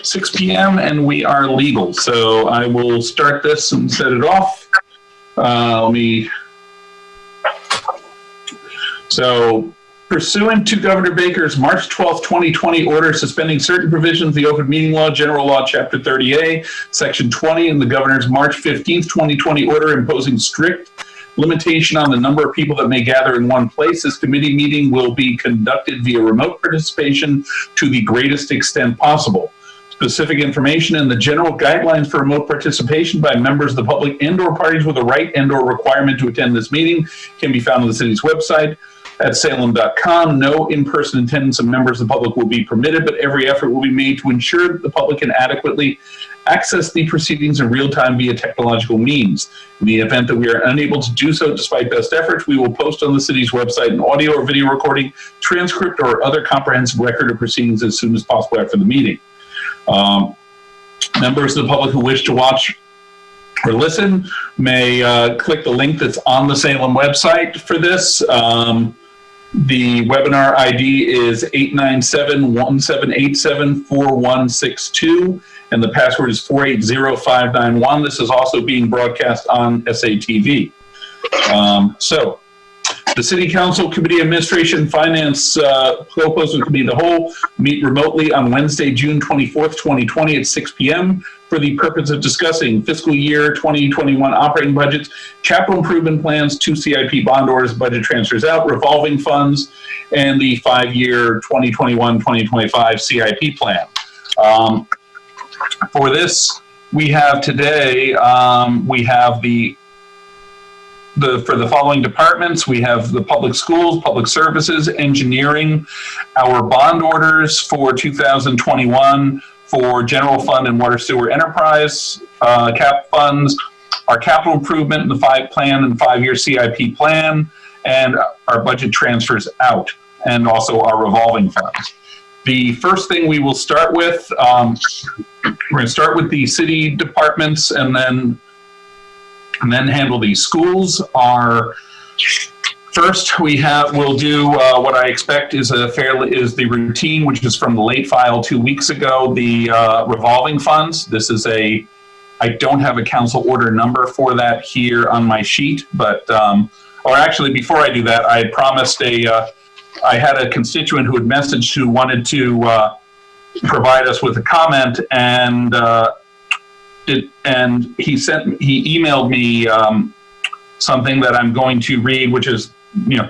6 p.m. and we are legal. So I will start this and set it off. So pursuant to Governor Baker's March 12, 2020 order suspending certain provisions of the Open Meeting Law, General Law, Chapter 30A, Section 20, and the Governor's March 15, 2020 order imposing strict limitation on the number of people that may gather in one place, this committee meeting will be conducted via remote participation to the greatest extent possible. Specific information and the general guidelines for remote participation by members of the public and/or parties with a right and/or requirement to attend this meeting can be found on the city's website at salem.com. No in-person attendance of members of the public will be permitted, but every effort will be made to ensure that the public can adequately access the proceedings in real time via technological means. In the event that we are unable to do so despite best efforts, we will post on the city's website an audio or video recording, transcript, or other comprehensive record of proceedings as soon as possible after the meeting. Members of the public who wish to watch or listen may click the link that's on the Salem website for this. The webinar ID is 897-1787-4162, and the password is 480591. This is also being broadcast on SATV. So, the City Council Committee Administration Finance Co-Opposing Committee of the Whole meet remotely on Wednesday, June 24th, 2020 at 6 p.m. for the purpose of discussing fiscal year 2021 operating budgets, capital improvement plans, 2 CIP bond orders, budget transfers out, revolving funds, and the 5-year 2021-2025 CIP plan. For this, we have today, we have for the following departments, we have the public schools, public services, engineering, our bond orders for 2021 for general fund and water sewer enterprise cap funds, our capital improvement in the 5-year CIP plan, and our budget transfers out, and also our revolving funds. The first thing we will start with, we're going to start with the city departments and then handle the schools. First, we'll do what I expect is the routine, which is from the late file 2 weeks ago, the revolving funds. This is I don't have a council order number for that here on my sheet, but, or actually before I do that, I had promised I had a constituent who had messaged who wanted to provide us with a comment, and he emailed me something that I'm going to read, which is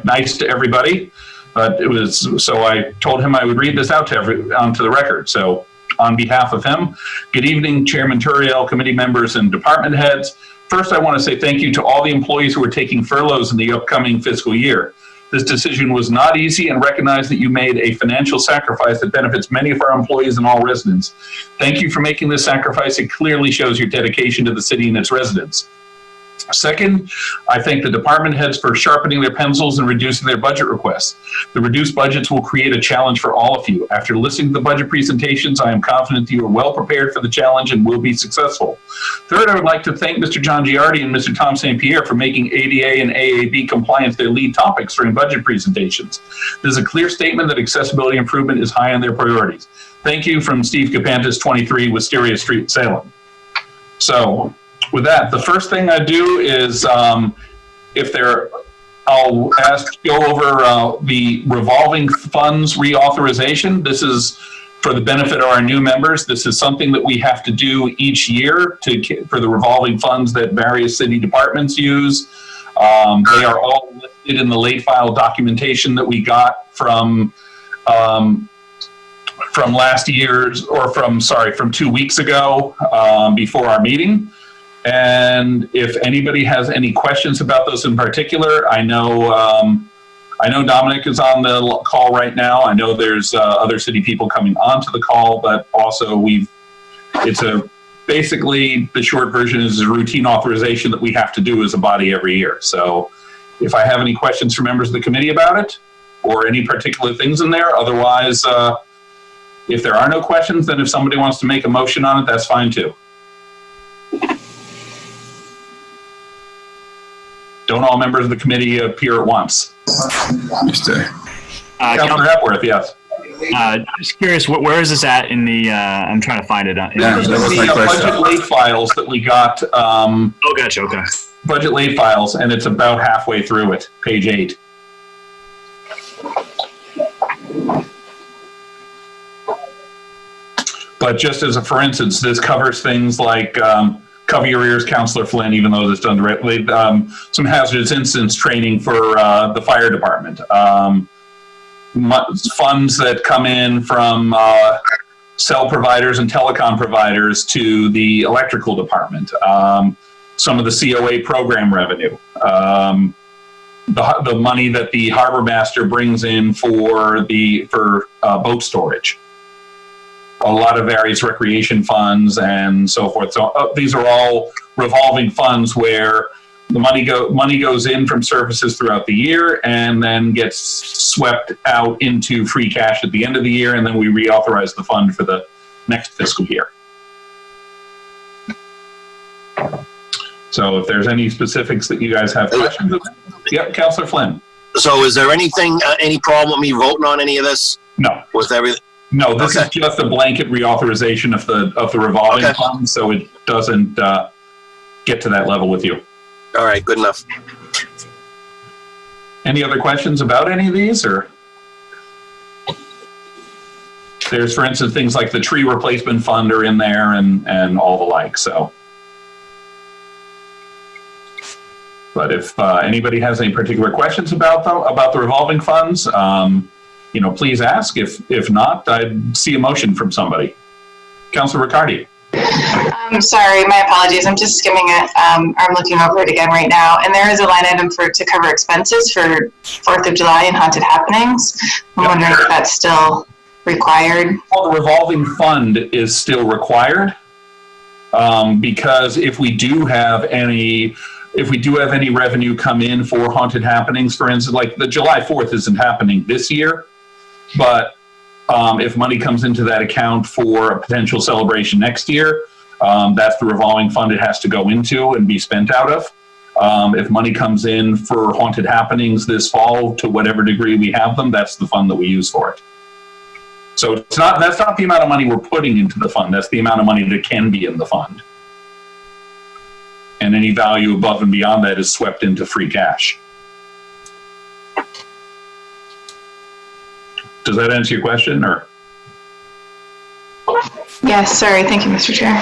nice to everybody, but so I told him I would read this out onto the record. So on behalf of him, good evening, Chairman Turiel, committee members, and department heads. First, I want to say thank you to all the employees who are taking furloughs in the upcoming fiscal year. This decision was not easy, and recognize that you made a financial sacrifice that benefits many of our employees and all residents. Thank you for making this sacrifice. It clearly shows your dedication to the city and its residents. Second, I thank the department heads for sharpening their pencils and reducing their budget requests. The reduced budgets will create a challenge for all of you. After listening to the budget presentations, I am confident that you are well prepared for the challenge and will be successful. Third, I would like to thank Mr. John Giardi and Mr. Tom St. Pierre for making ADA and AAB compliance their lead topics during budget presentations. This is a clear statement that accessibility improvement is high on their priorities. Thank you from Steve Kapantis, 23 Wisteria Street, Salem. So, with that, the first thing I do is I'll go over the revolving funds reauthorization. This is for the benefit of our new members. This is something that we have to do each year for the revolving funds that various city departments use. They are all listed in the late file documentation that we got from last year's, or from 2 weeks ago before our meeting. And if anybody has any questions about those in particular, I know Dominic is on the call right now. I know there's other city people coming onto the call, but also basically the short version is a routine authorization that we have to do as a body every year. So if I have any questions for members of the committee about it or any particular things in there, otherwise, if there are no questions, then if somebody wants to make a motion on it, that's fine too. Don't all members of the committee appear at once? Mr. Councilor Hepworth, yes. Just curious, where is this at in the? I'm trying to find it. This is the budget late files that we got. Oh, gotcha. Okay. Budget late files, and it's about halfway through it, page 8. But just as a for instance, this covers things like cover your ears, Councillor Flynn, even though it's done directly, some hazardous incidents training for the fire department, funds that come in from cell providers and telecom providers to the electrical department, some of the COA program revenue, the money that the harbor master brings in for boat storage, a lot of various recreation funds and so forth. So these are all revolving funds where the money goes in from services throughout the year and then gets swept out into free cash at the end of the year, and then we reauthorize the fund for the next fiscal year. So if there's any specifics that you guys have questions about, yep, Councillor Flynn. So is there anything, any problem with me voting on any of this? No. With everything? No, this is just a blanket reauthorization of the revolving fund, so it doesn't get to that level with you. All right, good enough. Any other questions about any of these, or? There's, for instance, things like the tree replacement fund are in there and all the like, so. But if anybody has any particular questions about the revolving funds, please ask. If not, I'd see a motion from somebody. Councillor Riccardi. Sorry, my apologies. I'm just skimming it. I'm looking over it again right now, and there is a line item to cover expenses for 4th of July and haunted happenings. I'm wondering if that's still required. Well, the revolving fund is still required because if we do have any revenue come in for haunted happenings, for instance, like the July 4th isn't happening this year, but if money comes into that account for a potential celebration next year, that's the revolving fund it has to go into and be spent out of. If money comes in for haunted happenings this fall, to whatever degree we have them, that's the fund that we use for it. So that's not the amount of money we're putting into the fund, that's the amount of money that can be in the fund. And any value above and beyond that is swept into free cash. Does that answer your question, or? Yes, sorry. Thank you, Mr. Chair.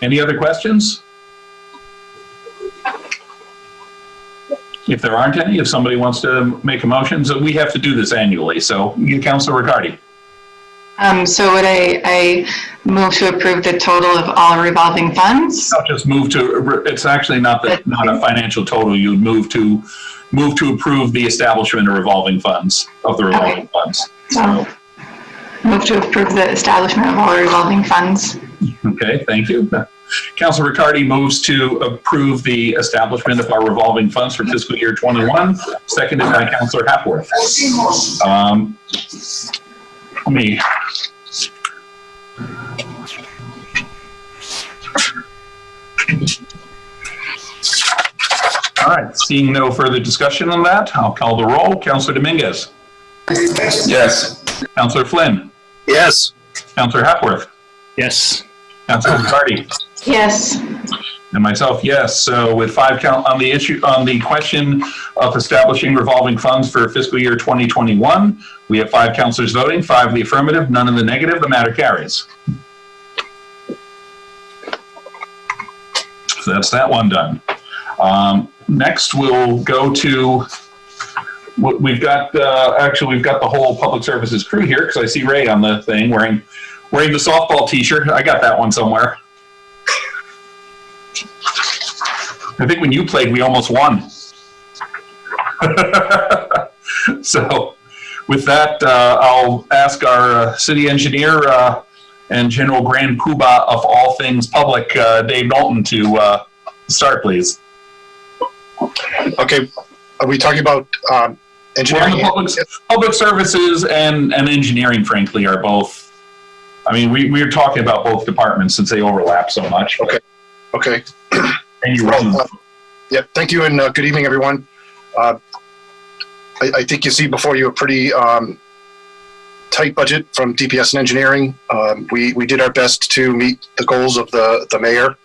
Any other questions? If there aren't any, if somebody wants to make a motion, so we have to do this annually. So, Councillor Riccardi. So would I move to approve the total of all revolving funds? No, just move to. It's actually not a financial total. You would move to approve the establishment of revolving funds of the revolving funds. So move to approve the establishment of all revolving funds. Okay, thank you. Councillor Riccardi moves to approve the establishment of our revolving funds for fiscal year 21, seconded by Councillor Hapworth. Let me. All right, seeing no further discussion on that, I'll call the roll. Councillor Dominguez. Yes. Councillor Flynn. Yes. Councillor Hapworth. Yes. Councillor Riccardi. Yes. And myself, yes. So with 5 count on the question of establishing revolving funds for fiscal year 2021, we have 5 councillors voting, 5 in the affirmative, none in the negative. The matter carries. So that's that one done. Next, we'll go to. We've got the whole public services crew here because I see Ray on the thing wearing the softball T-shirt. I got that one somewhere. I think when you played, we almost won. So with that, I'll ask our city engineer and general grand poobah of all things public, Dave Knowlton, to start, please. Okay. Are we talking about engineering? Public services and engineering, frankly, are both. I mean, we're talking about both departments since they overlap so much. Okay. Okay. And you yeah, thank you, and good evening, everyone. I think you see before you a pretty tight budget from DPS and engineering. We did our best to meet the goals of the mayor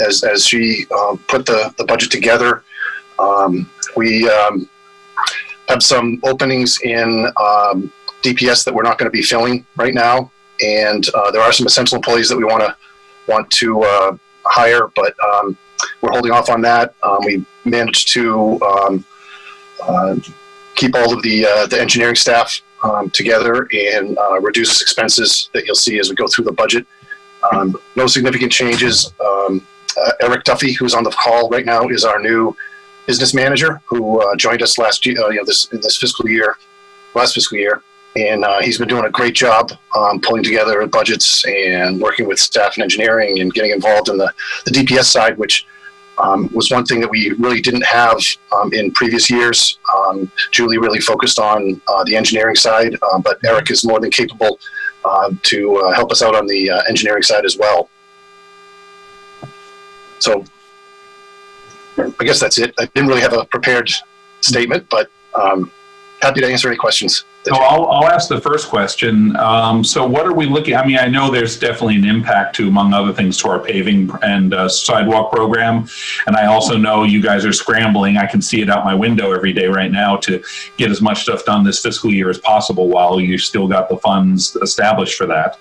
as she put the budget together. We have some openings in DPS that we're not going to be filling right now, and there are some essential employees that we want to hire, but we're holding off on that. We managed to keep all of the engineering staff together and reduce expenses that you'll see as we go through the budget. No significant changes. Eric Duffy, who's on the call right now, is our new business manager who joined us last year, last fiscal year, and he's been doing a great job pulling together budgets and working with staff and engineering and getting involved in the DPS side, which was one thing that we really didn't have in previous years. Julie really focused on the engineering side, but Eric is more than capable to help us out on the engineering side as well. So I guess that's it. I didn't really have a prepared statement, but happy to answer any questions. So I'll ask the first question. So what are we looking, I mean, I know there's definitely an impact to, among other things, to our paving and sidewalk program. And I also know you guys are scrambling. I can see it out my window every day right now to get as much stuff done this fiscal year as possible while you still got the funds established for that.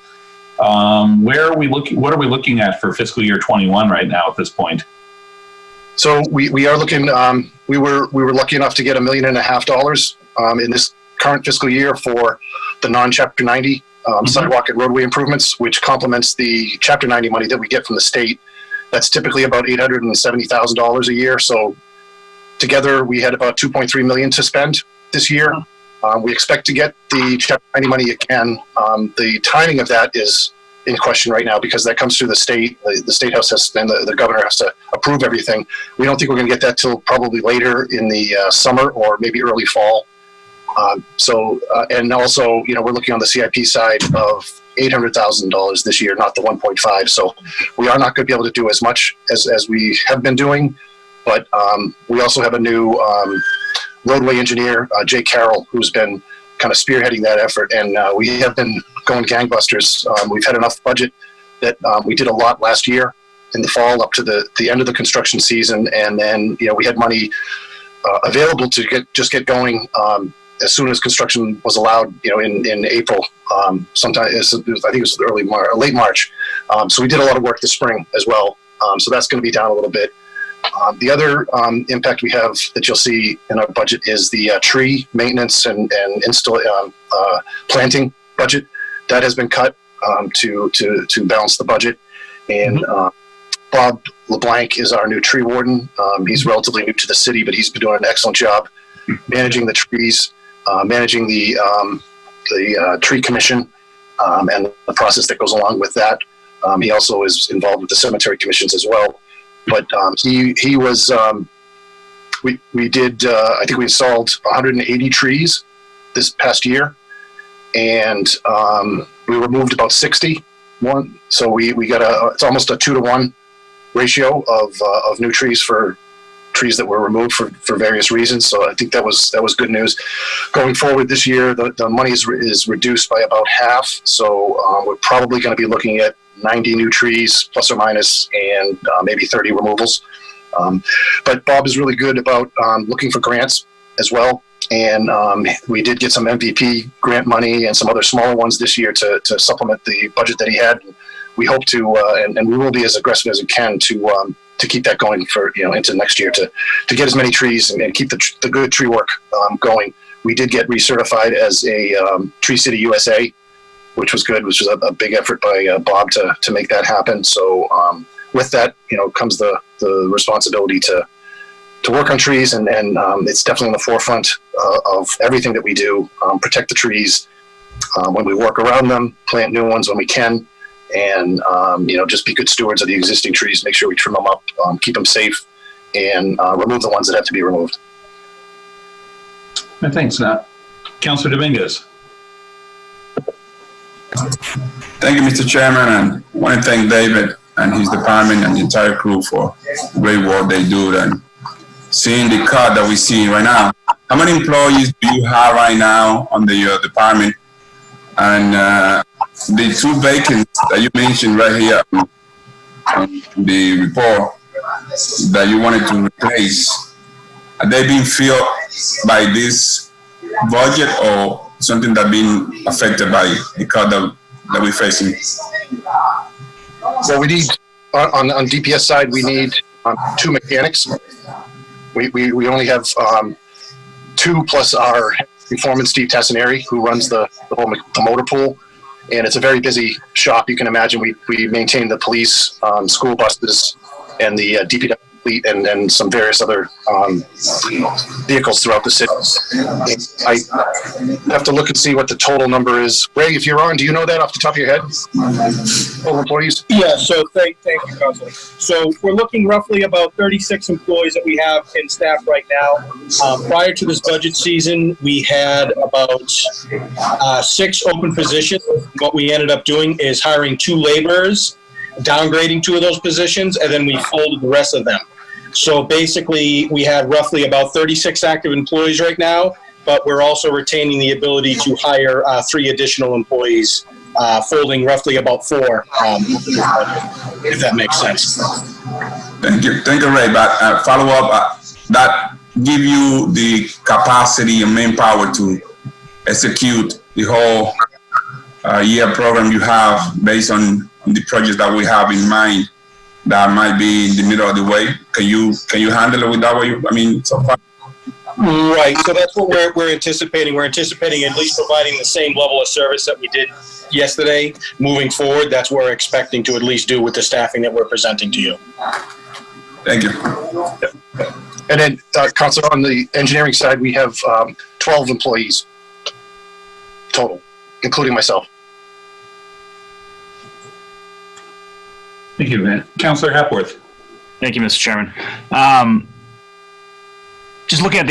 Where are we looking, what are we looking at for fiscal year 21 right now at this point? So we are looking, we were lucky enough to get $1.5 million in this current fiscal year for the non-Chapter 90 sidewalk and roadway improvements, which complements the Chapter 90 money that we get from the state. That's typically about $870,000 a year. So together we had about $2.3 million to spend this year. We expect to get the Chapter 90 money again. The timing of that is in question right now because that comes through the state. The state house has, and the governor has to approve everything. We don't think we're going to get that till probably later in the summer or maybe early fall. And also, you know, we're looking on the CIP side of $800,000 this year, not the 1.5. So we are not going to be able to do as much as we have been doing. But we also have a new roadway engineer, Jay Carroll, who's been kind of spearheading that effort. And we have been going gangbusters. We've had enough budget that we did a lot last year in the fall up to the end of the construction season. And then, you know, we had money available to just get going as soon as construction was allowed, you know, in April, sometime, I think it was early March, late March. So we did a lot of work this spring as well. So that's going to be down a little bit. The other impact we have that you'll see in our budget is the tree maintenance and planting budget. That has been cut to balance the budget. And Bob LeBlanc is our new tree warden. He's relatively new to the city, but he's been doing an excellent job managing the trees, managing the tree commission, and the process that goes along with that. He also is involved with the cemetery commissions as well. But he was, we did, I think we installed 180 trees this past year, and we removed about 60. So we got it's almost a 2-to-1 ratio of new trees for trees that were removed for various reasons. So I think that was good news. Going forward this year, the money is reduced by about half. So we're probably going to be looking at 90 new trees, plus or minus, and maybe 30 removals. But Bob is really good about looking for grants as well. And we did get some MVP grant money and some other smaller ones this year to supplement the budget that he had. We hope to, and we will be as aggressive as we can to keep that going for, you know, into next year to get as many trees and keep the good tree work going. We did get recertified as a Tree City USA, which was good, which was a big effort by Bob to make that happen. So with that, you know, comes the responsibility to work on trees, and it's definitely in the forefront of everything that we do. Protect the trees when we work around them, plant new ones when we can, and you know, just be good stewards of the existing trees. Make sure we trim them up, keep them safe, and remove the ones that have to be removed. Thanks, Councilor Dominguez. Thank you, Mr. Chairman, and I want to thank David and his department and the entire crew for great work they do. And seeing the cut that we see right now, how many employees do you have right now on the department? And the two vacants that you mentioned right here on the report that you wanted to replace, are they being filled by this budget or something that being affected by the cut that we're facing? So we need, on DPS side, we need 2 mechanics. We only have 2 plus our foreman, Steve Tassinari, who runs the motor pool. And it's a very busy shop. You can imagine we maintain the police, school buses, and the DPW fleet, and some various other vehicles throughout the city. I have to look and see what the total number is. Ray, if you're on, do you know that off the top of your head? Total employees? Yeah, so thank you, Councilor. So we're looking roughly about 36 employees that we have in staff right now. Prior to this budget season, we had about 6 open positions. What we ended up doing is hiring 2 laborers, downgrading 2 of those positions, and then we folded the rest of them. So basically, we had roughly about 36 active employees right now, but we're also retaining the ability to hire 3 additional employees, folding roughly about 4, if that makes sense. Thank you, Ray. But follow up, that give you the capacity and manpower to execute the whole year program you have based on the projects that we have in mind that might be in the middle of the way. Can you handle it with that way? So far? Right. So that's what we're anticipating. We're anticipating at least providing the same level of service that we did yesterday. Moving forward, that's what we're expecting to at least do with the staffing that we're presenting to you. Thank you. And then, Councilor, on the engineering side, we have 12 employees total, including myself. Thank you, Councilor Hepworth. Thank you, Mr. Chairman. Just looking at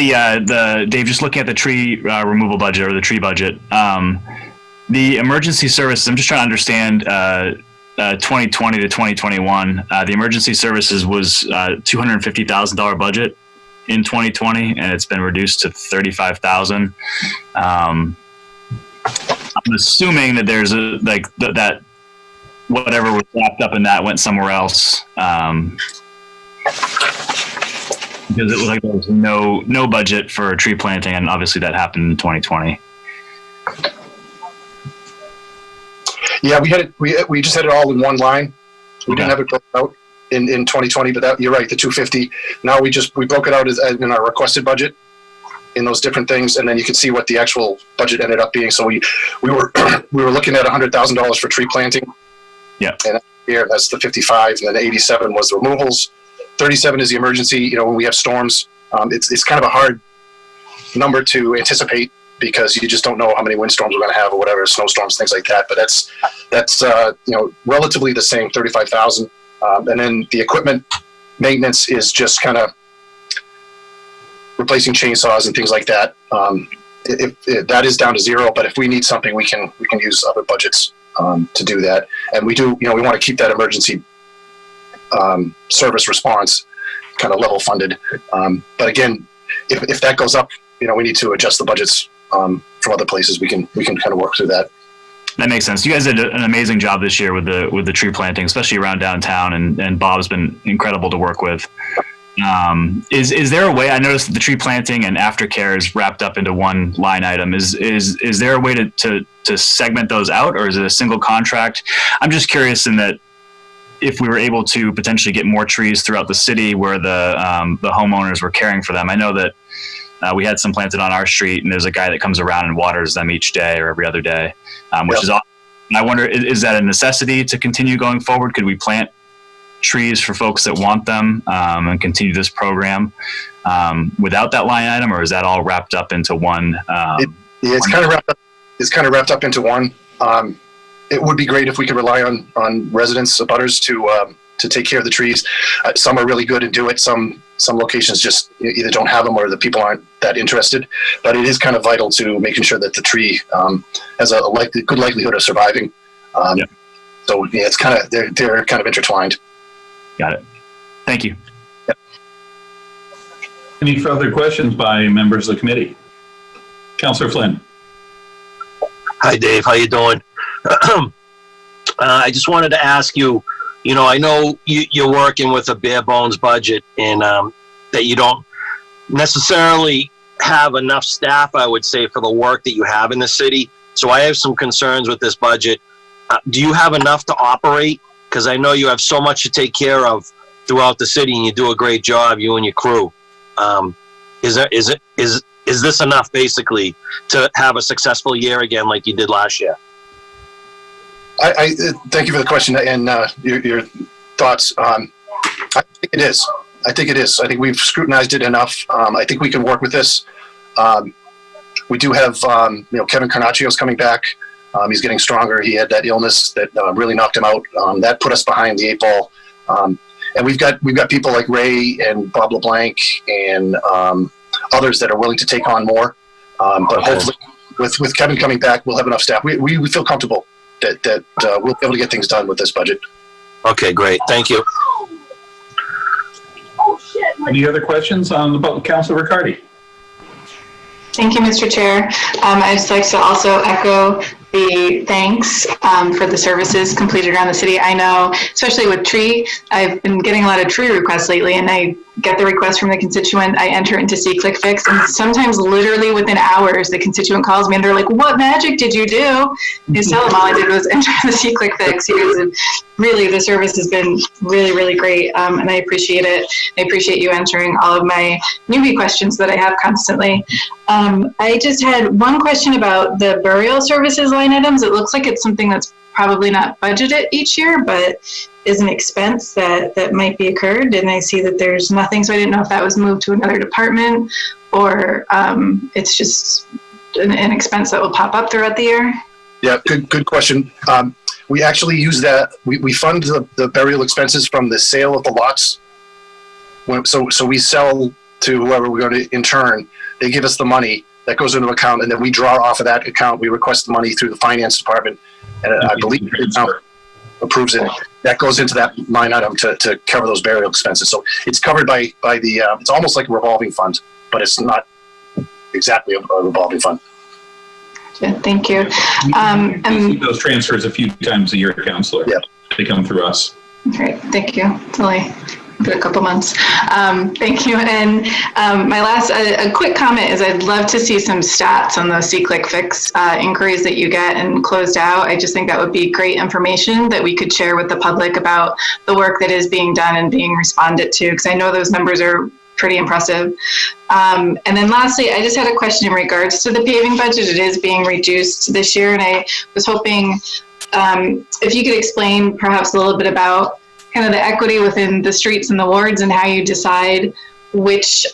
Dave, just looking at the tree removal budget or the tree budget, the emergency services, I'm just trying to understand 2020 to 2021. The emergency services was $250,000 budget in 2020, and it's been reduced to $35,000. I'm assuming that there's that whatever was wrapped up in that went somewhere else. Because it was like there was no budget for tree planting, and obviously that happened in 2020. Yeah, we just had it all in one line. We didn't have it broken out in 2020, but you're right, the 250. Now we broke it out as in our requested budget in those different things, and then you can see what the actual budget ended up being. So we were looking at $100,000 for tree planting. Yeah. And here that's the 55, and then 87 was the removals. 37 is the emergency. When we have storms, it's kind of a hard number to anticipate because you just don't know how many windstorms we're going to have or whatever, snowstorms, things like that. But that's relatively the same, 35,000. And then the equipment maintenance is just kind of replacing chainsaws and things like that. That is down to 0. But if we need something, we can use other budgets to do that. And we do, we want to keep that emergency service response kind of level funded. But again, if that goes up, we need to adjust the budgets from other places. We can kind of work through that. That makes sense. You guys did an amazing job this year with the tree planting, especially around downtown, and Bob's been incredible to work with. Is there a way? I noticed that the tree planting and aftercare is wrapped up into one line item. Is there a way to segment those out, or is it a single contract? I'm just curious in that if we were able to potentially get more trees throughout the city where the homeowners were caring for them. I know that we had some planted on our street, and there's a guy that comes around and waters them each day or every other day, which is awesome. And I wonder, is that a necessity to continue going forward? Could we plant trees for folks that want them and continue this program without that line item, or is that all wrapped up into one? It's kind of wrapped up into one. It would be great if we could rely on residents, abutters to take care of the trees. Some are really good and do it. Some locations just either don't have them or the people aren't that interested. But it is kind of vital to making sure that the tree has a good likelihood of surviving. So yeah, it's kind of they're kind of intertwined. Got it. Thank you. Yep. Any further questions by members of the committee? Councilor Flynn. Hi, Dave. How you doing? I just wanted to ask you, I know you're working with a bare bones budget and that you don't necessarily have enough staff, I would say, for the work that you have in the city. So I have some concerns with this budget. Do you have enough to operate? Because I know you have so much to take care of throughout the city and you do a great job, you and your crew. Is this enough basically to have a successful year again like you did last year? I thank you for the question and your thoughts. I think it is. I think we've scrutinized it enough. I think we can work with this. We do have, Kevin Carnaccio's coming back. He's getting stronger. He had that illness that really knocked him out. That put us behind the 8 ball. And we've got people like Ray and Bob LeBlanc and others that are willing to take on more. But hopefully, with Kevin coming back, we'll have enough staff. We feel comfortable that we'll be able to get things done with this budget. Okay, great. Thank you. Any other questions on Councilor Riccardi? Thank you, Mr. Chair. I'd just like to also echo the thanks for the services completed around the city. I know, especially with tree, I've been getting a lot of tree requests lately, and I get the request from the constituent. I enter into See-Click-Fix, and sometimes literally within hours, the constituent calls me and they're like, "What magic did you do?" You tell them all I did was enter the See-Click-Fix. Really, the service has been really, really great, and I appreciate it. I appreciate you answering all of my newbie questions that I have constantly. I just had one question about the burial services line items. It looks like it's something that's probably not budgeted each year, but is an expense that might be occurred. And I see that there's nothing, so I didn't know if that was moved to another department or it's just an expense that will pop up throughout the year. Yeah, good question. We actually use that. We fund the burial expenses from the sale of the lots. So we sell to whoever we're going to intern. They give us the money that goes into an account, and then we draw off of that account. We request the money through the finance department, and I believe the account approves it. That goes into that line item to cover those burial expenses. So it's covered by the. It's almost like a revolving fund, but it's not exactly a revolving fund. Thank you. We see those transfers a few times a year, Councillor. Yeah. They come through us. Great, thank you. It's only been a couple months. Thank you. And my last, a quick comment is I'd love to see some stats on those See-Click-Fix inquiries that you get and closed out. I just think that would be great information that we could share with the public about the work that is being done and being responded to, because I know those numbers are pretty impressive. And then lastly, I just had a question in regards to the paving budget. It is being reduced this year, and I was hoping if you could explain perhaps a little bit about kind of the equity within the streets and the wards and how you decide which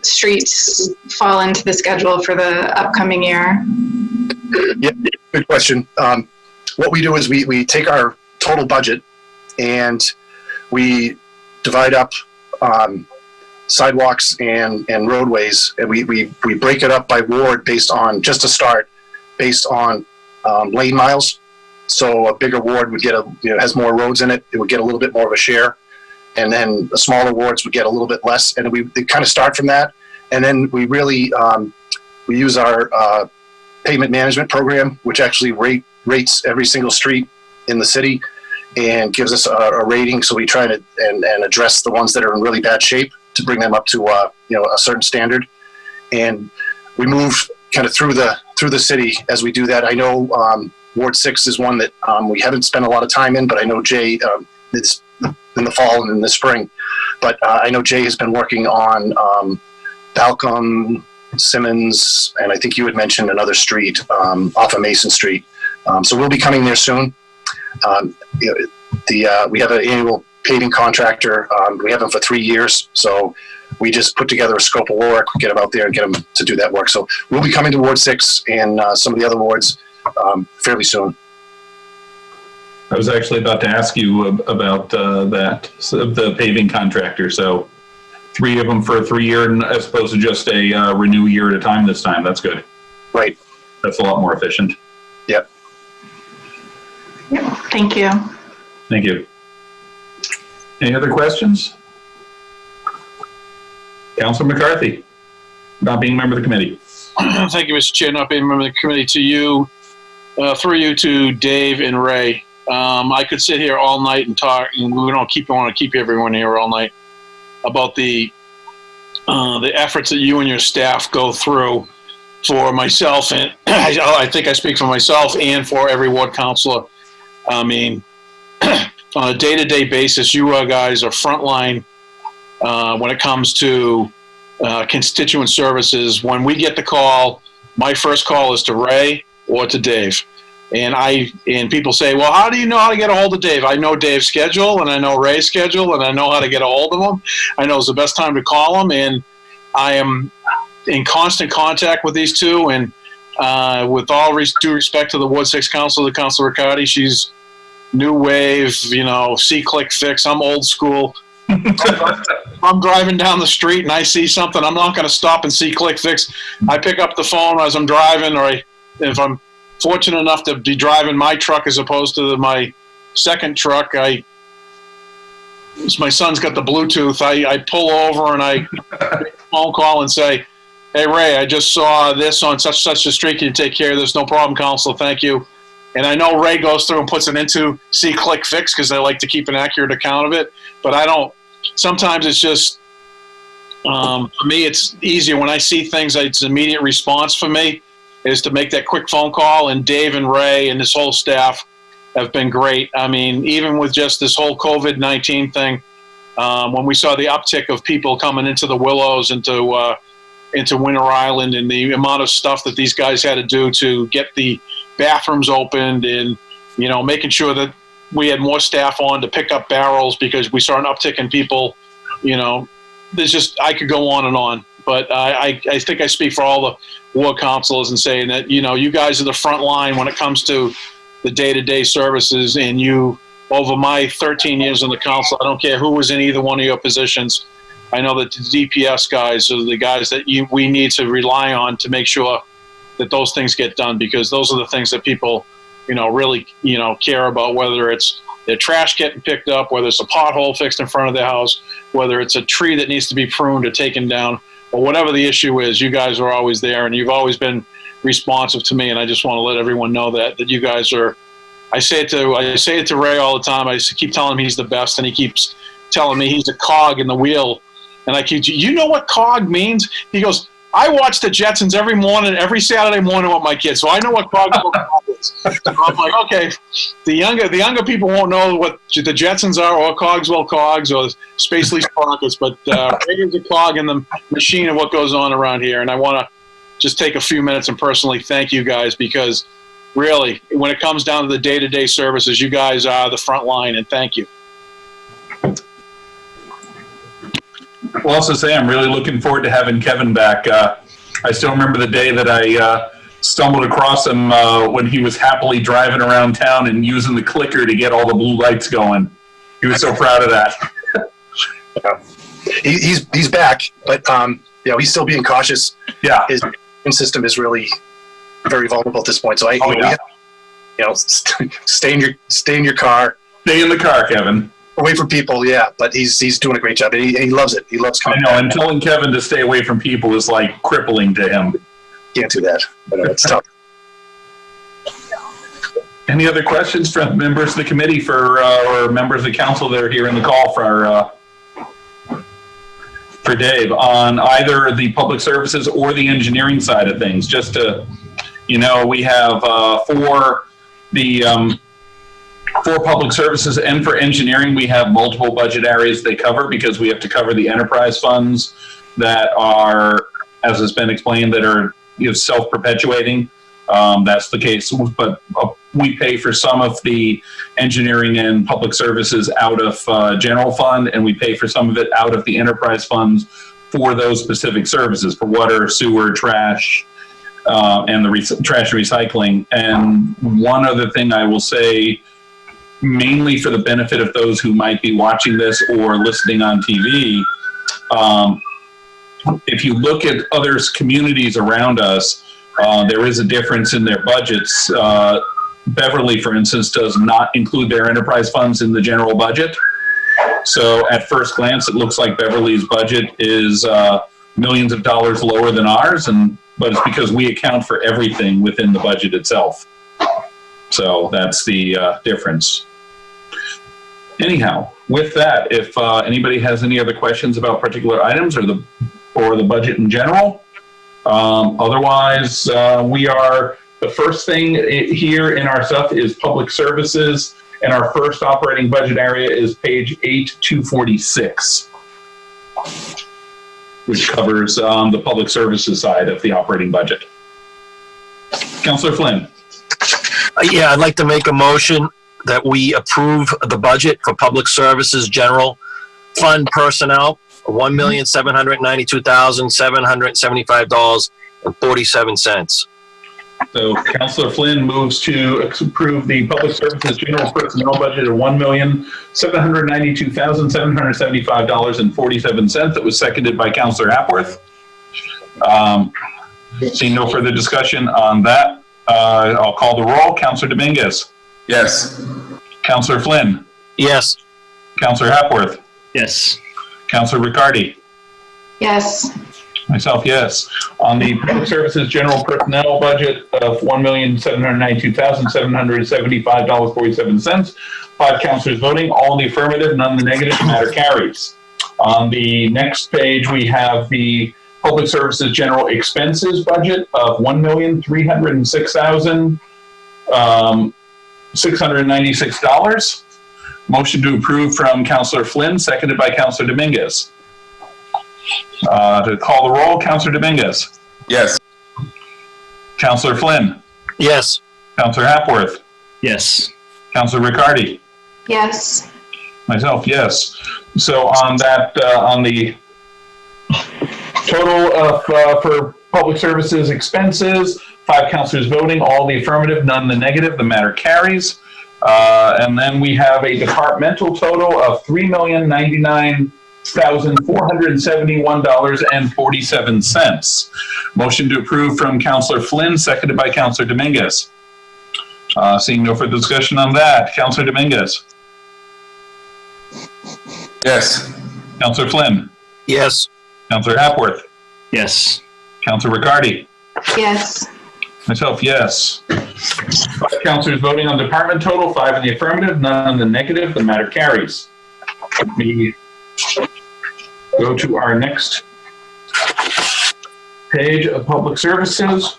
streets fall into the schedule for the upcoming year. Yeah, good question. What we do is we take our total budget and we divide up sidewalks and roadways, and we break it up by ward based on, just to start, based on lane miles. So a bigger ward would get has more roads in it. It would get a little bit more of a share, and then the smaller wards would get a little bit less. And they kind of start from that, and then we really we use our pavement management program, which actually rates every single street in the city and gives us a rating. So we try to and address the ones that are in really bad shape to bring them up to a certain standard, and we move kind of through the city as we do that. I know Ward 6 is one that we haven't spent a lot of time in, but I know Jay it's in the fall and in the spring. But I know Jay has been working on Balcom, Simmons, and I think you had mentioned another street off of Mason Street. So we'll be coming there soon. We have an annual paving contractor. We have them for 3 years. So we just put together a scope of work, get them out there and get them to do that work. So we'll be coming to Ward 6 and some of the other wards fairly soon. I was actually about to ask you about the paving contractor. So 3 of them for a 3 year as opposed to just a renew year at a time this time. That's good. Right. That's a lot more efficient. Yep. Thank you. Thank you. Any other questions? Councilor McCarthy, not being a member of the committee. Thank you, Mr. Chair. Not being a member of the committee, to you. through you to Dave and Ray. I could sit here all night and talk, and we don't want to keep everyone here all night about the efforts that you and your staff go through for myself, and I think I speak for myself and for every ward councilor. I mean, on a day-to-day basis, you guys are frontline when it comes to constituent services. When we get the call, my first call is to Ray or to Dave. And people say, well, how do you know how to get a hold of Dave? I know Dave's schedule, and I know Ray's schedule, and I know how to get a hold of them. I know it's the best time to call them, and I am in constant contact with these two. And with all due respect to the Ward 6 Councilor, Councilor Riccardi, she's new wave, see, click, fix. I'm old school. I'm driving down the street and I see something, I'm not going to stop and see, click, fix. I pick up the phone as I'm driving, or if I'm fortunate enough to be driving my truck as opposed to my second truck, my son's got the Bluetooth. I pull over and I make a phone call and say, hey, Ray, I just saw this on such a street. Can you take care of this? No problem, Counselor. Thank you. And I know Ray goes through and puts it into see, click, fix, because I like to keep an accurate account of it. But I don't. Sometimes it's just, for me, it's easier when I see things. It's an immediate response for me is to make that quick phone call. And Dave and Ray and this whole staff have been great. I mean, even with just this whole COVID-19 thing, when we saw the uptick of people coming into the Willows, into Winter Island, and the amount of stuff that these guys had to do to get the bathrooms opened, and making sure that we had more staff on to pick up barrels because we saw an uptick in people. There's just, I could go on and on, but I think I speak for all the ward councilors in saying that you guys are the front line when it comes to the day-to-day services. And you, over my 13 years on the council, I don't care who was in either one of your positions, I know that the DPS guys are the guys that we need to rely on to make sure that those things get done, because those are the things that people, really, care about, whether it's their trash getting picked up, whether it's a pothole fixed in front of their house, whether it's a tree that needs to be pruned or taken down, or whatever the issue is. You guys are always there, and you've always been responsive to me. And I just want to let everyone know that you guys are, I say it to Ray all the time. I keep telling him he's the best, and he keeps telling me he's a cog in the wheel. And I keep, you know what cog means? He goes, I watch the Jetsons every morning, every Saturday morning with my kids, so I know what cog is. So I'm like, okay, the younger people won't know what the Jetsons are, or Cogswell Cogs, or Spacely Sprockets, but Reagan's a cog in the machine of what goes on around here. And I want to just take a few minutes and personally thank you guys, because really, when it comes down to the day-to-day services, you guys are the front line, and thank you. I'll also say I'm really looking forward to having Kevin back. I still remember the day that I stumbled across him when he was happily driving around town and using the clicker to get all the blue lights going. He was so proud of that. He's back, but he's still being cautious. Yeah, his immune system is really very vulnerable at this point. So stay in your car. Stay in the car, Kevin. Away from people, yeah, but he's doing a great job, and he loves it. He loves coming. I know, and telling Kevin to stay away from people is like crippling to him. Can't do that. It's tough. Any other questions from members of the committee or members of the council that are here in the call for Dave on either the public services or the engineering side of things? Just to, we have for public services and for engineering, we have multiple budget areas they cover, because we have to cover the enterprise funds that are, as has been explained, that are self-perpetuating. That's the case, but we pay for some of the engineering and public services out of general fund, and we pay for some of it out of the enterprise funds for those specific services, for water, sewer, trash, and the trash and recycling. And one other thing I will say, mainly for the benefit of those who might be watching this or listening on TV, if you look at other communities around us, there is a difference in their budgets. Beverly, for instance, does not include their enterprise funds in the general budget. So at first glance, it looks like Beverly's budget is millions of dollars lower than ours, but it's because we account for everything within the budget itself. So that's the difference. Anyhow, with that, if anybody has any other questions about particular items or the budget in general, otherwise we are, the first thing here in our stuff is public services, and our first operating budget area is page 8246, which covers the public services side of the operating budget. Councillor Flynn. Yeah, I'd like to make a motion that we approve the budget for public services general fund personnel, $1,792,775.47. So Councillor Flynn moves to approve the public services general personnel budget of $1,792,775.47. That was seconded by Councillor Hapworth. Seeing no further discussion on that, I'll call the roll. Councillor Dominguez. Yes. Councillor Flynn. Yes. Councillor Hapworth. Yes. Councillor Riccardi. Yes. Myself, yes. On the public services general personnel budget of $1,792,775.47, 5 councillors voting, all in the affirmative, none in the negative, the matter carries. On the next page, we have the public services general expenses budget of $1,306,696. Motion to approve from Councillor Flynn, seconded by Councillor Dominguez. To call the roll, Councillor Dominguez. Yes. Councillor Flynn. Yes. Councillor Hapworth. Yes. Councillor Riccardi. Yes. Myself, yes. So on that, on the total of for public services expenses, 5 councillors voting, all the affirmative, none in the negative, the matter carries. And then we have a departmental total of $3,099,471.47. Motion to approve from Councillor Flynn, seconded by Councillor Dominguez. Seeing no further discussion on that, Councillor Dominguez. Yes. Councillor Flynn. Yes. Councillor Hapworth. Yes. Councillor Riccardi. Yes. Myself, yes. 5 councillors voting on department total, 5 in the affirmative, none in the negative. The matter carries. Let me go to our next page of public services.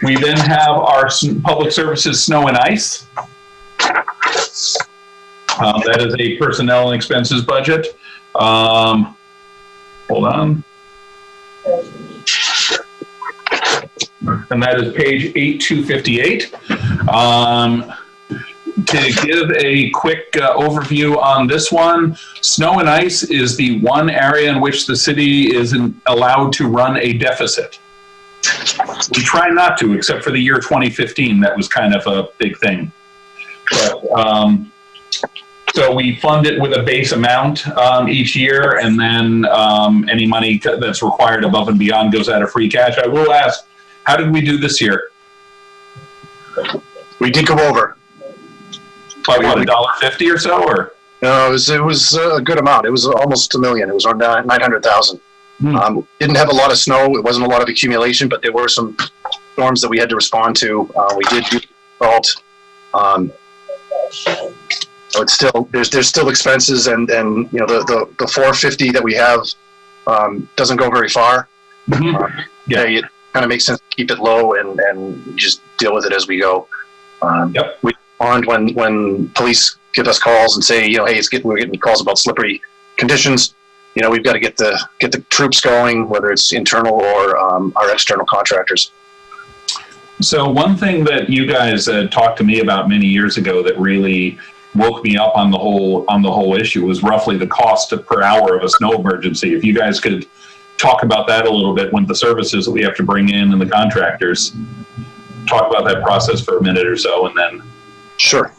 We then have our public services snow and ice. That is a personnel and expenses budget. Hold on. And that is page 8258. To give a quick overview on this one, snow and ice is the one area in which the city isn't allowed to run a deficit. We try not to, except for the year 2015. That was kind of a big thing. But, so we fund it with a base amount each year, and then any money that's required above and beyond goes out of free cash. I will ask, how did we do this year? We did go over. By what, $1.50 or so, or? No, it was a good amount. It was almost $1 million. It was around 900,000. Didn't have a lot of snow. It wasn't a lot of accumulation, but there were some storms that we had to respond to. We did do salt. So it's still there's still expenses, and you know the 450 that we have doesn't go very far. Yeah, it kind of makes sense to keep it low and just deal with it as we go. Yep. We respond when police give us calls and say, you know, hey, we're getting calls about slippery conditions. You know, we've got to get the troops going, whether it's internal or our external contractors. So one thing that you guys talked to me about many years ago that really woke me up on the whole issue was roughly the cost per hour of a snow emergency. If you guys could talk about that a little bit, with the services that we have to bring in and the contractors, talk about that process for a minute or so, and then. Sure.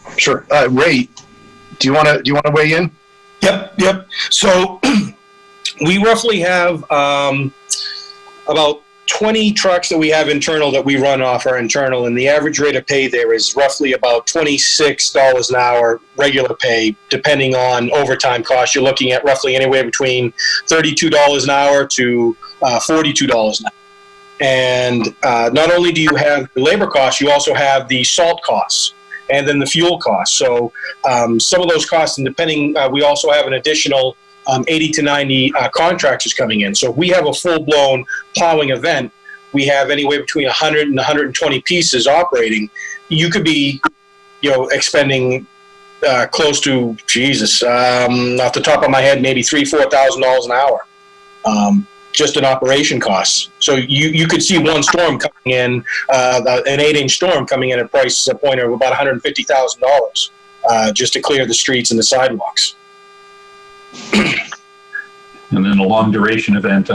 Ray, do you want to weigh in? Yep. So we roughly have about 20 trucks that we have internal that we run off our internal, and the average rate of pay there is roughly about $26 an hour regular pay, depending on overtime costs. You're looking at roughly anywhere between $32 an hour to $42 an hour. And not only do you have the labor costs, you also have the salt costs and then the fuel costs. So some of those costs, and depending, we also have an additional 80 to 90 contractors coming in. So if we have a full-blown plowing event, we have anywhere between 100 and 120 pieces operating. You could be, expending close to, off the top of my head, maybe $3,000-4,000 an hour, just in operation costs. So you could see one storm coming in, an 8-inch storm coming in at a point of about $150,000 just to clear the streets and the sidewalks. And then a long duration event.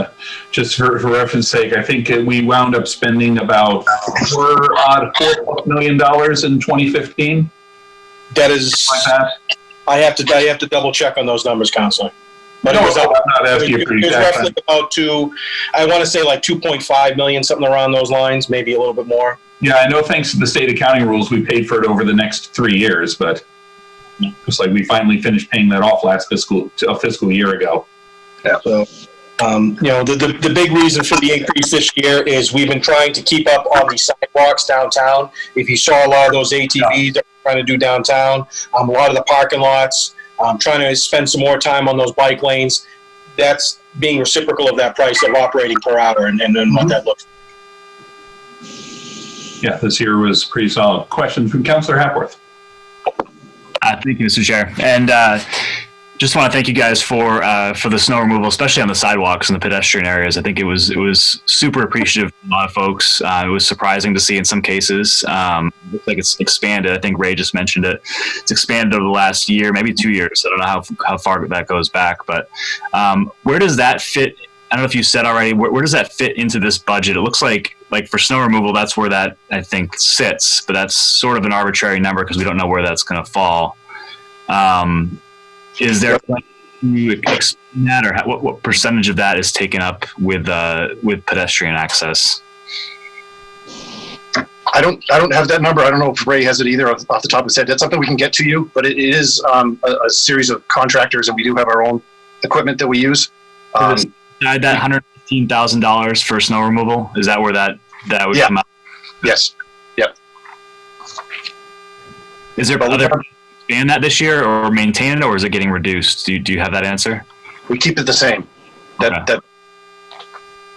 Just for reference sake, I think we wound up spending about $4 million in 2015. That is, Like that. I have to double check on those numbers, Counselor. But No, it was, I'm not asking you for it was exact. roughly about I want to say like 2.5 million, something around those lines, maybe a little bit more. Yeah, I know thanks to the state accounting rules, we paid for it over the next 3 years, but just like we finally finished paying that off last fiscal year ago. Yeah. So, the big reason for the increase this year is we've been trying to keep up on the sidewalks downtown. If you saw a lot of those ATVs that we're trying to do downtown, a lot of the parking lots, trying to spend some more time on those bike lanes, that's being reciprocal of that price of operating per hour and what that looks like. Yeah, this year was pretty solid. Question from Councillor Hapworth. Thank you, Mr. Chair. And just want to thank you guys for the snow removal, especially on the sidewalks and the pedestrian areas. I think it was super appreciative of a lot of folks. It was surprising to see in some cases. Looks like it's expanded. I think Ray just mentioned it. It's expanded over the last year, maybe 2 years. I don't know how far that goes back, but where does that fit? I don't know if you said already, where does that fit into this budget? It looks like for snow removal, that's where that, I think, sits, but that's sort of an arbitrary number because we don't know where that's going to fall. Is there a plan to explain that, or what percentage of that is taken up with pedestrian access? I don't have that number. I don't know if Ray has it either off the top of his head. That's something we can get to you, but it is a series of contractors, and we do have our own equipment that we use. That $115,000 for snow removal, is that where that would come out? Yes. Yep. Is there other expand that this year or maintain it, or is it getting reduced? Do you have that answer? We keep it the same. That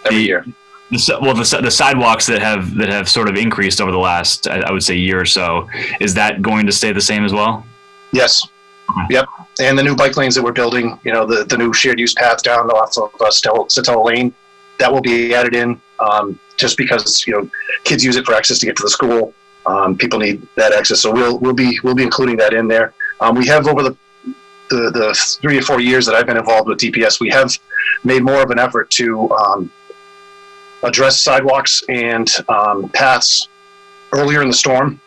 every year. The sidewalks that have sort of increased over the last, I would say, year or so, is that going to stay the same as well? Yes. Okay. Yep. And the new bike lanes that we're building, the new shared use path down off of Stella Lane, that will be added in just because kids use it for access to get to the school. People need that access, so we'll be including that in there. We have over the 3 or 4 years that I've been involved with DPS, we have made more of an effort to address sidewalks and paths earlier in the storm.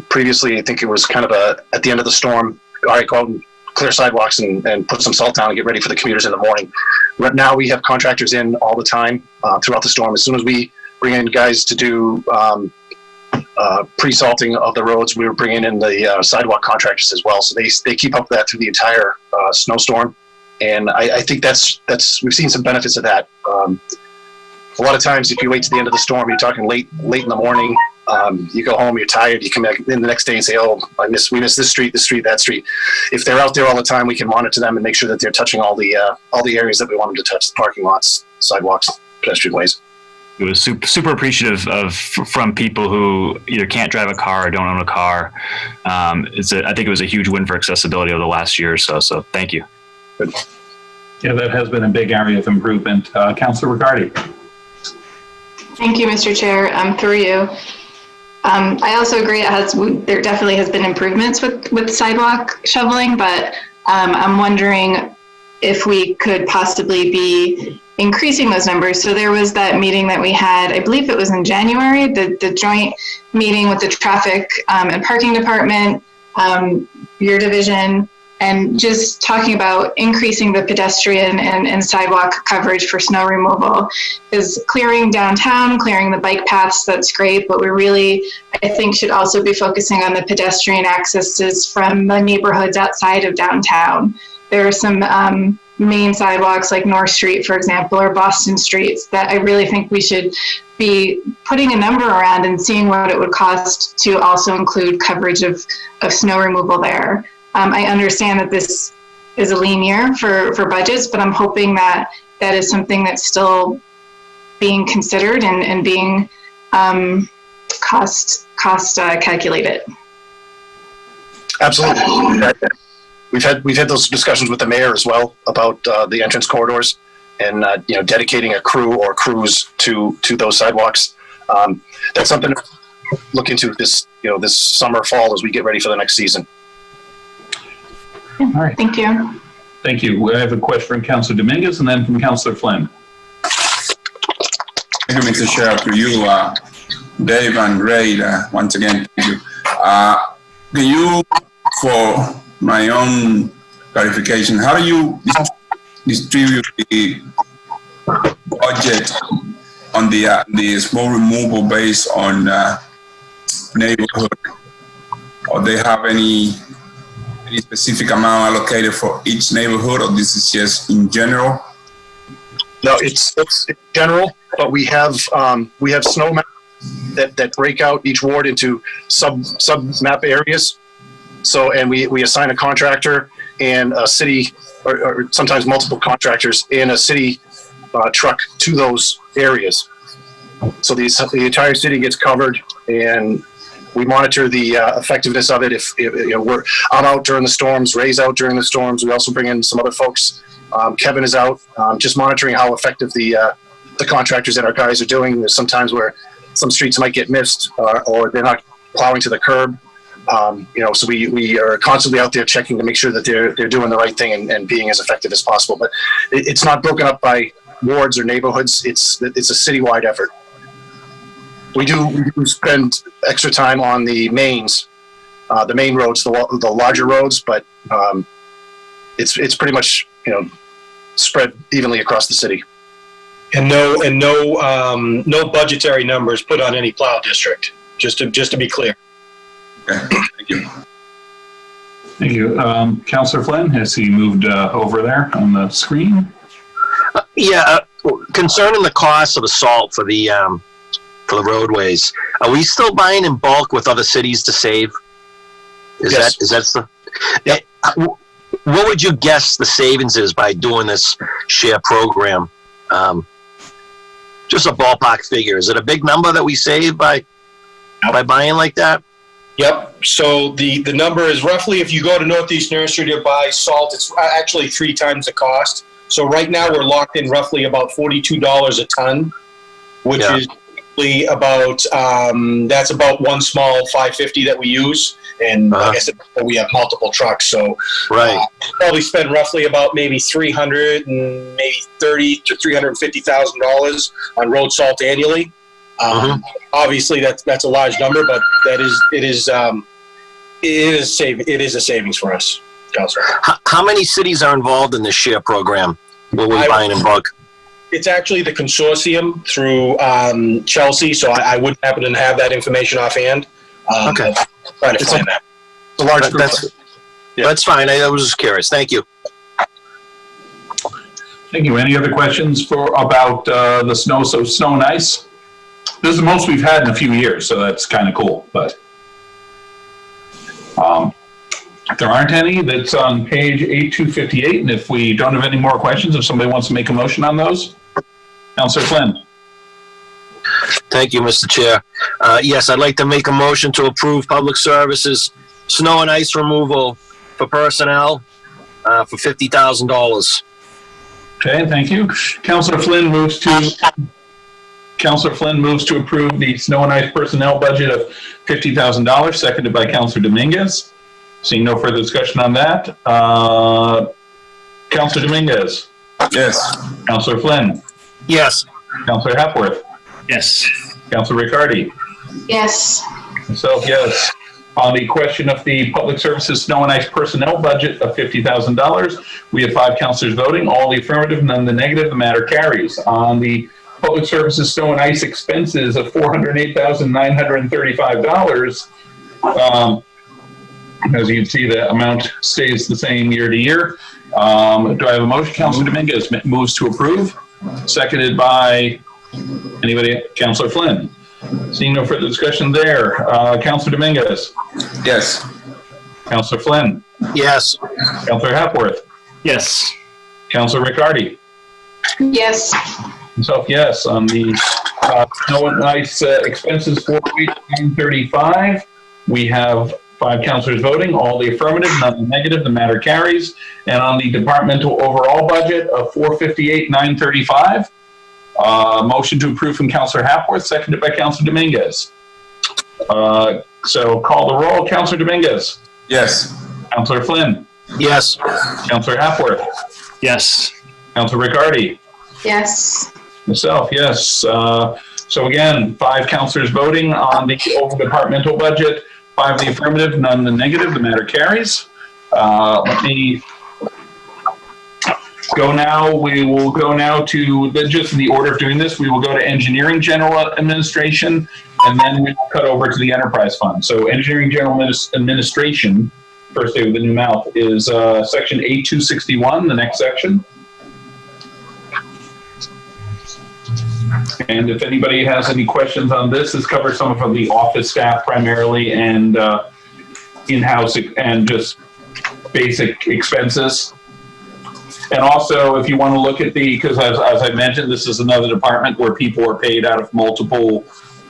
Previously, I think it was kind of at the end of the storm, all right, go out and clear sidewalks and put some salt down and get ready for the commuters in the morning. Right now, we have contractors in all the time throughout the storm. As soon as we bring in guys to do pre-salting of the roads, we were bringing in the sidewalk contractors as well. So they keep up with that through the entire snowstorm. And I think that's we've seen some benefits of that. A lot of times, if you wait to the end of the storm, you're talking late in the morning. You go home, you're tired. You come back in the next day and say, "Oh, we missed this street, that street." If they're out there all the time, we can monitor them and make sure that they're touching all the areas that we want them to touch: parking lots, sidewalks, pedestrian ways. It was super appreciative from people who either can't drive a car or don't own a car. I think it was a huge win for accessibility over the last year or so. So thank you. Good. Yeah, that has been a big area of improvement. Councillor Rigardi. Thank you, Mr. Chair. Through you. I also agree there definitely has been improvements with sidewalk shoveling, but I'm wondering if we could possibly be increasing those numbers. So there was that meeting that we had, I believe it was in January, the joint meeting with the traffic and parking department, your division, and just talking about increasing the pedestrian and sidewalk coverage for snow removal. Because clearing downtown, clearing the bike paths, that's great, but we really, I think, should also be focusing on the pedestrian accesses from the neighborhoods outside of downtown. There are some main sidewalks like North Street, for example, or Boston Streets, that I really think we should be putting a number around and seeing what it would cost to also include coverage of snow removal there. I understand that this is a lean year for budgets, but I'm hoping that that is something that's still being considered and being cost calculated. Absolutely. We've had those discussions with the mayor as well about the entrance corridors and dedicating a crew or crews to those sidewalks. That's something to look into this summer, fall as we get ready for the next season. All right. Thank you. Thank you. I have a question from Councilor Dominguez and then from Councilor Flynn. Thank you, Mr. Chair. To you, Dave and Ray, once again, thank you. Can you, for my own clarification, how do you distribute the budget on the snow removal based on neighborhood? Or they have any specific amount allocated for each neighborhood, or this is just in general? No, it's general, but we have snow maps that break out each ward into sub map areas. So, and we assign a contractor and a city, or sometimes multiple contractors and a city truck to those areas. So the entire city gets covered, and we monitor the effectiveness of it. If I'm out during the storms, Ray's out during the storms. We also bring in some other folks. Kevin is out, just monitoring how effective the contractors and our guys are doing. There's sometimes where some streets might get missed, or they're not plowing to the curb. So we are constantly out there checking to make sure that they're doing the right thing and being as effective as possible. But it's not broken up by wards or neighborhoods. It's a citywide effort. We do spend extra time on the mains, the main roads, the larger roads, but it's pretty much spread evenly across the city. And no budgetary numbers put on any plow district. Just to be clear. Okay, thank you. Thank you. Councilor Flynn, has he moved over there on the screen? Concerning the cost of the salt for the roadways, are we still buying in bulk with other cities to save? Yes. What would you guess the savings is by doing this share program? Just a ballpark figure. Is it a big number that we save by buying like that? Yep. So the number is roughly, if you go to Northeast Nursery to buy salt, it's actually 3 times the cost. So right now we're locked in roughly about $42 a ton, which is about that's about one small 550 that we use. And like I said, we have multiple trucks, so probably spend roughly about maybe $330,000 to $350,000 on road salt annually. Obviously, that's a large number, but it is a savings for us, Councilor. How many cities are involved in this share program? What we're buying in bulk? It's actually the consortium through Chelsea, so I wouldn't happen to have that information offhand. Okay. Trying to find that. It's a large group. That's fine. I was just curious. Thank you. Thank you. Any other questions about the snow? So snow and ice. This is the most we've had in a few years, so that's kind of cool. But if there aren't any, that's on page 8258. And if we don't have any more questions, if somebody wants to make a motion on those, Councilor Flynn. Thank you, Mr. Chair. Yes, I'd like to make a motion to approve public services snow and ice removal for personnel for $50,000. Okay, thank you. Councilor Flynn moves to approve the snow and ice personnel budget of $50,000, seconded by Councilor Dominguez. Seeing no further discussion on that. Councilor Dominguez. Yes. Councilor Flynn. Yes. Councilor Hepworth. Yes. Councilor Riccardi. Yes. Myself, yes. On the question of the public services snow and ice personnel budget of $50,000, we have 5 councilors voting, all the affirmative, none the negative. The matter carries. On the public services snow and ice expenses of $408,935, as you can see, the amount stays the same year to year. Do I have a motion? Councilor Dominguez moves to approve, seconded by anybody? Councilor Flynn. Seeing no further discussion there. Councilor Dominguez. Yes. Councilor Flynn. Yes. Councilor Hepworth. Yes. Councilor Riccardi. Yes. Myself, yes. On the snow and ice expenses for week 935, we have 5 councilors voting, all the affirmative, none the negative, the matter carries. And on the departmental overall budget of 458,935, motion to approve from Councilor Hapworth, seconded by Councilor Dominguez. So call the roll. Councilor Dominguez. Yes. Councilor Flynn. Yes. Councilor Hapworth. Yes. Councilor Riccardi. Yes. Myself, yes. So again, 5 councilors voting on the over departmental budget, 5 the affirmative, none the negative. The matter carries. Let me go now. We will go now to just in the order of doing this. We will go to engineering general administration, and then we will cut over to the enterprise fund. So engineering general administration, first day with the new mouth, is section 8261, the next section. And if anybody has any questions on this covers some of the office staff primarily and in-house and just basic expenses. And also, if you want to look at because as I mentioned, this is another department where people are paid out of multiple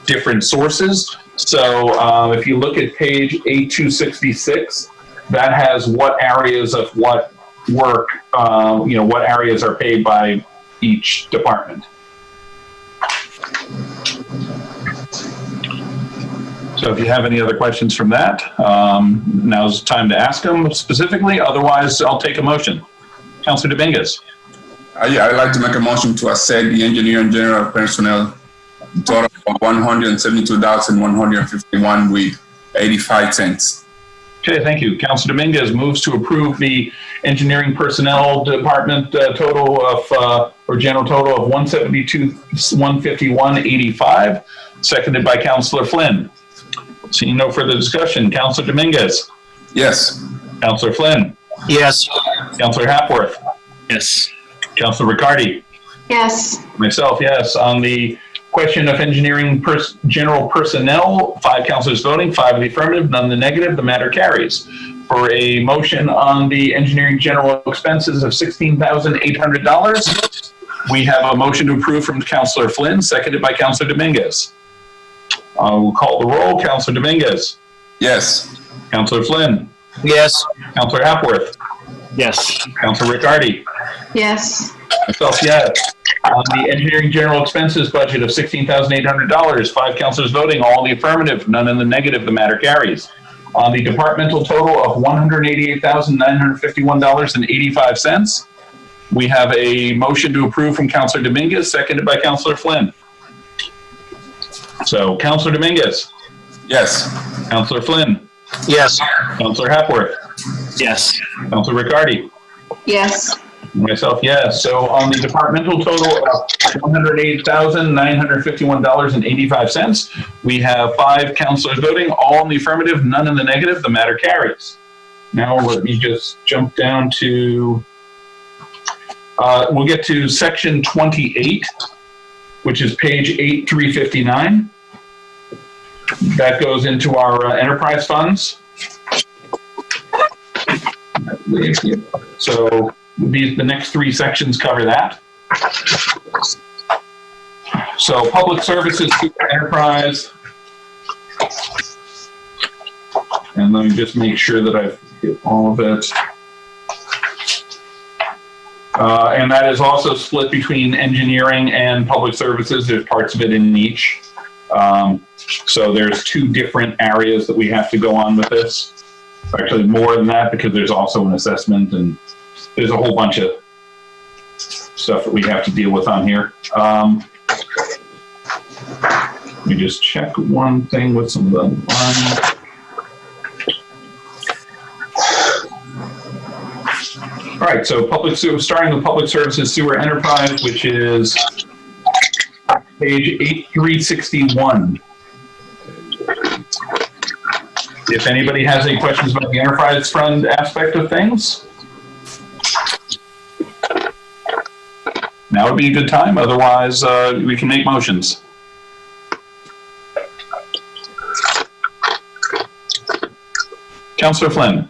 different sources. So if you look at page 8266, that has what areas of what work, what areas are paid by each department. So if you have any other questions from that, now's the time to ask them specifically. Otherwise, I'll take a motion. Councilor Dominguez. Yeah, I'd like to make a motion to accept the engineering general personnel total of $172,151 with 85 cents. Okay, thank you. Councilor Dominguez moves to approve the engineering personnel department total of, or general total of $172,151.85, seconded by Councilor Flynn. Seeing no further discussion, Councilor Dominguez. Yes. Councilor Flynn. Yes. Councilor Hapworth. Yes. Councilor Riccardi. Yes. Myself, yes. On the question of engineering general personnel, 5 councilors voting, 5 of the affirmative, none the negative. The matter carries. For a motion on the engineering general expenses of $16,800, we have a motion to approve from Councilor Flynn, seconded by Councilor Dominguez. We'll call the roll. Councilor Dominguez. Yes. Councilor Flynn. Yes. Councilor Hapworth. Yes. Councilor Riccardi. Yes. Myself, yes. On the engineering general expenses budget of $16,800, 5 councilors voting, all in the affirmative, none in the negative. The matter carries. On the departmental total of $188,951.85, we have a motion to approve from Councilor Dominguez, seconded by Councilor Flynn. So, Councilor Dominguez. Yes. Councilor Flynn. Yes. Councilor Hapworth. Yes. Councilor Riccardi. Yes. Myself, yes. So on the departmental total of $108,951.85, we have 5 councilors voting, all in the affirmative, none in the negative. The matter carries. Now let me just jump down to, we'll get to section 28, which is page 8359. That goes into our enterprise funds. So the next 3 sections cover that. So public services, enterprise. And let me just make sure that I've hit all of it. And that is also split between engineering and public services. There's parts of it in each. So there's 2 different areas that we have to go on with this. Actually more than that, because there's also an assessment and there's a whole bunch of stuff that we have to deal with on here. Let me just check one thing with some of the lines. All right, so starting with public services sewer enterprise, which is page 8361. If anybody has any questions about the enterprise fund aspect of things. Now would be a good time. Otherwise, we can make motions. Councillor Flynn.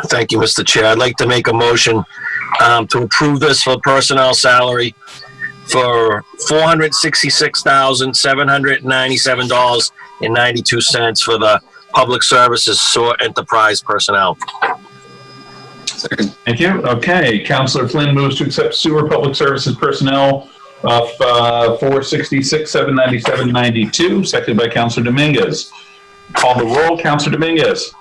Thank you, Mr. Chair. I'd like to make a motion to approve this for personnel salary for $466,797.92 for the public services sewer enterprise personnel. Second. Thank you. Okay, Councillor Flynn moves to accept sewer public services personnel of $466,797.92, seconded by Councillor Dominguez. Call the roll. Councillor Dominguez.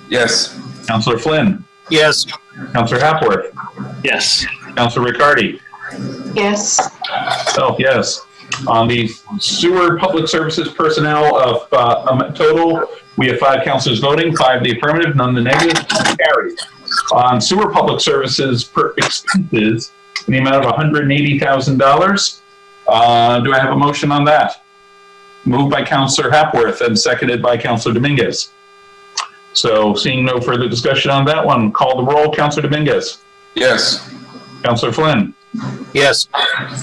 Yes. Councillor Flynn. Yes. Councillor Hapworth. Yes. Councillor Riccardi. Yes. Yes. On the sewer public services personnel of total, we have 5 councillors voting, 5 the affirmative, none the negative, carried. On sewer public services expenses, in the amount of $180,000. Do I have a motion on that? Moved by Councillor Hapworth and seconded by Councillor Dominguez. So seeing no further discussion on that one, call the roll. Councillor Dominguez. Yes. Councillor Flynn. Yes.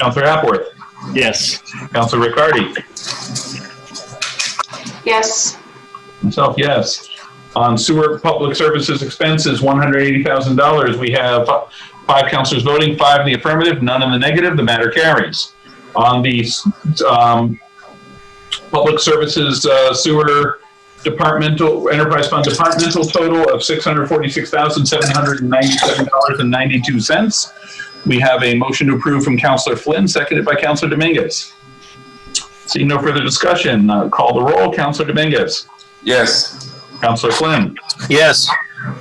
Councillor Hapworth. Yes. Councillor Riccardi. Yes. Myself, yes. On sewer public services expenses, $180,000. We have 5 councillors voting, 5 in the affirmative, none in the negative. The matter carries. On the public services sewer departmental enterprise fund departmental total of $646,797.92. We have a motion to approve from Councillor Flynn, seconded by Councillor Dominguez. Seeing no further discussion, call the roll. Councillor Dominguez. Yes. Councillor Flynn. Yes.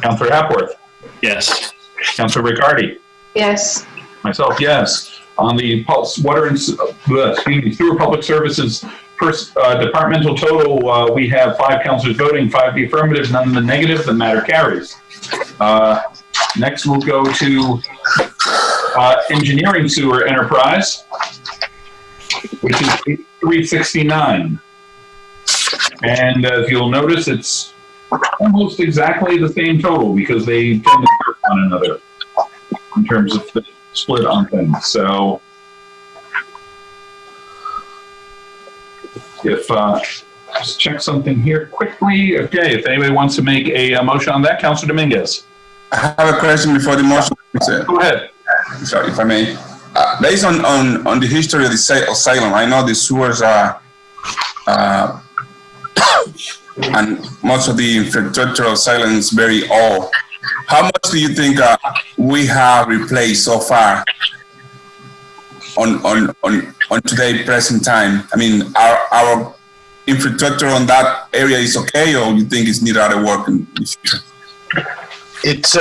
Councillor Hapworth. Yes. Councillor Riccardi. Yes. Myself, yes. On the water and sewer public services departmental total, we have 5 councillors voting, 5 the affirmative, none in the negative. The matter carries. Next, we'll go to engineering sewer enterprise, which is 369. And as you'll notice, it's almost exactly the same total because they tend to serve one another in terms of the split on things. So if just check something here quickly. Okay, if anybody wants to make a motion on that, Councilor Dominguez. I have a question before the motion. Go ahead. Sorry, if I may. Based on the history of the Salem, I know the sewers are, and most of the infrastructure of Salem is very old. How much do you think we have replaced so far on today present time? I mean, our infrastructure on that area is okay, or you think it's need other work in the future? It's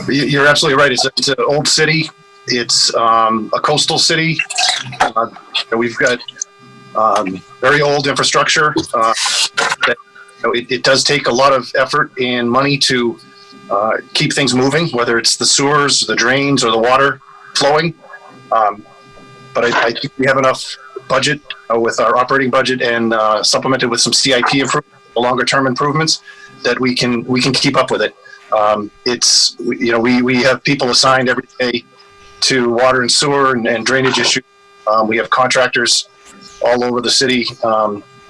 you're absolutely right. It's an old city. It's a coastal city. We've got very old infrastructure. It does take a lot of effort and money to keep things moving, whether it's the sewers, the drains, or the water flowing. But I think we have enough budget with our operating budget and supplemented with some CIP improvements, longer term improvements, that we can keep up with it. It's, we have people assigned every day to water and sewer and drainage issues. We have contractors all over the city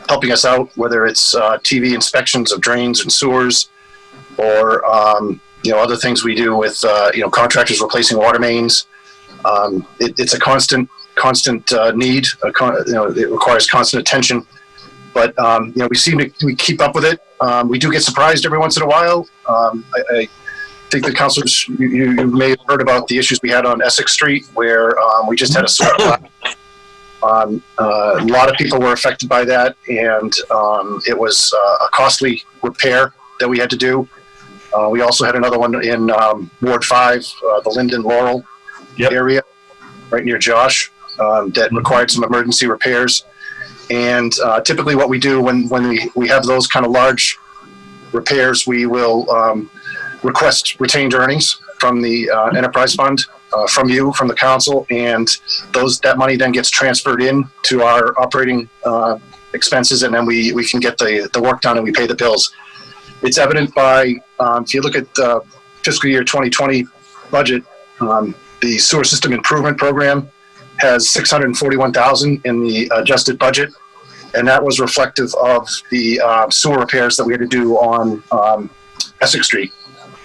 helping us out, whether it's TV inspections of drains and sewers, or other things we do with contractors replacing water mains. It's a constant need. It requires constant attention. But we keep up with it. We do get surprised every once in a while. I think the councilors, you may have heard about the issues we had on Essex Street, where we just had a sewer collapse. A lot of people were affected by that, and it was a costly repair that we had to do. We also had another one in Ward 5, the Linden Laurel area, right near Josh, that required some emergency repairs. And typically what we do when we have those kind of large repairs, we will request retained earnings from the enterprise fund, from the council, and that money then gets transferred in to our operating expenses, and then we can get the work done and we pay the bills. It's evident by, if you look at the fiscal year 2020 budget, The sewer system improvement program has 641,000 in the adjusted budget, and that was reflective of the sewer repairs that we had to do on Essex Street.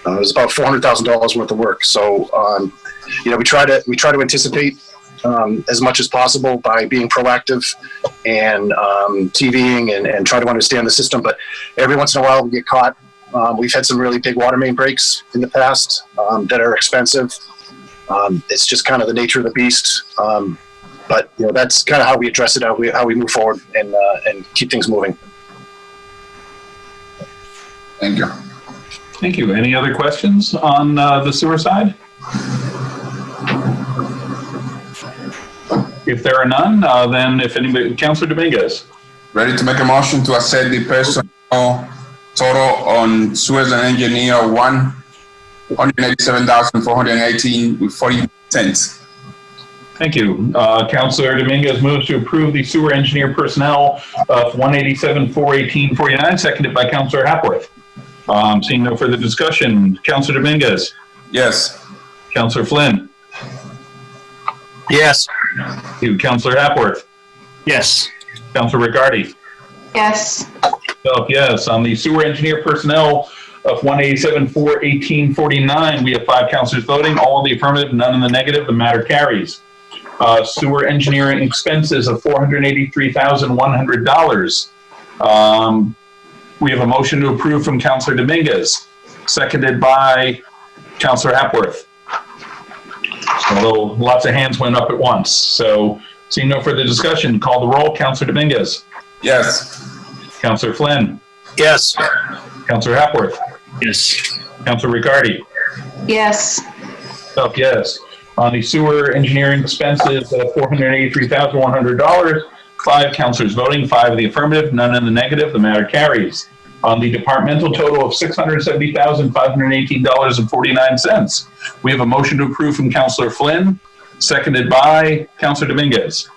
It was about $400,000 worth of work. So, we try to anticipate as much as possible by being proactive and TVing and try to understand the system. But every once in a while we get caught. We've had some really big water main breaks in the past that are expensive. It's just kind of the nature of the beast. But that's kind of how we address it, how we move forward and keep things moving. Thank you. Thank you. Any other questions on the sewer side? If there are none, then if anybody, Councilor Dominguez. Ready to make a motion to accept the personnel total on sewers and engineer 187,418 with 40 cents. Thank you. Councilor Dominguez moves to approve the sewer engineer personnel of 187,418.49, seconded by Councilor Hapworth. Seeing no further discussion, Councilor Dominguez. Yes. Councilor Flynn. Yes. Thank you. Councilor Hapworth. Yes. Councilor Riccardi. Yes. Yes. On the sewer engineer personnel of 187,418.49, we have 5 councilors voting, all in the affirmative, none in the negative. The matter carries. Sewer engineering expenses of $483,100. We have a motion to approve from Councilor Dominguez, seconded by Councilor Hapworth. Although lots of hands went up at once. So, seeing no further discussion, call the roll. Councilor Dominguez. Yes. Councilor Flynn. Yes. Councilor Hapworth. Yes. Councilor Riccardi. Yes. Yes. On the sewer engineering expenses of $483,100, 5 councilors voting, 5 in the affirmative, none in the negative. The matter carries. On the departmental total of $670,518.49, we have a motion to approve from Councilor Flynn, seconded by Councilor Dominguez.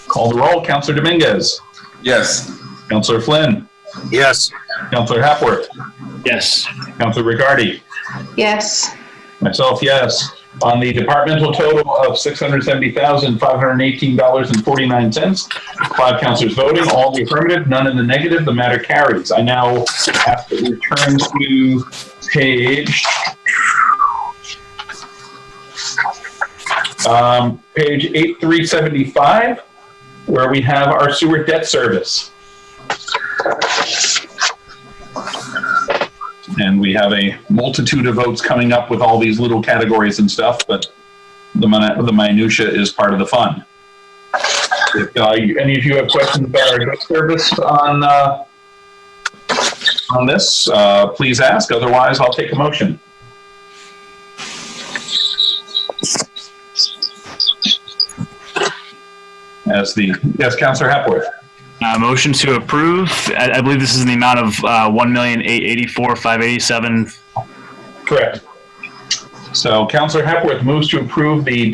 Call the roll. Councilor Dominguez. Yes. Councilor Flynn. Yes. Councilor Hapworth. Yes. Councilor Riccardi. Yes. Myself, yes. On the departmental total of $670,518.49, 5 councilors voting, all in the affirmative, none in the negative. The matter carries. I now have to return to page 8375, where we have our sewer debt service. And we have a multitude of votes coming up with all these little categories and stuff, but the minutia is part of the fun. If any of you have questions about our debt service on this, please ask. Otherwise, I'll take a motion. Yes, Councilor Hapworth. Motion to approve. I believe this is in the amount of $1,884,587. Correct. So Councilor Hapworth moves to approve the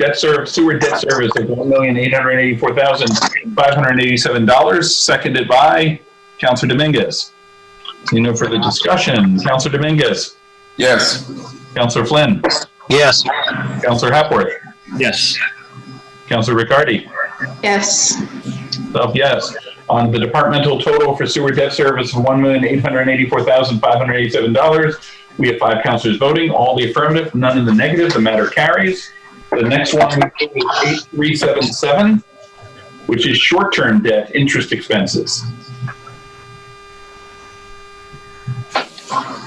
sewer debt service of $1,884,587, seconded by Councilor Dominguez. No further discussion. Councilor Dominguez. Yes. Councilor Flynn. Yes. Councilor Hapworth. Yes. Councilor Riccardi. Yes. Yes. On the departmental total for sewer debt service of $1,884,587, we have 5 councilors voting, all the affirmative, none in the negative. The matter carries. The next one is 8377, which is short-term debt interest expenses.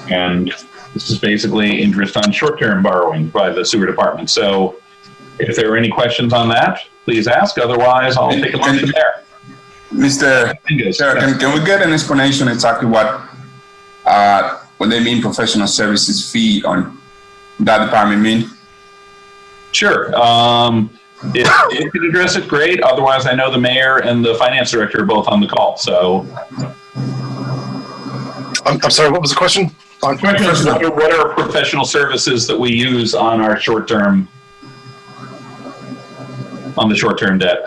And this is basically interest on short-term borrowing by the sewer department. So if there are any questions on that, please ask. Otherwise, I'll take a motion there. Mr. Chair, can we get an explanation exactly what they mean professional services fee on that department mean? Sure. If you can address it, great. Otherwise, I know the mayor and the finance director are both on the call. So, I'm sorry, what was the question? what are professional services that we use on our short-term debt?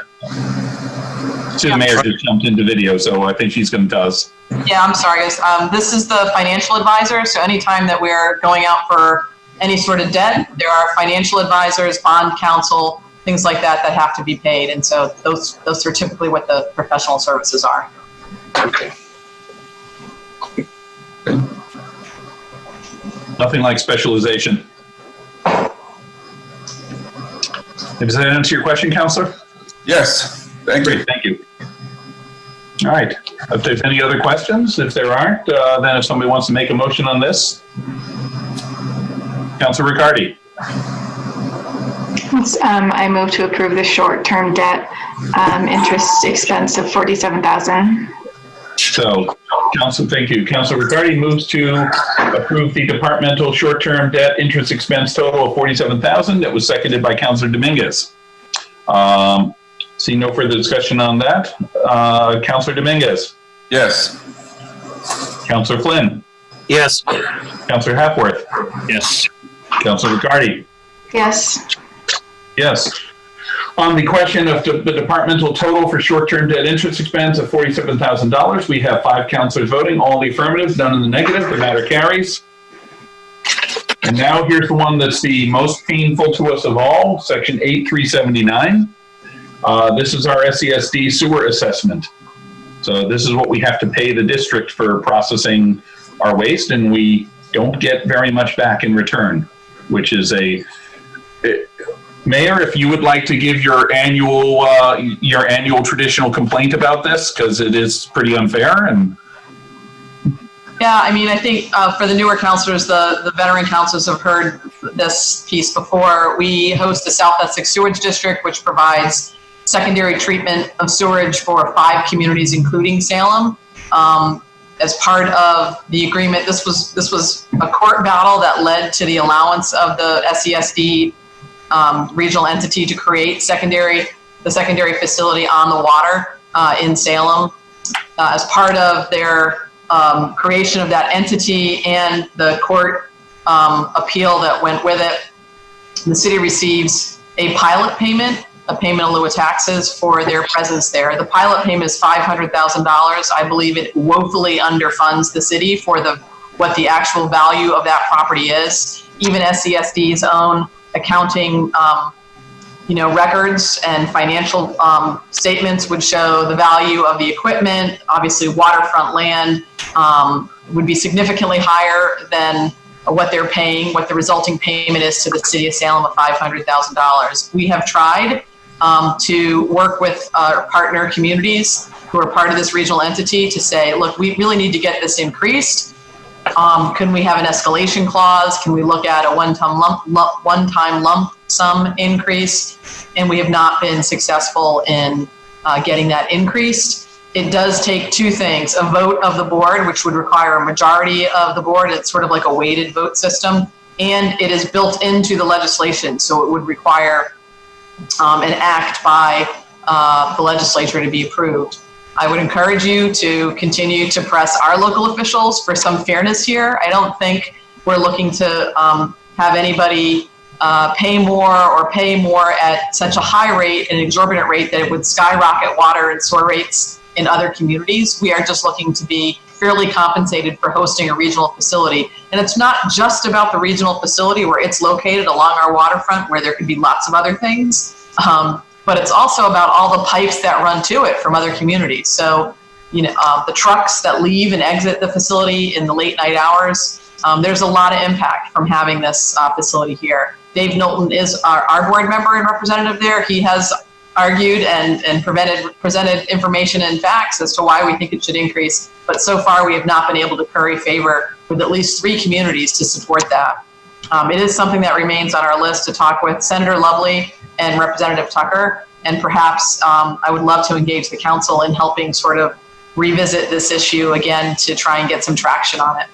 See, the mayor just jumped into video, so I think she's going to tell us. Yeah, I'm sorry, guys. This is the financial advisor. So anytime that we're going out for any sort of debt, there are financial advisors, bond counsel, things like that that have to be paid. And so those are typically what the professional services are. Okay. Nothing like specialization. Does that answer your question, Counselor? Yes, thank you. Great, thank you. All right. If there's any other questions, if there aren't, then if somebody wants to make a motion on this, Counselor Riccardi. I move to approve the short-term debt interest expense of $47,000. So, thank you. Counselor Riccardi moves to approve the departmental short-term debt interest expense total of $47,000. That was seconded by Counselor Dominguez. See no further discussion on that. Counselor Dominguez. Yes. Counselor Flynn. Yes. Counselor Hapworth. Yes. Counselor Riccardi. Yes. Yes. On the question of the departmental total for short-term debt interest expense of $47,000, we have 5 counselors voting, all in the affirmative, none in the negative. The matter carries. And now here's the one that's the most painful to us of all, Section 8379. This is our SESD sewer assessment. So this is what we have to pay the district for processing our waste, and we don't get very much back in return, which is Mayor, if you would like to give your annual traditional complaint about this, because it is pretty unfair. And Yeah, I mean, I think for the newer counselors, the veteran counselors have heard this piece before. We host the South Essex Sewage District, which provides secondary treatment of sewage for 5 communities, including Salem. As part of the agreement, this was a court battle that led to the allowance of the SESD regional entity to create the secondary facility on the water in Salem. As part of their creation of that entity and the court appeal that went with it, the city receives a pilot payment, a payment in lieu of taxes for their presence there. The pilot payment is $500,000. I believe it woefully underfunds the city for what the actual value of that property is. Even SESD's own accounting, records and financial statements would show the value of the equipment. Obviously, waterfront land would be significantly higher than what they're paying, what the resulting payment is to the city of Salem of $500,000. We have tried to work with our partner communities who are part of this regional entity to say, look, we really need to get this increased. Can we have an escalation clause? Can we look at a one-time lump sum increase? And we have not been successful in getting that increased. It does take 2 things: a vote of the board, which would require a majority of the board. It's sort of like a weighted vote system, and it is built into the legislation, so it would require an act by the legislature to be approved. I would encourage you to continue to press our local officials for some fairness here. I don't think we're looking to have anybody pay more at such a high rate, an exorbitant rate, that it would skyrocket water and sewer rates in other communities. We are just looking to be fairly compensated for hosting a regional facility. And it's not just about the regional facility where it's located along our waterfront, where there could be lots of other things. But it's also about all the pipes that run to it from other communities. So, the trucks that leave and exit the facility in the late night hours, there's a lot of impact from having this facility here. Dave Knowlton is our board member and representative there. He has argued and presented information and facts as to why we think it should increase. But so far, we have not been able to curry favor with at least 3 communities to support that. It is something that remains on our list to talk with Senator Lovely and Representative Tucker, and perhaps I would love to engage the council in helping sort of revisit this issue again to try and get some traction on it.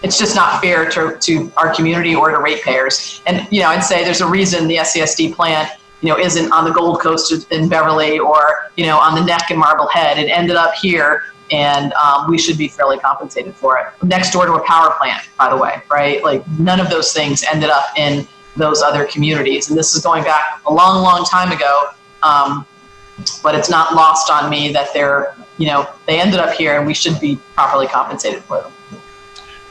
It's just not fair to our community or to ratepayers. And, I'd say there's a reason the SESD plant, isn't on the Gold Coast in Beverly or, on the Neck in Marblehead. It ended up here, and we should be fairly compensated for it. Next door to a power plant, by the way, right? Like, none of those things ended up in those other communities. And this is going back a long, long time ago. But it's not lost on me that they ended up here, and we should be properly compensated for them.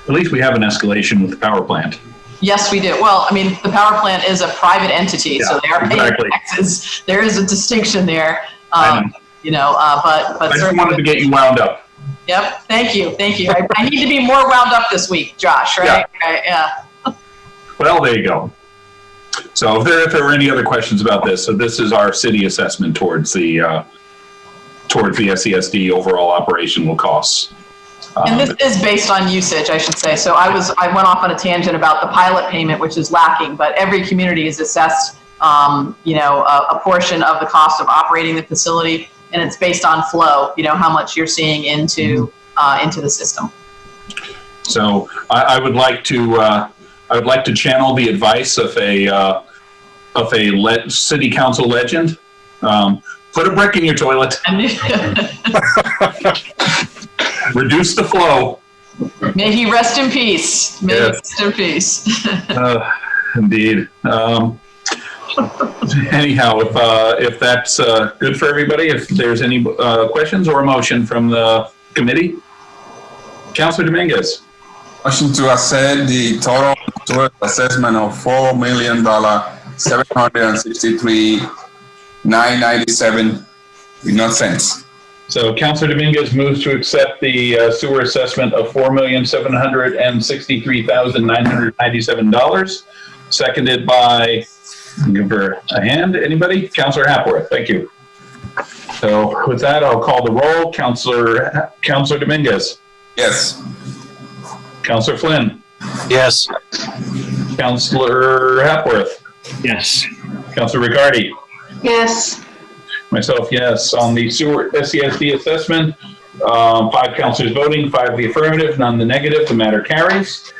at least we have an escalation with the power plant. Yes, we do. Well, I mean, the power plant is a private entity, so they are paying exactly. taxes. There is a distinction there. I know. You know, but I just certainly. wanted to get you wound up. Yep. Thank you. I need to be more wound up this week, Josh. Right? Right, yeah. Well, there you go. So if there were any other questions about this, so this is our city assessment towards the SESD overall operational costs. And this is based on usage, I should say. So I went off on a tangent about the pilot payment, which is lacking, but every community is assessed, a portion of the cost of operating the facility, and it's based on flow. You know, how much you're seeing into the system. So I would like to channel the advice of a city council legend. Put a brick in your toilet. Reduce the flow. May he rest in peace. May he rest in peace. Indeed. Anyhow, if that's good for everybody, if there's any questions or a motion from the committee, Councilor Dominguez. Motion to accept the total assessment of $4,763,997 with no cents. So Councilor Dominguez moves to accept the sewer assessment of $4,763,997. Seconded by, give her a hand, anybody? Councilor Hapworth, thank you. So with that, I'll call the roll. Councilor Dominguez. Yes. Councilor Flynn. Yes. Councilor Hapworth. Yes. Councilor Riccardi. Yes. Myself, yes. On the sewer SESD assessment, 5 councilors voting, 5 the affirmative, none the negative. The matter carries.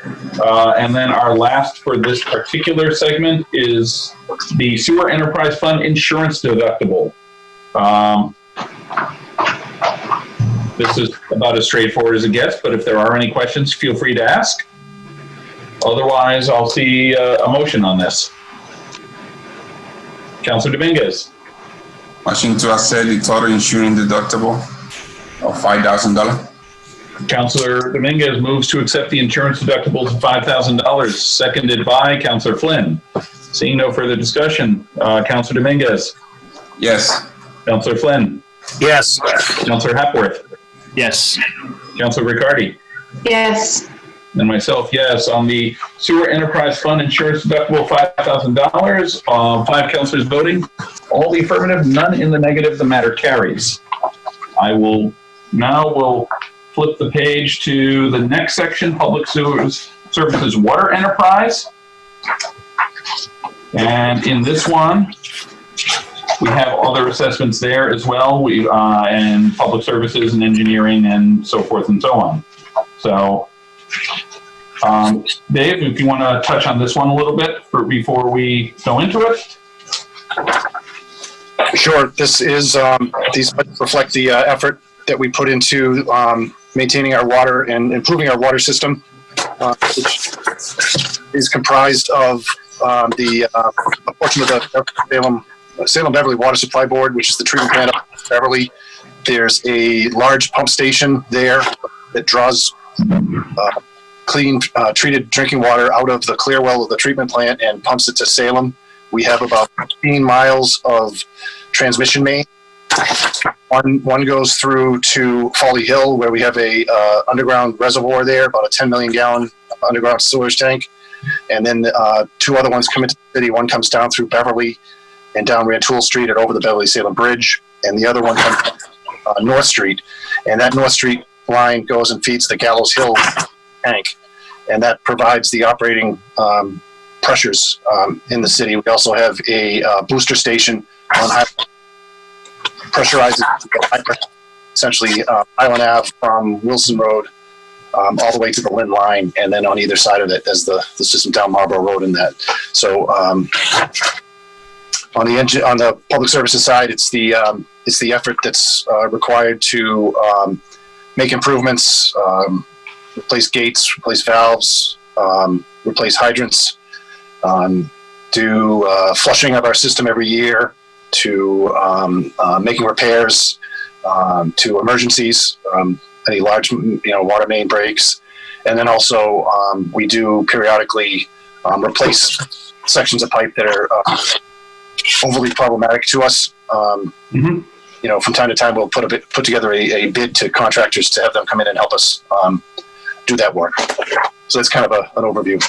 And then our last for this particular segment is the Sewer Enterprise Fund insurance deductible. This is about as straightforward as it gets, but if there are any questions, feel free to ask. Otherwise, I'll see a motion on this. Councilor Dominguez. Motion to accept the total insurance deductible of $5,000. Councilor Dominguez moves to accept the insurance deductibles of $5,000, seconded by Councilor Flynn. Seeing no further discussion, Councilor Dominguez. Yes. Councilor Flynn. Yes. Councilor Hapworth. Yes. Councilor Riccardi. Yes. And myself, yes. On the Sewer Enterprise Fund insurance deductible, $5,000. 5 councilors voting. All the affirmative, none in the negative. The matter carries. I will now flip the page to the next section, Public Sewers Services Water Enterprise. And in this one, we have other assessments there as well. And public services and engineering and so forth and so on. So, Dave, if you want to touch on this one a little bit before we go into it. Sure. This is, these reflect the effort that we put into maintaining our water and improving our water system, which is comprised of a portion of the Salem Beverly Water Supply Board, which is the treatment plant up in Beverly. There's a large pump station there that draws clean, treated drinking water out of the clear well of the treatment plant and pumps it to Salem. We have about 15 miles of transmission main. One goes through to Folly Hill, where we have a underground reservoir there, about a 10 million gallon underground storage tank. And then 2 other ones come into the city. One comes down through Beverly and down Rantoul Street and over the Beverly-Salem Bridge. And the other one comes down North Street. And that North Street line goes and feeds the Gallows Hill tank. And that provides the operating pressures in the city. We also have a booster station on high pressurized, essentially Island Ave from Wilson Road all the way to the Lynn line, and then on either side of it as the system down Marlborough Road in that. So on the public services side, it's the effort that's required to make improvements, replace gates, replace valves, replace hydrants, do flushing of our system every year, to making repairs, to emergencies, any large water main breaks, and then also we do periodically replace sections of pipe that are overly problematic to us. Mhm. You know, from time to time, we'll put together a bid to contractors to have them come in and help us do that work. So that's kind of an overview.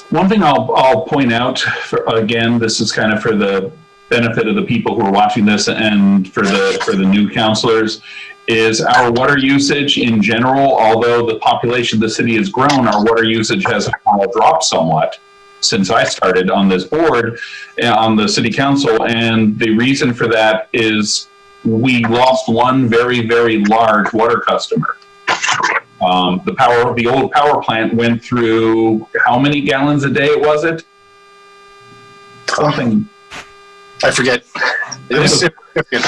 One thing I'll point out, again, this is kind of for the benefit of the people who are watching this and for the new counselors, is our water usage in general. Although the population of the city has grown, our water usage has dropped somewhat since I started on this board, on the city council. And the reason for that is we lost one very, very large water customer. The old power plant went through how many gallons a day was it? Something. I forget. It was significant.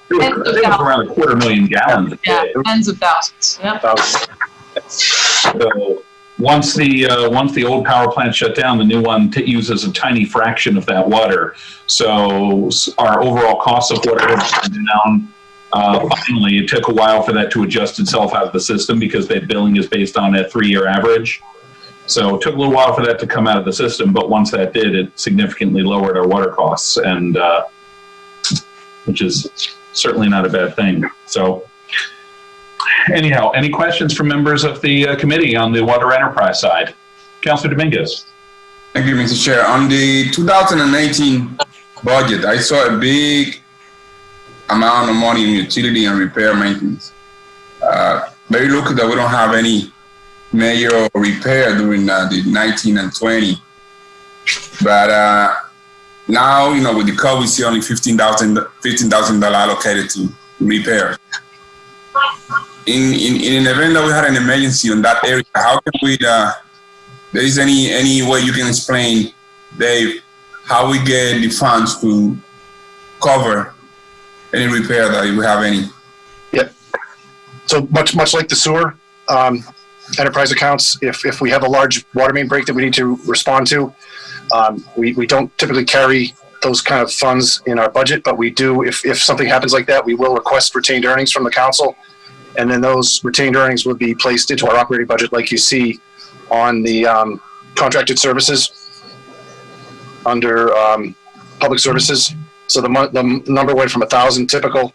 I think it was around 250,000 gallons a day. Yeah, tens of thousands. Yep. So once the old power plant shut down, the new one uses a tiny fraction of that water. So our overall cost of water has gone down. Finally, it took a while for that to adjust itself out of the system because the billing is based on a 3-year average. So it took a little while for that to come out of the system, but once that did, it significantly lowered our water costs, and which is certainly not a bad thing. So anyhow, any questions from members of the committee on the water enterprise side? Councilor Dominguez. Thank you, Mr. Chair. On the 2018 budget, I saw a big amount of money in utility and repair maintenance. Very lucky that we don't have any major repair during the 19 and 20. But now, you know, with the cut, we see only $15,000 allocated to repair. In an event that we had an emergency on that area, how can we, there is any way you can explain, Dave, how we get the funds to cover any repair that we have any? Yep. So much like the sewer enterprise accounts, if we have a large water main break that we need to respond to, we don't typically carry those kind of funds in our budget, but we do, if something happens like that, we will request retained earnings from the council, and then those retained earnings will be placed into our operating budget like you see on the contracted services under public services. So the number went from 1,000 typical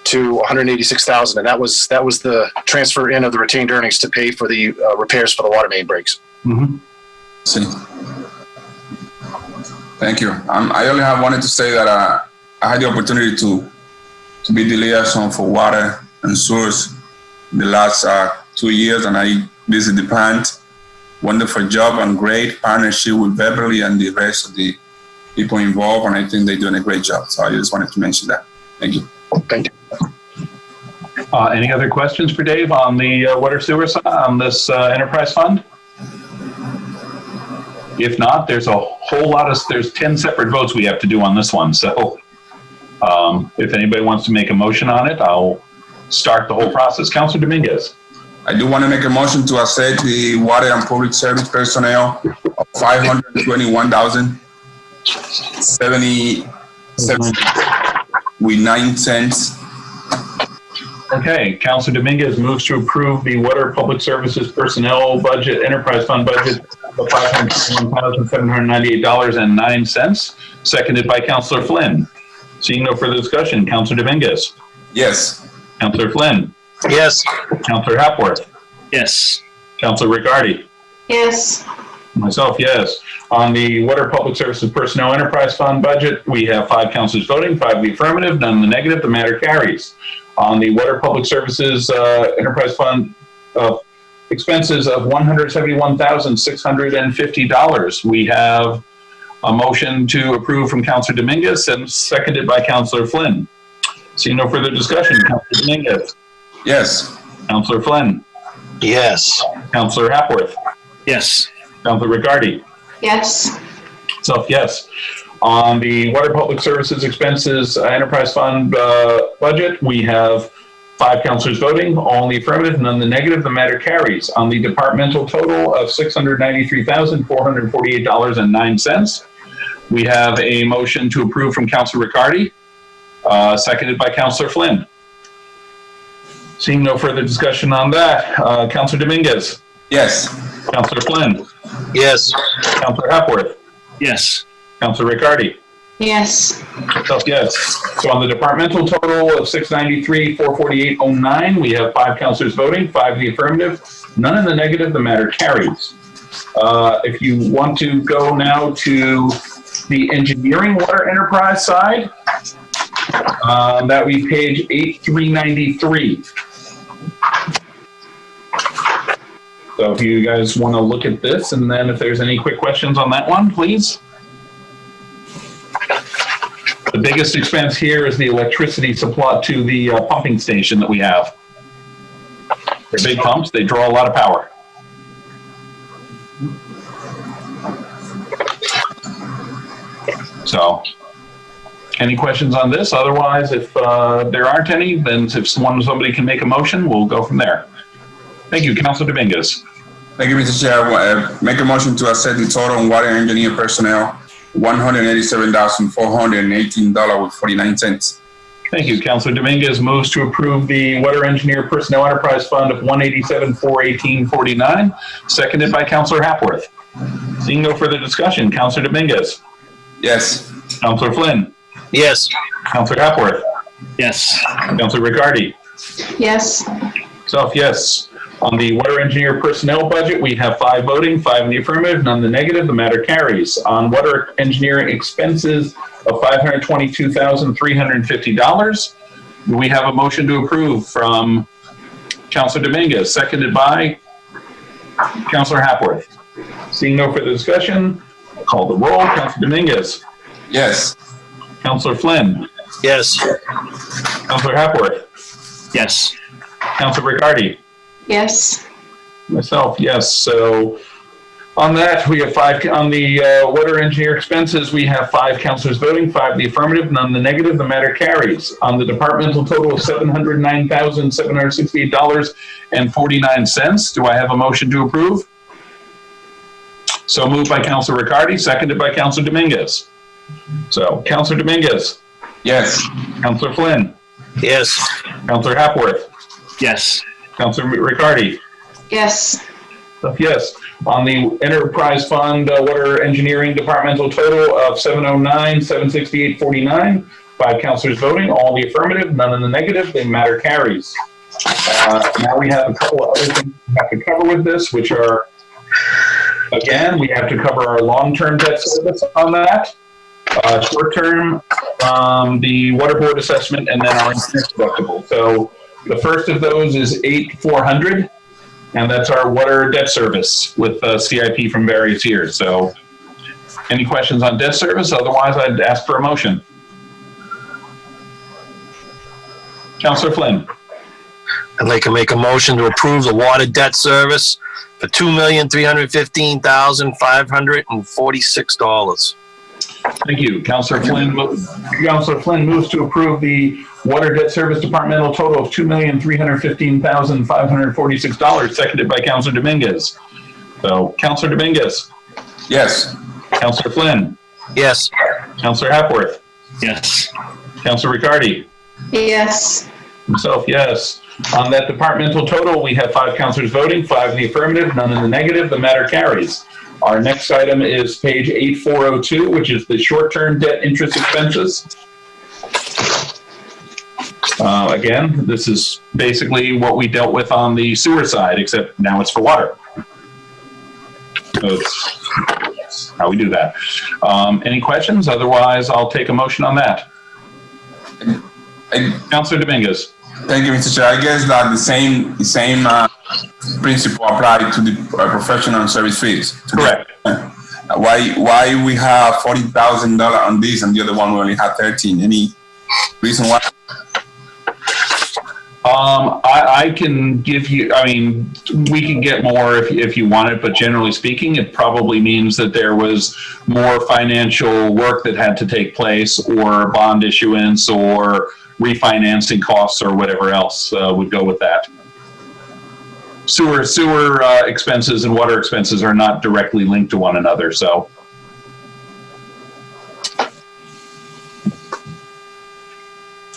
to 186,000, and that was the transfer in of the retained earnings to pay for the repairs for the water main breaks. Mm-hmm. See. Thank you. I only wanted to say that I had the opportunity to be the liaison for water and sewers the last 2 years, and I visited the plant. Wonderful job and great partnership with Beverly and the rest of the people involved, and I think they're doing a great job. So I just wanted to mention that. Thank you. Thank you. Any other questions for Dave on the water sewer side, on this enterprise fund? If not, there's there's 10 separate votes we have to do on this one. So if anybody wants to make a motion on it, I'll start the whole process. Councilor Dominguez. I do want to make a motion to accept the water and public service personnel of $521,077.09. Okay, Councilor Dominguez moves to approve the water public services personnel budget, enterprise fund budget of $521,798.09, seconded by Councilor Flynn. Seeing no further discussion, Councilor Dominguez. Yes. Councilor Flynn. Yes. Councilor Hapworth. Yes. Councilor Riccardi. Yes. Myself, yes. On the water public services personnel enterprise fund budget, we have 5 councilors voting, 5 in the affirmative, none in the negative. The matter carries. On the water public services enterprise fund expenses of $171,650, we have a motion to approve from Councilor Dominguez and seconded by Councilor Flynn. Seeing no further discussion, Councilor Dominguez. Yes. Councilor Flynn. Yes. Councilor Hapworth. Yes. Councilor Riccardi. Yes. Self, yes. On the water public services expenses enterprise fund budget, we have 5 councilors voting, all in the affirmative, none in the negative. The matter carries. On the departmental total of $693,448.09, we have a motion to approve from Councilor Riccardi, seconded by Councilor Flynn. Seeing no further discussion on that, Councilor Dominguez. Yes. Counselor Flynn, Yes. Counselor Hepworth, Yes. Counselor Riccardi. Yes. Myself, yes. So on the departmental total of 693, 448.09, we have 5 counselors voting, 5 in the affirmative, none in the negative. The matter carries. If you want to go now to the engineering water enterprise side, that would be page 8393. So if you guys want to look at this, and then if there's any quick questions on that one, please. The biggest expense here is the electricity supply to the pumping station that we have. They're big pumps. They draw a lot of power. So, any questions on this? Otherwise, if there aren't any, then if somebody can make a motion, we'll go from there. Thank you, Councilor Dominguez. Thank you, Mr. Chair. Make a motion to accept the total on water engineer personnel, $187,418.49. Thank you. Councilor Dominguez moves to approve the Water Engineer Personnel Enterprise Fund of $187,418.49, seconded by Councilor Hapworth. Seeing no further discussion, Councilor Dominguez. Yes. Councilor Flynn. Yes. Councilor Hapworth. Yes. Councilor Riccardi. Yes. Self, yes. On the Water Engineer Personnel budget, we have 5 voting, 5 in the affirmative, none in the negative. The matter carries. On Water Engineering expenses of $522,350, we have a motion to approve from Councilor Dominguez, seconded by Councilor Hapworth. Seeing no further discussion, call the roll. Councilor Dominguez. Yes. Councilor Flynn. Yes. Councilor Hapworth. Yes. Councilor Riccardi. Yes. Myself, yes. So on that, we have 5 on the water engineer expenses. We have 5 councilors voting, 5 in the affirmative, none in the negative. The matter carries. On the departmental total of $709,768.49, do I have a motion to approve? So moved by Councilor Riccardi, seconded by Councilor Dominguez. So Councilor Dominguez. Yes. Councilor Flynn. Yes. Councilor Hapworth. Yes. Councilor Riccardi. Yes. Yes. On the enterprise fund water engineering departmental total of $709,768.49, 5 councilors voting, all in the affirmative, none in the negative. The matter carries. Now we have a couple of other things we have to cover with this, which are, again, we have to cover our long-term debt service on that, short-term, the water board assessment, and then our insurance deductible. So the first of those is 8,400, and that's our water debt service with CIP from various years. So any questions on debt service? Otherwise, I'd ask for a motion. Councilor Flynn. I'd like to make a motion to approve the water debt service for $2,315,546. Thank you. Councilor Flynn moves to approve the water debt service departmental total of $2,315,546, seconded by Councilor Dominguez. So, Councilor Dominguez. Yes. Councilor Flynn. Yes. Councilor Hapworth. Yes. Councilor Riccardi. Yes. Himself, yes. On that departmental total, we have 5 councilors voting, 5 in the affirmative, none in the negative. The matter carries. Our next item is page 8402, which is the short-term debt interest expenses. Again, this is basically what we dealt with on the sewer side, except now it's for water. So that's how we do that. Any questions? Otherwise, I'll take a motion on that. Councilor Dominguez. Thank you, Mr. Chair. I guess that the same principle applied to the professional service fees. Correct. Why we have $40,000 on this and the other one we only have 13? Any reason why? I can give you, I mean, we can get more if you want it, but generally speaking, it probably means that there was more financial work that had to take place, or bond issuance, or refinancing costs, or whatever else would go with that. Sewer expenses and water expenses are not directly linked to one another, so.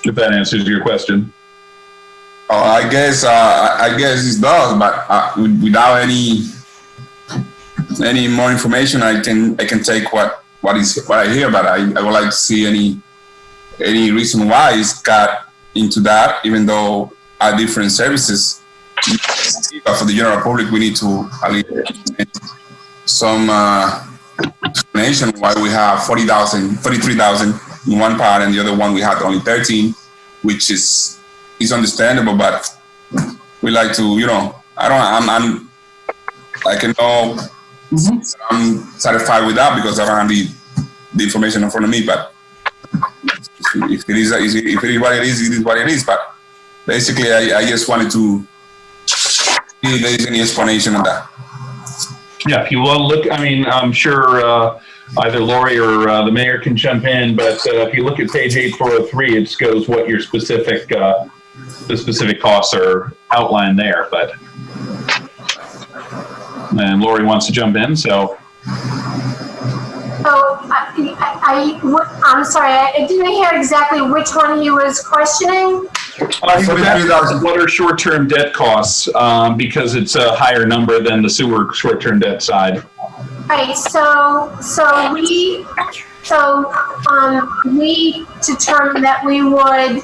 If that answers your question. I guess it does, but without any any more information, I can take what I hear, but I would like to see any reason why it's got into that, even though our different services. But for the general public, we need to at least some explanation why we have 43,000 in one part, and the other one we had only 13, which is understandable. But we like to, I can know I'm satisfied with that because I don't have the information in front of me. But if it is what it is, it is what it is. But basically, I just wanted to see if there is any explanation on that. Yeah, if you want to look, I mean, I'm sure either Lori or the mayor can jump in, but if you look at page 8403, it goes what your specific, the specific costs are outlined there. But and Lori wants to jump in, so. I'm sorry, I didn't hear exactly which one he was questioning. What are short-term debt costs? Because it's a higher number than the sewer short-term debt side. Right. So we determined that we would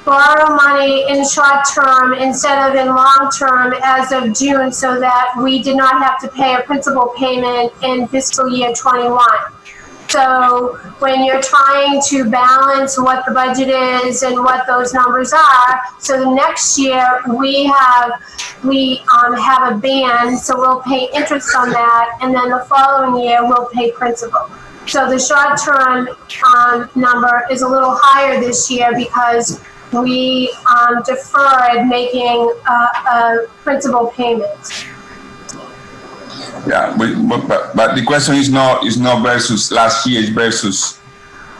borrow money in short term instead of in long term as of June, so that we did not have to pay a principal payment in fiscal year 21. So when you're trying to balance what the budget is and what those numbers are, so the next year we have a band, so we'll pay interest on that, and then the following year we'll pay principal. So the short-term number is a little higher this year because we deferred making principal payments. Yeah, but the question is not versus last year, it's versus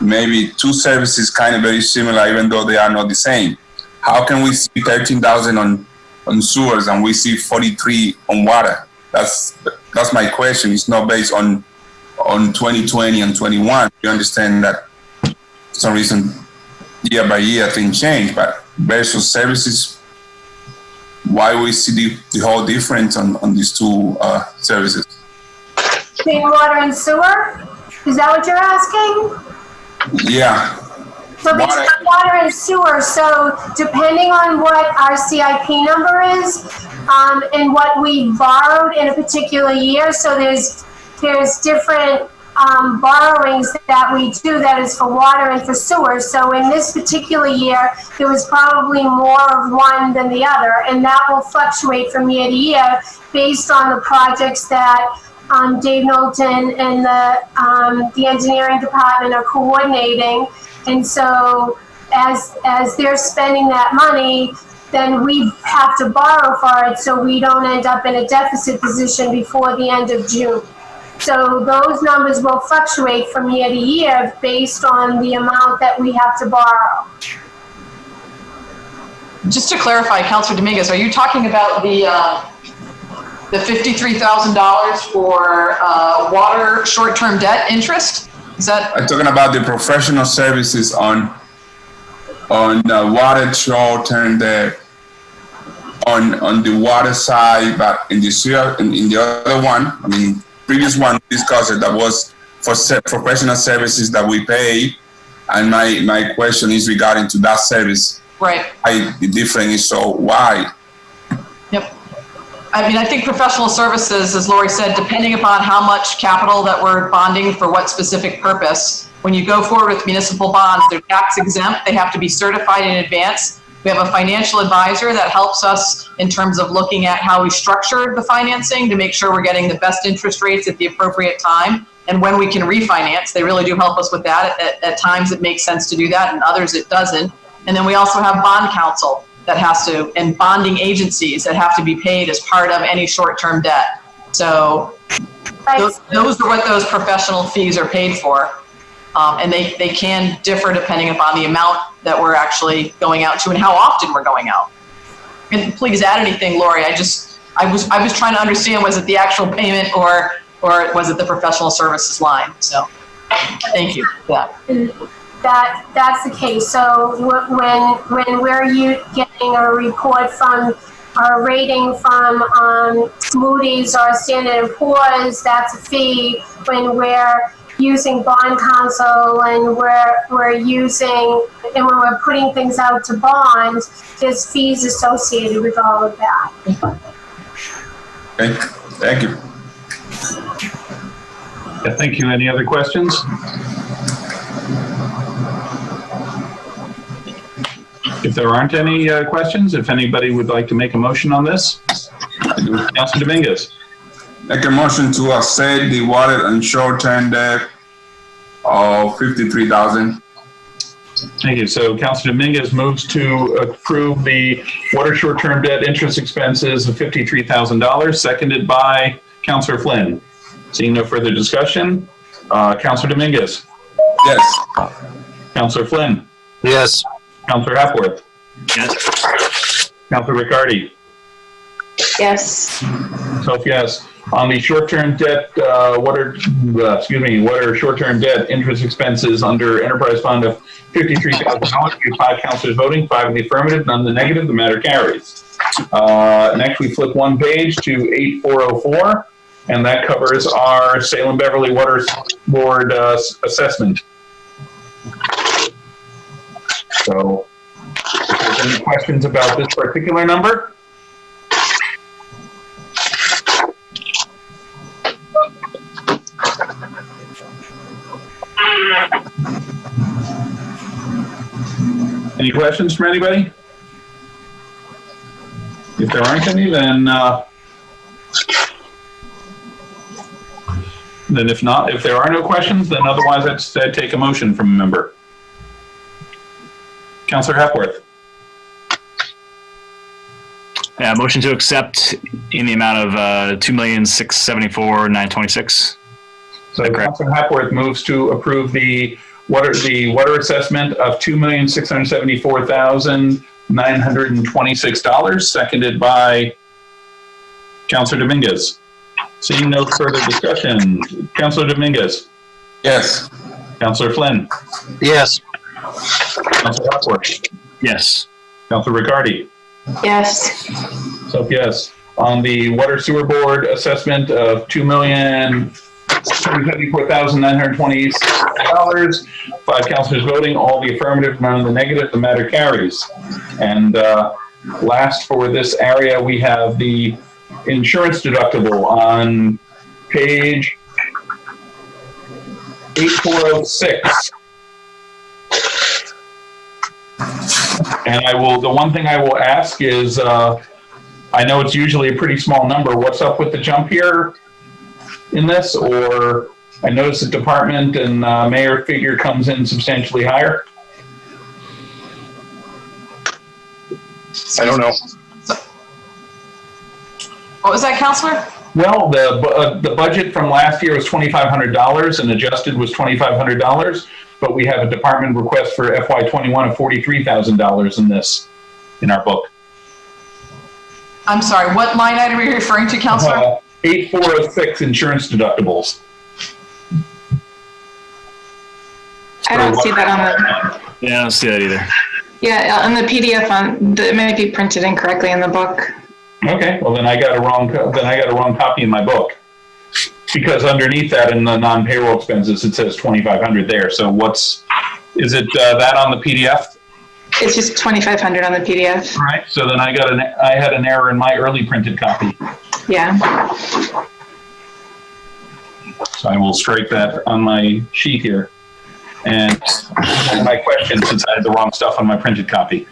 maybe two services kind of very similar, even though they are not the same. How can we see 13,000 on sewers and we see 43 on water? That's my question. It's not based on 2020 and 21. You understand that for some reason year by year things change, but versus services, why we see the whole difference on these two services? Clean water and sewer? Is that what you're asking? Yeah. So between water and sewer, so depending on what our CIP number is, and what we borrowed in a particular year, so there's different borrowings that we do that is for water and for sewer. So in this particular year, there was probably more of one than the other, and that will fluctuate from year to year based on the projects that Dave Knowlton and the engineering department are coordinating. And so as they're spending that money, then we have to borrow for it so we don't end up in a deficit position before the end of June. So those numbers will fluctuate from year to year based on the amount that we have to borrow. Just to clarify, Councilor Dominguez, are you talking about the $53,000 for water short-term debt interest? Is that? I'm talking about the professional services on water short-term debt on the water side, but in the other one, I mean, previous one discussed it, that was for professional services that we pay, and my question is regarding to that service. Right. Why the difference is so wide? Yep. I mean, I think professional services, as Lori said, depending upon how much capital that we're bonding for what specific purpose, when you go forward with municipal bonds, they're tax exempt, they have to be certified in advance. We have a financial advisor that helps us in terms of looking at how we structure the financing to make sure we're getting the best interest rates at the appropriate time. And when we can refinance, they really do help us with that. At times it makes sense to do that, and others it doesn't. And then we also have bond counsel that has to, and bonding agencies that have to be paid as part of any short-term debt. So those are what those professional fees are paid for. And they can differ depending upon the amount that we're actually going out to and how often we're going out. And please add anything, Lori. I was trying to understand, was it the actual payment or was it the professional services line? So thank you for that. That's the case. So when we're getting a report from our rating from Moody's or Standard & Poor's, that's a fee. When we're using bond counsel and when we're putting things out to bonds, there's fees associated with all of that. Okay, thank you. Yeah, thank you. Any other questions? If there aren't any questions, if anybody would like to make a motion on this, Councilor Dominguez. Make a motion to accept the water and short-term debt of $53,000. Thank you. So Councilor Dominguez moves to approve the water short-term debt interest expenses of $53,000, seconded by Councilor Flynn. Seeing no further discussion, Councilor Dominguez. Yes. Councilor Flynn. Yes. Councilor Hepworth. Yes. Councilor Riccardi. Yes. So yes. On the short-term debt, water short-term debt interest expenses under enterprise fund of $53,000. We have 5 councilors voting, 5 in the affirmative, none in the negative. The matter carries. Next, we flip one page to 8404, and that covers our Salem Beverly Water Board assessment. So, if there's any questions about this particular number? Any questions from anybody? If there aren't any, then if not, if there are no questions, then otherwise I'd take a motion from a member. Councilor Hepworth. Yeah, motion to accept in the amount of $2,674,926. So Councilor Hepworth moves to approve the water assessment of $2,674,926, seconded by Councilor Dominguez. Seeing no further discussion, Councilor Dominguez. Yes. Councilor Flynn. Yes. Councilor Hepworth. Yes. Councilor Riccardi. Yes. So yes. On the water sewer board assessment of $2,674,926, 5 councilors voting, all the affirmative, none in the negative. The matter carries. And last for this area, we have the insurance deductible on page 8406. And the one thing I will ask is, I know it's usually a pretty small number. What's up with the jump here in this? Or I noticed the department and mayor figure comes in substantially higher. I don't know. What was that, Counselor? Well, the budget from last year was $2,500 and adjusted was $2,500, but we have a department request for FY21 of $43,000 in our book. I'm sorry, what line item are you referring to, Counselor? 8406 insurance deductibles. I don't see that on the, Yeah, I don't see that either. yeah, on the PDF it might be printed incorrectly in the book. Okay, well then I got a wrong copy in my book, because underneath that in the non-payroll expenses it says 2,500 there. So is it that on the PDF? It's just 2,500 on the PDF. All right. So then I had an error in my early printed copy. Yeah. So I will strike that on my sheet here. And my question, since I had the wrong stuff on my printed copy.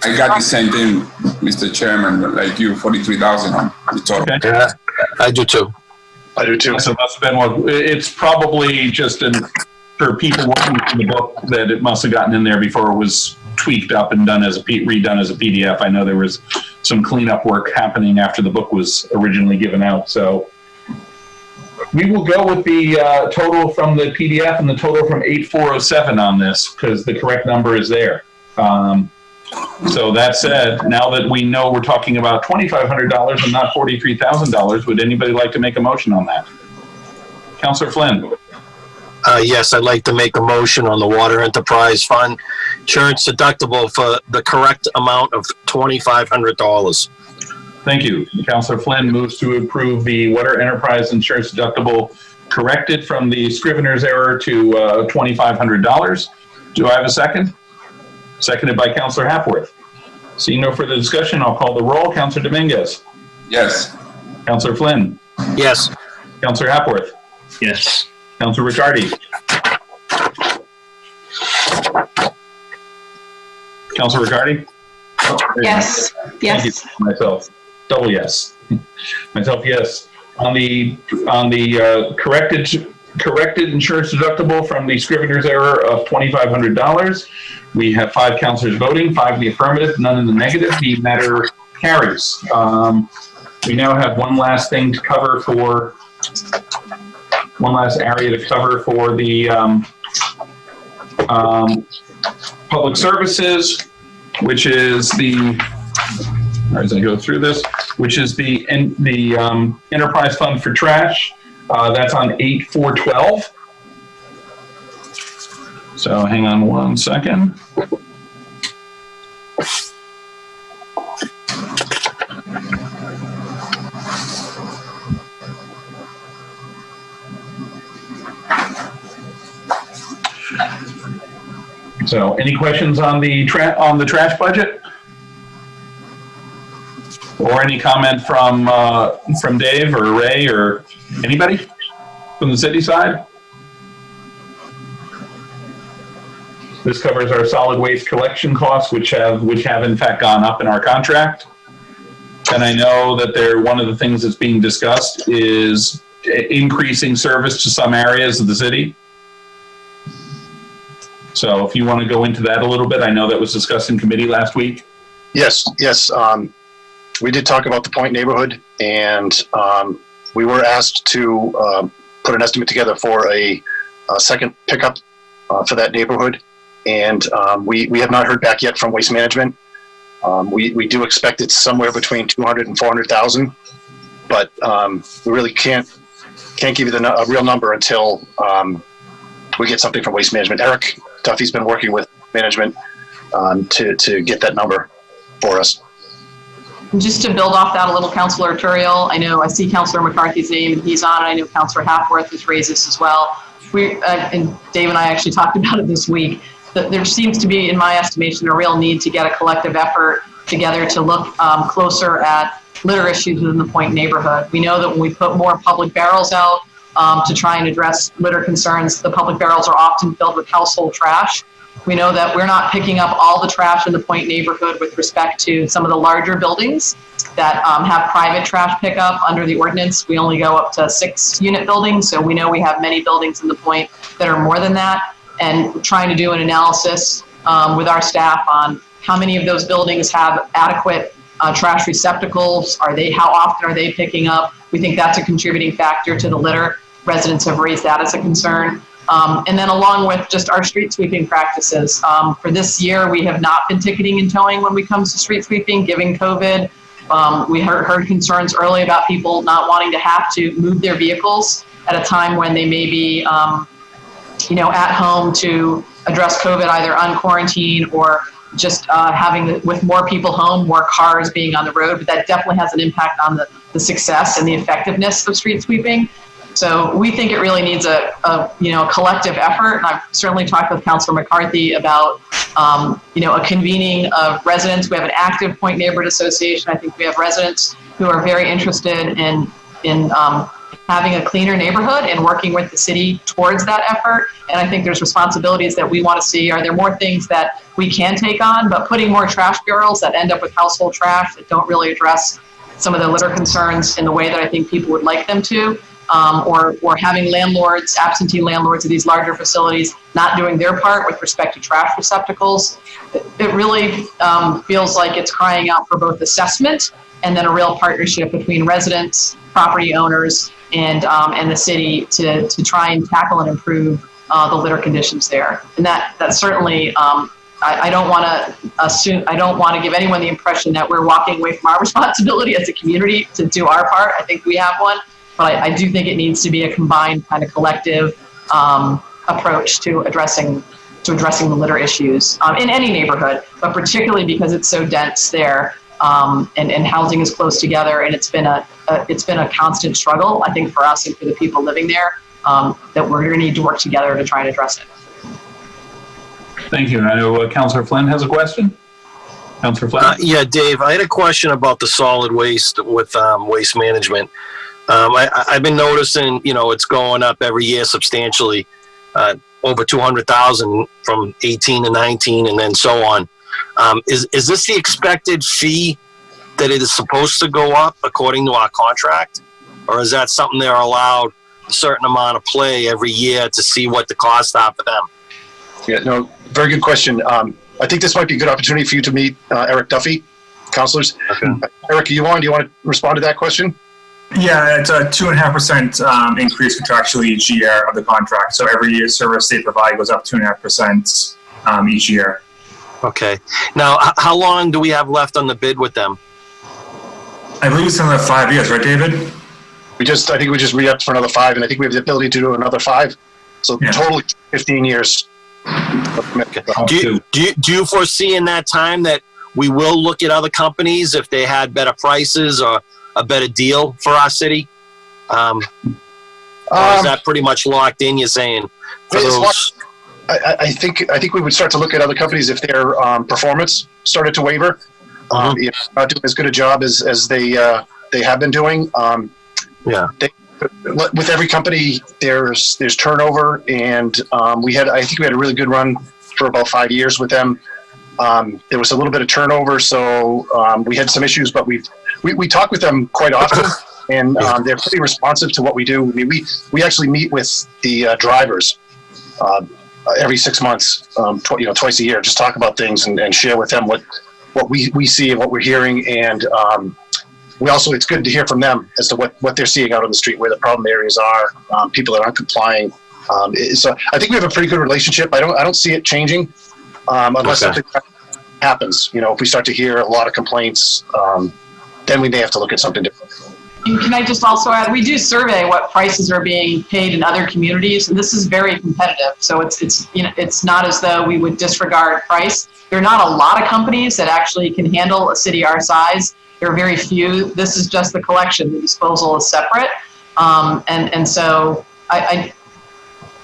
I got the same thing, Mr. Chairman, like you, 43,000 on the total. Okay. Yeah, I do too. I do too. So it must have been it's probably just for people working in the book that it must have gotten in there before it was tweaked up and redone as a PDF. I know there was some cleanup work happening after the book was originally given out. So we will go with the total from the PDF and the total from 8407 on this, because the correct number is there. So that said, now that we know we're talking about $2,500 and not $43,000, would anybody like to make a motion on that? Councilor Flynn. Yes, I'd like to make a motion on the Water Enterprise Fund insurance deductible for the correct amount of $2,500. Thank you. Councillor Flynn moves to approve the water enterprise insurance deductible corrected from the Scrivener's error to $2,500. Do I have a second? Seconded by Councillor Hapworth. Seeing no further discussion, I'll call the roll. Councillor Dominguez. Yes. Councillor Flynn. Yes. Councillor Hapworth. Yes. Councillor Riccardi. Councillor Riccardi? Yes. Thank you. Yes. Myself, double yes. Myself, yes. On the corrected insurance deductible from the Scrivener's error of $2,500, we have 5 councillors voting, 5 in the affirmative, none in the negative. The matter carries. We now have one last thing to cover for, one last area to cover for the public services, which is the, as I go through this, which is the enterprise fund for trash. That's on 8/4/12. So hang on one second. So any questions on the trash budget? Or any comment from Dave or Ray or anybody from the city side? This covers our solid waste collection costs, which have in fact gone up in our contract. And I know that one of the things that's being discussed is increasing service to some areas of the city. So if you want to go into that a little bit, I know that was discussed in committee last week. Yes. We did talk about the Point neighborhood, and we were asked to put an estimate together for a second pickup for that neighborhood. And we have not heard back yet from Waste Management. We do expect it's somewhere between 200 and 400,000, but we really can't give you a real number until we get something from Waste Management. Eric Duffy's been working with management to get that number for us. Just to build off that a little, Councillor Turiel, I see Councillor McCarthy's name and he's on it. I know Councillor Hapworth has raised this as well. And Dave and I actually talked about it this week. There seems to be, in my estimation, a real need to get a collective effort together to look closer at litter issues within the Point neighborhood. We know that when we put more public barrels out to try and address litter concerns, the public barrels are often filled with household trash. We know that we're not picking up all the trash in the Point neighborhood with respect to some of the larger buildings that have private trash pickup under the ordinance. We only go up to 6-unit buildings, so we know we have many buildings in the Point that are more than that, and trying to do an analysis with our staff on how many of those buildings have adequate trash receptacles. How often are they picking up? We think that's a contributing factor to the litter. Residents have raised that as a concern. And then along with just our street sweeping practices. For this year, we have not been ticketing and towing when it comes to street sweeping, given COVID. We heard concerns early about people not wanting to have to move their vehicles at a time when they may be, at home to address COVID, either on quarantine or just having, with more people home, more cars being on the road. But that definitely has an impact on the success and the effectiveness of street sweeping. So we think it really needs a collective effort. And I've certainly talked with Councilor McCarthy about, a convening of residents. We have an active Point Neighborhood Association. I think we have residents who are very interested in having a cleaner neighborhood and working with the city towards that effort. And I think there's responsibilities that we want to see. Are there more things that we can take on, but putting more trash barrels that end up with household trash that don't really address some of the litter concerns in the way that I think people would like them to? Or having landlords, absentee landlords of these larger facilities not doing their part with respect to trash receptacles. It really feels like it's crying out for both assessment and then a real partnership between residents, property owners, and the city to try and tackle and improve the litter conditions there. And that certainly, I don't want to assume, I don't want to give anyone the impression that we're walking away from our responsibility as a community to do our part. I think we have one. But I do think it needs to be a combined kind of collective approach to addressing the litter issues in any neighborhood, but particularly because it's so dense there. and housing is close together, and it's been a constant struggle, I think, for us and for the people living there, that we're going to need to work together to try and address it. Thank you. And I know Councillor Flynn has a question. Councillor Flynn? Yeah, Dave, I had a question about the solid waste with waste management. I've been noticing, it's going up every year substantially, over 200,000 from 18 to 19 and then so on. Is this the expected fee that it is supposed to go up according to our contract? Or is that something they're allowed a certain amount of play every year to see what the costs are for them? Yeah, no, very good question. I think this might be a good opportunity for you to meet Eric Duffy, councilors. Okay. Eric, do you want to respond to that question? Yeah, it's a 2.5% increase contractually each year of the contract. So every year service they provide goes up 2.5% each year. Okay. Now, how long do we have left on the bid with them? I believe it's another 5 years, right, David? I think we just re-upped for another 5, and I think we have the ability to do another 5. So Yeah. totally 15 years. Okay. Do you foresee in that time that we will look at other companies if they had better prices or a better deal for our city? Or is that pretty much locked in, you're saying? For those? I think we would start to look at other companies if their performance started to waver. If not doing as good a job as they have been doing. With every company, there's turnover, and I think we had a really good run for about 5 years with them. There was a little bit of turnover, so we had some issues, but we talk with them quite often, and they're pretty responsive to what we do. I mean, we actually meet with the drivers every 6 months, twice a year, just talk about things and share with them what we see and what we're hearing, and it's good to hear from them as to what they're seeing out on the street, where the problem areas are, people that aren't complying. So I think we have a pretty good relationship. I don't see it changing unless something happens. If we start to hear a lot of complaints, then we may have to look at something different. And can I just also add, we do survey what prices are being paid in other communities, and this is very competitive. So it's not as though we would disregard price. There are not a lot of companies that actually can handle a city our size. There are very few. This is just the collection. The disposal is separate, and so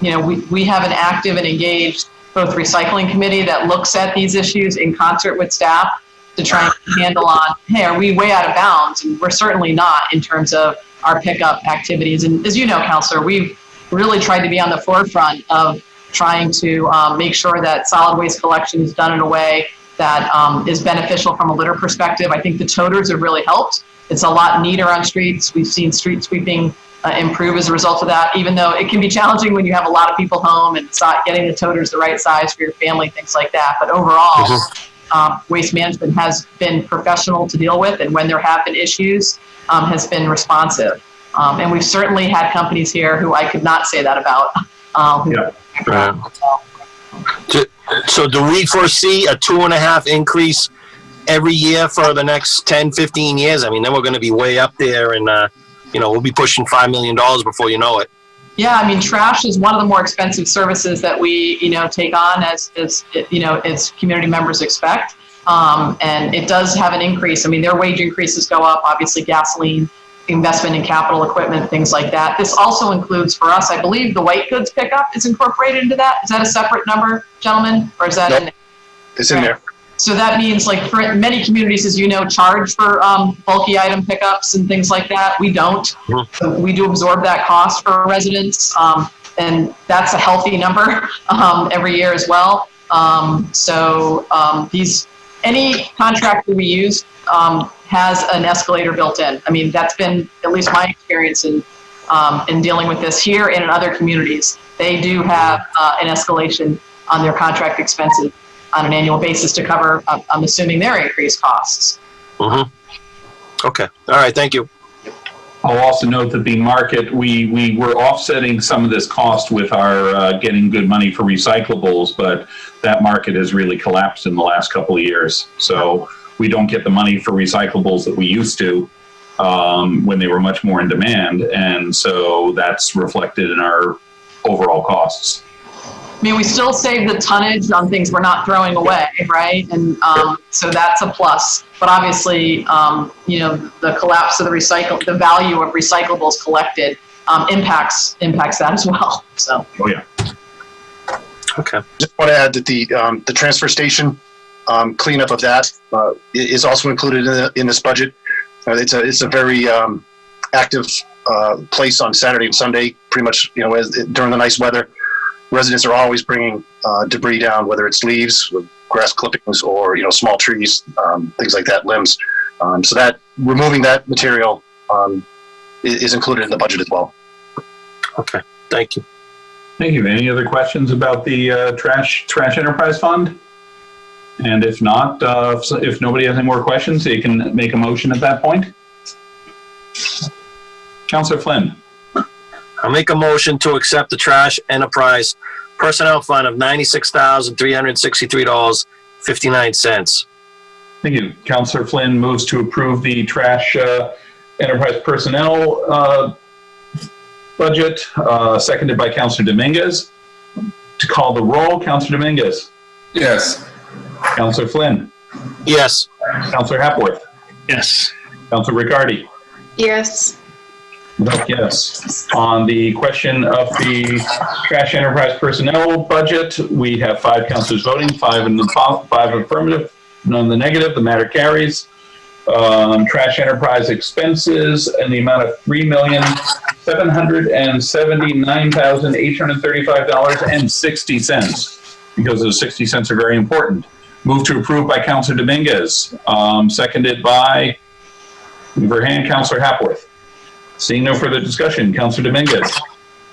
we have an active and engaged both recycling committee that looks at these issues in concert with staff to try and handle on, hey, are we way out of bounds? And we're certainly not in terms of our pickup activities. And as you know, Councillor, we've really tried to be on the forefront of trying to make sure that solid waste collection is done in a way that is beneficial from a litter perspective. I think the toters have really helped. It's a lot neater on streets. We've seen street sweeping improve as a result of that, even though it can be challenging when you have a lot of people home and getting the toters the right size for your family, things like that. But overall, waste management has been professional to deal with, and when there have been issues, has been responsive. And we've certainly had companies here who I could not say that about. So do we foresee a 2.5 increase every year for the next 10, 15 years? I mean, then we're going to be way up there, and we'll be pushing $5 million before you know it. Yeah, I mean, trash is one of the more expensive services that we, take on as community members expect. And it does have an increase. I mean, their wage increases go up, obviously gasoline, investment in capital equipment, things like that. This also includes for us, I believe the white goods pickup is incorporated into that. Is that a separate number, gentlemen? Or is that in there? It's in there. So that means, like, for many communities, as you know, charge for bulky item pickups and things like that. We don't. So we do absorb that cost for residents, and that's a healthy number every year as well. Any contract that we use has an escalator built in. I mean, that's been at least my experience in dealing with this here and in other communities. They do have an escalation on their contract expenses on an annual basis to cover, I'm assuming, their increased costs. Okay. All right. Thank you. I'll also note that the market, we were offsetting some of this cost with our getting good money for recyclables, but that market has really collapsed in the last couple of years. So we don't get the money for recyclables that we used to when they were much more in demand. And so that's reflected in our overall costs. mean, we still save the tonnage on things we're not throwing away, right? And so that's a plus. But obviously, the collapse of the value of recyclables collected impacts that as well. So. Oh yeah. Okay. Just want to add that the transfer station cleanup of that is also included in this budget. It's a very active place on Saturday and Sunday. Pretty much, during the nice weather, residents are always bringing debris down, whether it's leaves, grass clippings, or small trees, things like that, limbs. So that removing that material is included in the budget as well. Okay. Thank you. Thank you. Any other questions about the trash enterprise fund? And if not, if nobody has any more questions, you can make a motion at that point. Councillor Flynn. I'll make a motion to accept the trash enterprise personnel fund of $96,363.59. Thank you. Councillor Flynn moves to approve the trash enterprise personnel budget, seconded by Councillor Dominguez. To call the roll, Councillor Dominguez. Yes. Councillor Flynn. Yes. Councillor Hepworth. Yes. Councillor Riccardi. Yes. Vote yes. On the question of the trash enterprise personnel budget, we have 5 councillors voting, 5 affirmative, none in the negative. The matter carries. Trash enterprise expenses in the amount of $3,779,835.60, because those 60 cents are very important. Move to approve by Councillor Dominguez, seconded by, move her hand, Councillor Hepworth. Seeing no further discussion, Councillor Dominguez.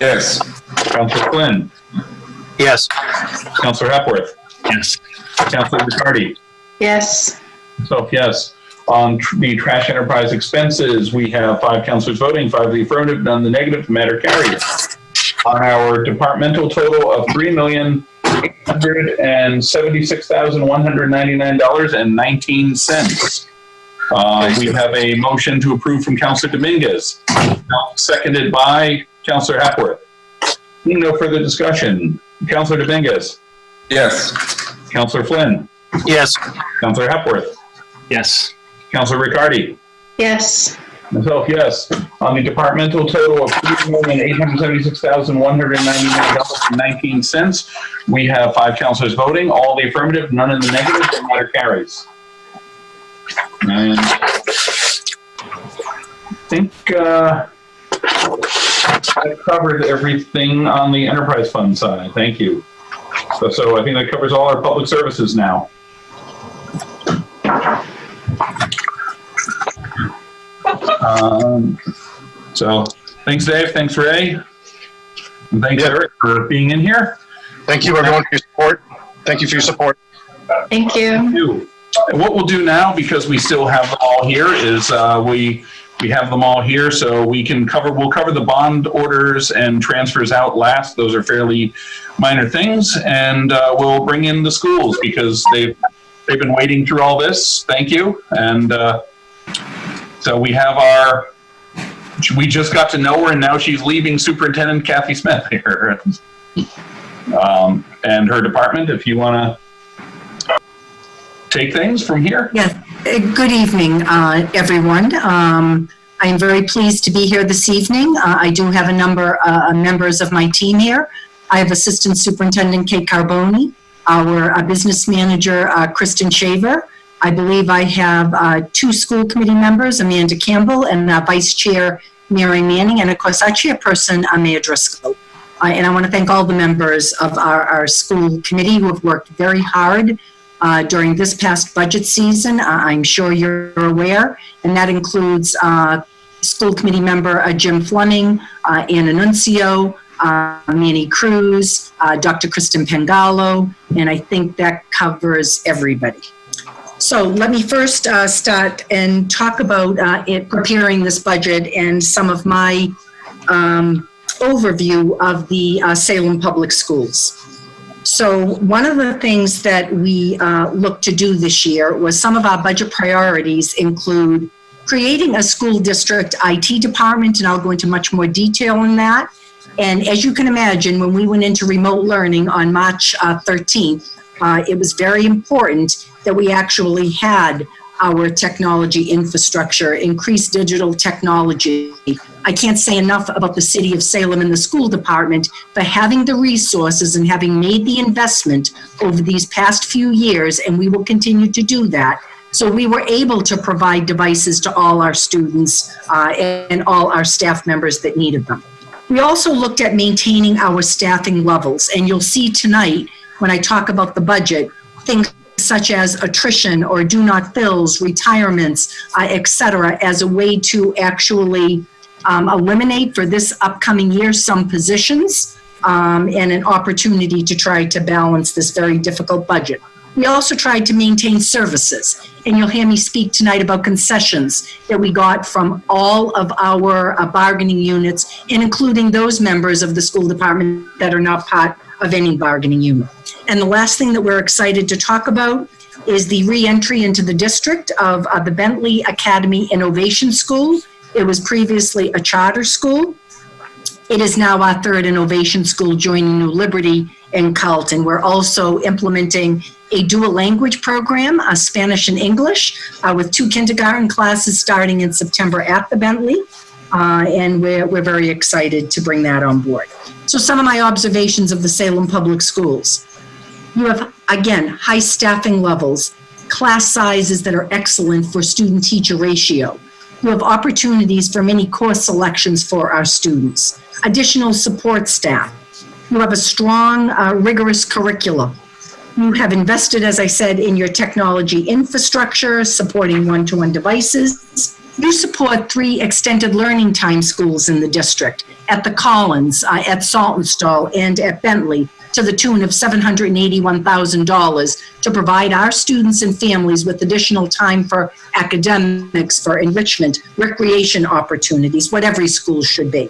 Yes. Councillor Flynn. Yes. Councillor Hepworth. Yes. Councillor Riccardi. Yes. So yes. On the trash enterprise expenses, we have 5 councillors voting, 5 in the affirmative, none in the negative. The matter carries. On our departmental total of $3,876,199.19. We have a motion to approve from Councillor Dominguez, seconded by Councillor Hepworth. Seeing no further discussion, Councillor Dominguez. Yes. Councillor Flynn. Yes. Councillor Hepworth. Yes. Councillor Riccardi. Yes. Myself, yes. On the departmental total of $3,876,199.19, we have 5 councillors voting, all the affirmative, none in the negative. The matter carries. And I think I covered everything on the enterprise fund side. Thank you. So I think that covers all our public services now. So thanks, Dave. Thanks, Ray. And thanks, Eric, for being in here. Thank you, everyone, for your support. Thank you for your support. Thank you. Thank you. And what we'll do now, because we still have them all here, is we have them all here, so we'll cover the bond orders and transfers out last. Those are fairly minor things, and we'll bring in the schools because they've been waiting through all this. Thank you. And so we have we just got to know her, and now she's leaving Superintendent Kathy Smith here. And her department, if you want to take things from here. Yes. Good evening, everyone. I am very pleased to be here this evening. I do have a number of members of my team here. I have Assistant Superintendent Kate Carboni, our business manager, Kristen Shaver. I believe I have 2 school committee members, Amanda Campbell, and Vice Chair Mary Manning, and of course our chairperson, Maya Driscoll. And I want to thank all the members of our school committee who have worked very hard during this past budget season. I'm sure you're aware, and that includes school committee member Jim Fleming, Anna Nuncio, Manny Cruz, Dr. Kristen Pangalo, and I think that covers everybody. So let me first start and talk about preparing this budget and some of my overview of the Salem Public Schools. So one of the things that we looked to do this year was some of our budget priorities include creating a school district IT department, and I'll go into much more detail in that. And as you can imagine, when we went into remote learning on March 13th, it was very important that we actually had our technology infrastructure, increased digital technology. I can't say enough about the city of Salem and the school department for having the resources and having made the investment over these past few years, and we will continue to do that. So we were able to provide devices to all our students and all our staff members that needed them. We also looked at maintaining our staffing levels, and you'll see tonight when I talk about the budget, things such as attrition or do not fills, retirements, et cetera, as a way to actually eliminate for this upcoming year some positions and an opportunity to try to balance this very difficult budget. We also tried to maintain services, and you'll hear me speak tonight about concessions that we got from all of our bargaining units, and including those members of the school department that are not part of any bargaining unit. And the last thing that we're excited to talk about is the re-entry into the district of the Bentley Academy Innovation School. It was previously a charter school. It is now our third innovation school, joining New Liberty and Carleton. We're also implementing a dual language program, Spanish and English, with 2 kindergarten classes starting in September at the Bentley. And we're very excited to bring that on board. So some of my observations of the Salem Public Schools. You have, again, high staffing levels, class sizes that are excellent for student-teacher ratio. You have opportunities for many course selections for our students, additional support staff. You have a strong, rigorous curriculum. You have invested, as I said, in your technology infrastructure, supporting one-to-one devices. You support 3 extended learning time schools in the district, at the Collins, at Saltonstall, and at Bentley, to the tune of $781,000 to provide our students and families with additional time for academics, for enrichment, recreation opportunities, what every school should be.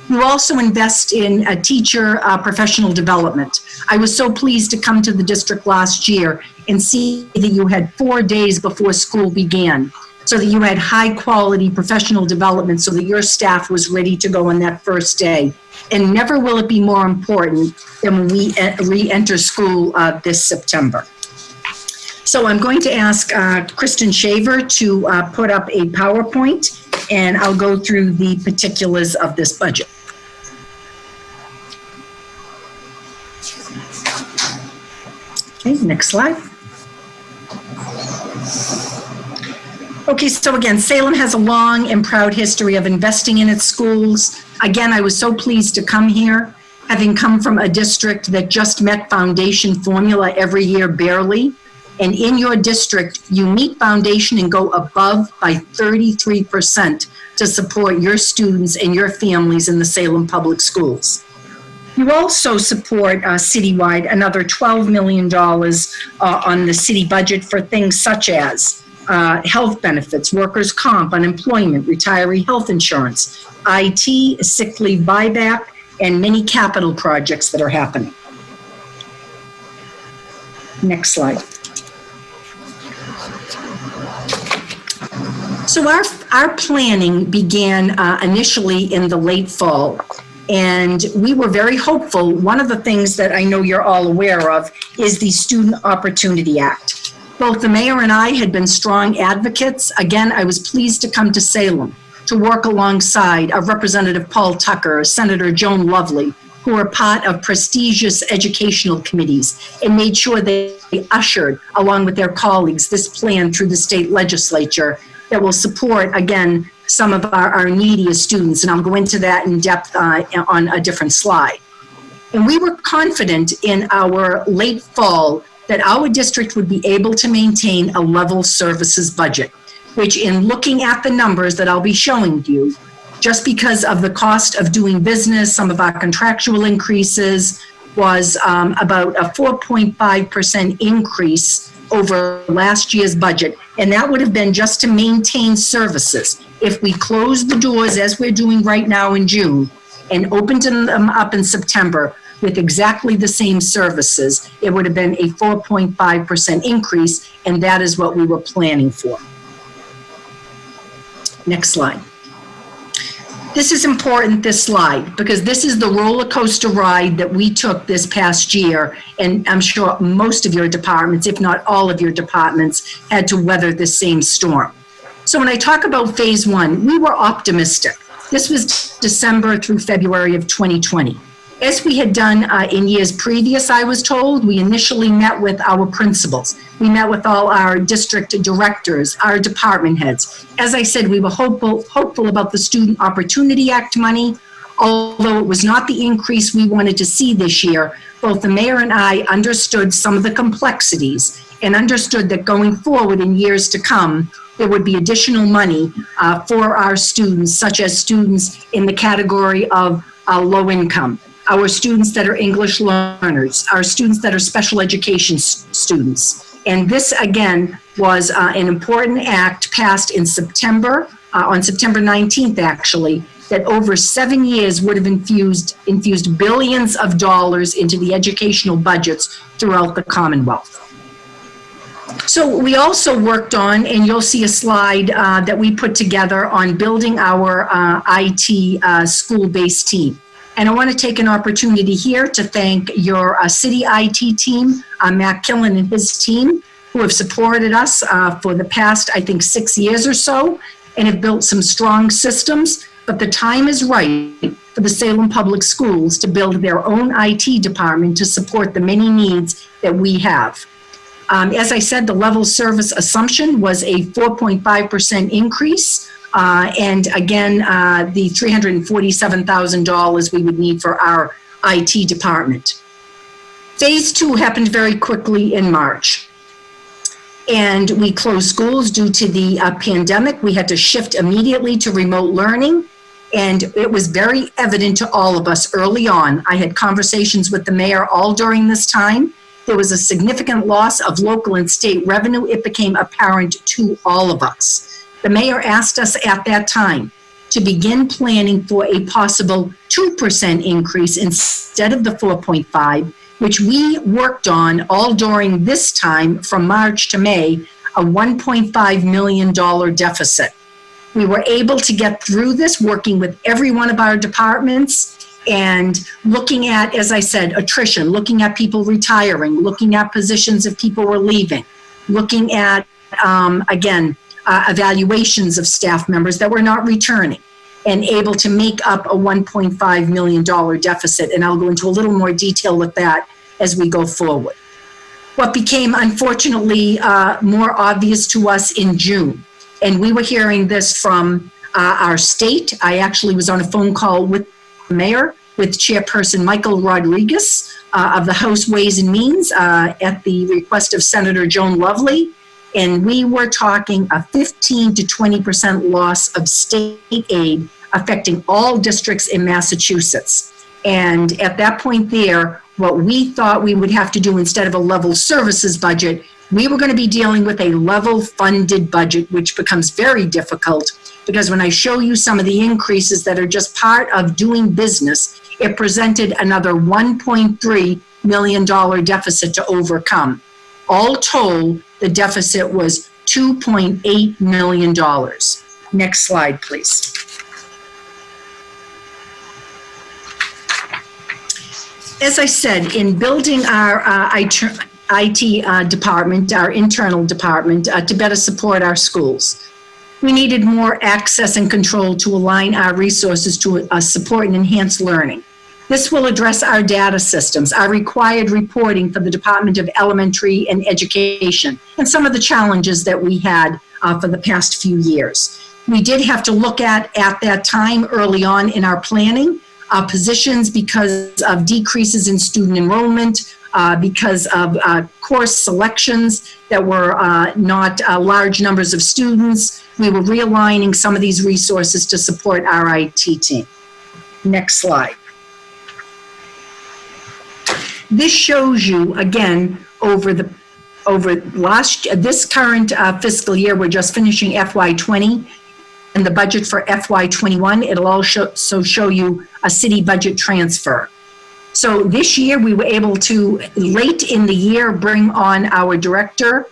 You also invest in a teacher professional development. I was so pleased to come to the district last year and see that you had 4 days before school began, so that you had high quality professional development so that your staff was ready to go on that first day. And never will it be more important than when we re-enter school this September. So I'm going to ask Kristen Shaver to put up a PowerPoint, and I'll go through the particulars of this budget. Okay, next slide. Okay, so again, Salem has a long and proud history of investing in its schools. Again, I was so pleased to come here, having come from a district that just met foundation formula every year barely. And in your district, you meet foundation and go above by 33% to support your students and your families in the Salem Public Schools. You also support citywide another $12 million on the city budget for things such as health benefits, workers' comp, unemployment, retiree health insurance, IT, sick leave buyback, and many capital projects that are happening. Next slide. So our planning began initially in the late fall, and we were very hopeful. One of the things that I know you're all aware of is the Student Opportunity Act. Both the mayor and I had been strong advocates. Again, I was pleased to come to Salem to work alongside Representative Paul Tucker, Senator Joan Lovely, who are part of prestigious educational committees and made sure they ushered, along with their colleagues, this plan through the state legislature that will support, again, some of our neediest students. And I'll go into that in depth on a different slide. And we were confident in our late fall that our district would be able to maintain a level services budget, which in looking at the numbers that I'll be showing you, just because of the cost of doing business, some of our contractual increases was about a 4.5% increase over last year's budget. And that would have been just to maintain services. If we closed the doors as we're doing right now in June and opened them up in September, with exactly the same services, it would have been a 4.5% increase, and that is what we were planning for. Next slide. This is important, this slide, because this is the roller coaster ride that we took this past year, and I'm sure most of your departments, if not all of your departments, had to weather this same storm. So when I talk about phase one, we were optimistic. This was December through February of 2020. As we had done in years previous, I was told, we initially met with our principals. We met with all our district directors, our department heads. As I said, we were hopeful about the Student Opportunity Act money. Although it was not the increase we wanted to see this year, both the mayor and I understood some of the complexities and understood that going forward in years to come, there would be additional money for our students, such as students in the category of low income, our students that are English learners, our students that are special education students. And this, again, was an important act passed in September, on September 19th, actually, that over 7 years would have infused billions of dollars into the educational budgets throughout the Commonwealth. So we also worked on, and you'll see a slide that we put together on building our IT school-based team. And I want to take an opportunity here to thank your city IT team, Matt Killen and his team, who have supported us for the past, I think, 6 years or so, and have built some strong systems. But the time is right for the Salem Public Schools to build their own IT department to support the many needs that we have. As I said, the level service assumption was a 4.5% increase. And again, the $347,000 we would need for our IT department. Phase two happened very quickly in March. And we closed schools due to the pandemic. We had to shift immediately to remote learning. And it was very evident to all of us early on. I had conversations with the mayor all during this time. There was a significant loss of local and state revenue. It became apparent to all of us. The mayor asked us at that time to begin planning for a possible 2% increase instead of the 4.5, which we worked on all during this time from March to May, a $1.5 million deficit. We were able to get through this working with every one of our departments and looking at, as I said, attrition, looking at people retiring, looking at positions if people were leaving, looking at, evaluations of staff members that were not returning, and able to make up a $1.5 million deficit. And I'll go into a little more detail with that as we go forward. What became, unfortunately, more obvious to us in June, and we were hearing this from our state. I actually was on a phone call with the mayor, with Chairperson Michael Rodriguez of the House Ways and Means at the request of Senator Joan Lovely. And we were talking a 15 to 20% loss of state aid affecting all districts in Massachusetts. And at that point there, what we thought we would have to do instead of a level services budget, we were going to be dealing with a level funded budget, which becomes very difficult because when I show you some of the increases that are just part of doing business, it presented another $1.3 million deficit to overcome. All told, the deficit was $2.8 million. Next slide, please. As I said, in building our IT department, our internal department, to better support our schools, we needed more access and control to align our resources to support and enhance learning. This will address our data systems, our required reporting for the Department of Elementary and Education, and some of the challenges that we had for the past few years. We did have to look at that time early on in our planning, positions because of decreases in student enrollment, because of course selections that were not large numbers of students. We were realigning some of these resources to support our IT team. Next slide. This shows you, again, over this current fiscal year, we're just finishing FY20, and the budget for FY21, it'll also show you a city budget transfer. So this year, we were able to, late in the year, bring on our director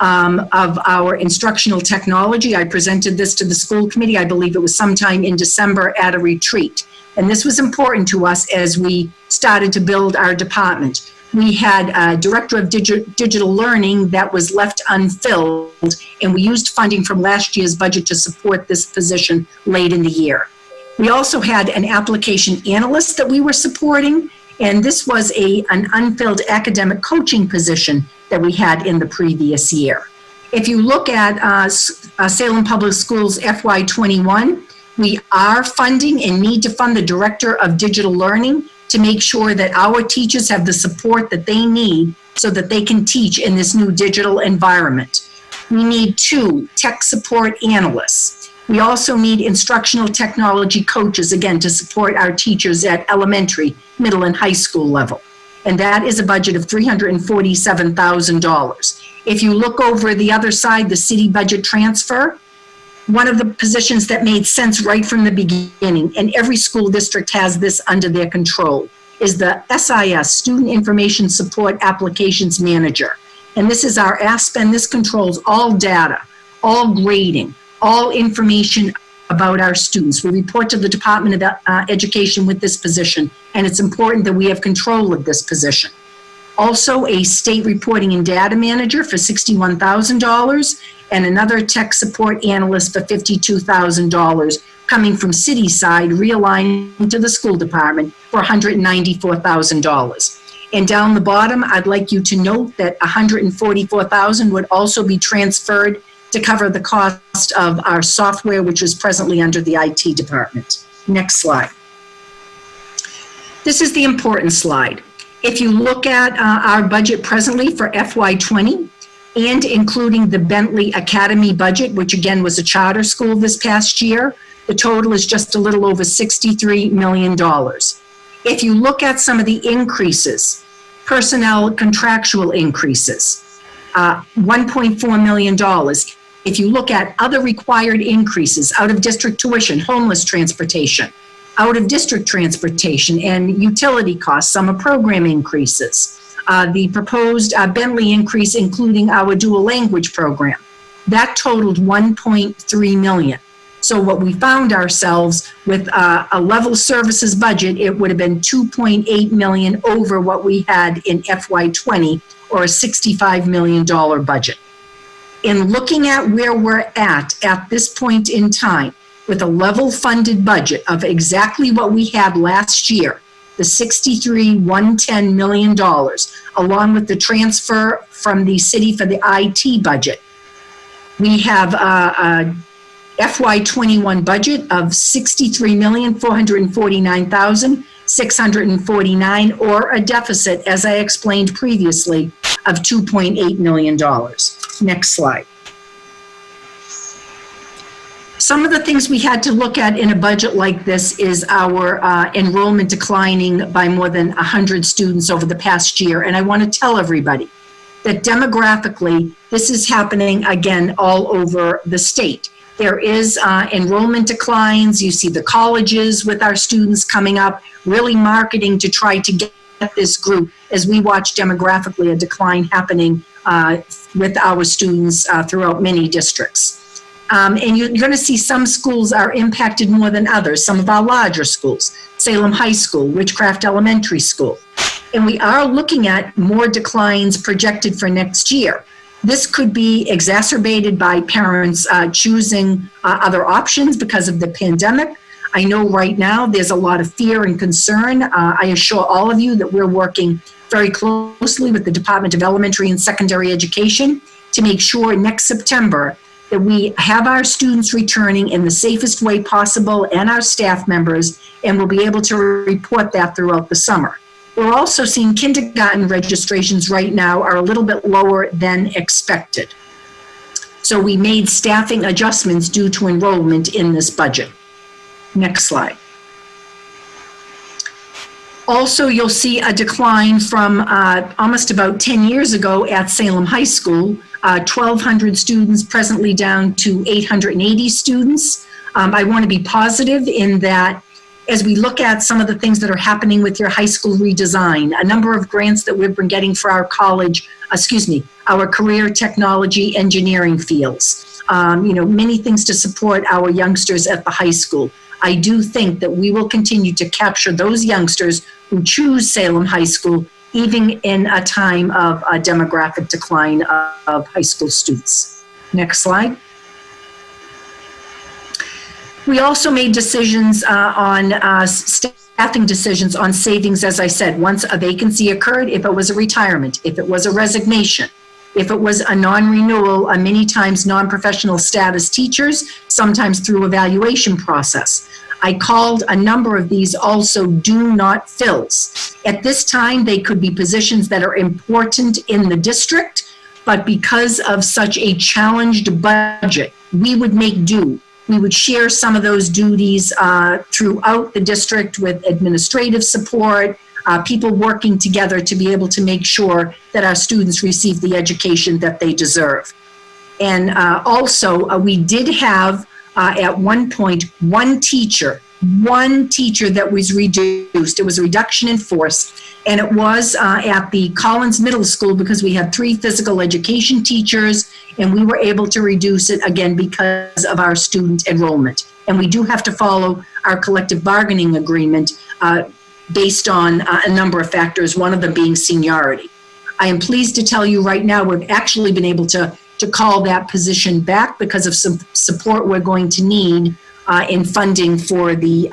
of our instructional technology. I presented this to the school committee. I believe it was sometime in December at a retreat. And this was important to us as we started to build our department. We had a director of digital learning that was left unfilled, and we used funding from last year's budget to support this position late in the year. We also had an application analyst that we were supporting, and this was an unfilled academic coaching position that we had in the previous year. If you look at Salem Public Schools FY21, we are funding and need to fund the director of digital learning to make sure that our teachers have the support that they need so that they can teach in this new digital environment. We need 2 tech support analysts. We also need instructional technology coaches, again, to support our teachers at elementary, middle, and high school level. And that is a budget of $347,000. If you look over the other side, the city budget transfer, one of the positions that made sense right from the beginning, and every school district has this under their control, is the SIS, Student Information Support Applications Manager. And this is our ASPEN. This controls all data, all grading, all information about our students. We report to the Department of Education with this position, and it's important that we have control of this position. Also, a state reporting and data manager for $61,000, and another tech support analyst for $52,000 coming from city side, realigning to the school department for $194,000. And down the bottom, I'd like you to note that $144,000 would also be transferred to cover the cost of our software, which is presently under the IT department. Next slide. This is the important slide. If you look at our budget presently for FY20, and including the Bentley Academy budget, which again was a charter school this past year, the total is just a little over $63 million. If you look at some of the increases, personnel contractual increases, $1.4 million. If you look at other required increases, out-of-district tuition, homeless transportation, out-of-district transportation, and utility costs, summer program increases, the proposed Bentley increase, including our dual language program, that totaled $1.3 million. So what we found ourselves with a level services budget, it would have been $2.8 million over what we had in FY20, or a $65 million budget. In looking at where we're at this point in time, with a level funded budget of exactly what we had last year, the $63,110 million, along with the transfer from the city for the IT budget, we have a FY21 budget of $63,449,649, or a deficit, as I explained previously, of $2.8 million. Next slide. Some of the things we had to look at in a budget like this is our enrollment declining by more than 100 students over the past year. And I want to tell everybody that demographically, this is happening again all over the state. There is enrollment declines. You see the colleges with our students coming up, really marketing to try to get this group, as we watch demographically a decline happening with our students throughout many districts. And you're going to see some schools are impacted more than others, some of our larger schools, Salem High School, Witchcraft Elementary School. And we are looking at more declines projected for next year. This could be exacerbated by parents choosing other options because of the pandemic. I know right now there's a lot of fear and concern. I assure all of you that we're working very closely with the Department of Elementary and Secondary Education to make sure next September that we have our students returning in the safest way possible, and our staff members, and we'll be able to report that throughout the summer. We're also seeing kindergarten registrations right now are a little bit lower than expected. So we made staffing adjustments due to enrollment in this budget. Next slide. Also, you'll see a decline from almost about 10 years ago at Salem High School, 1,200 students presently down to 880 students. I want to be positive in that as we look at some of the things that are happening with your high school redesign, a number of grants that we've been getting for our our career technology engineering fields, many things to support our youngsters at the high school. I do think that we will continue to capture those youngsters who choose Salem High School, even in a time of a demographic decline of high school students. Next slide. We also made decisions on staffing decisions on savings, as I said, once a vacancy occurred, if it was a retirement, if it was a resignation, if it was a non-renewal, many times non-professional status teachers, sometimes through evaluation process. I called a number of these also do not fills. At this time, they could be positions that are important in the district, but because of such a challenged budget, we would make do. We would share some of those duties throughout the district with administrative support, people working together to be able to make sure that our students receive the education that they deserve. And also, we did have at one point one teacher that was reduced. It was a reduction in force, and it was at the Collins Middle School because we had 3 physical education teachers, and we were able to reduce it again because of our student enrollment. And we do have to follow our collective bargaining agreement based on a number of factors, one of them being seniority. I am pleased to tell you right now we've actually been able to call that position back because of some support we're going to need in funding for the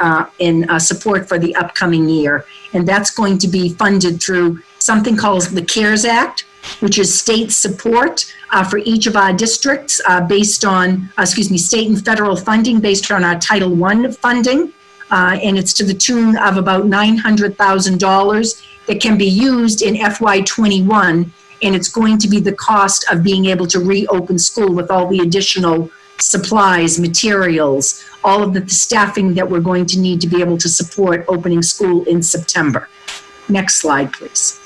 support for the upcoming year. And that's going to be funded through something called the CARES Act, which is state support for each of our districts based on, state and federal funding based on our Title I funding. And it's to the tune of about $900,000 that can be used in FY21. And it's going to be the cost of being able to reopen school with all the additional supplies, materials, all of the staffing that we're going to need to be able to support opening school in September. Next slide, please.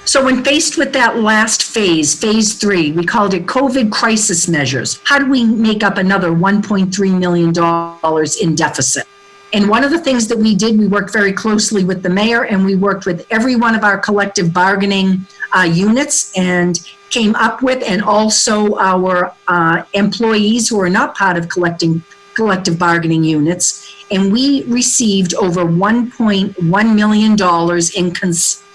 So when faced with that last phase 3, we called it COVID crisis measures. How do we make up another $1.3 million in deficit? And one of the things that we did, we worked very closely with the mayor, and we worked with every one of our collective bargaining units and came up with, and also our employees who are not part of collective bargaining units. And we received over $1.1 million in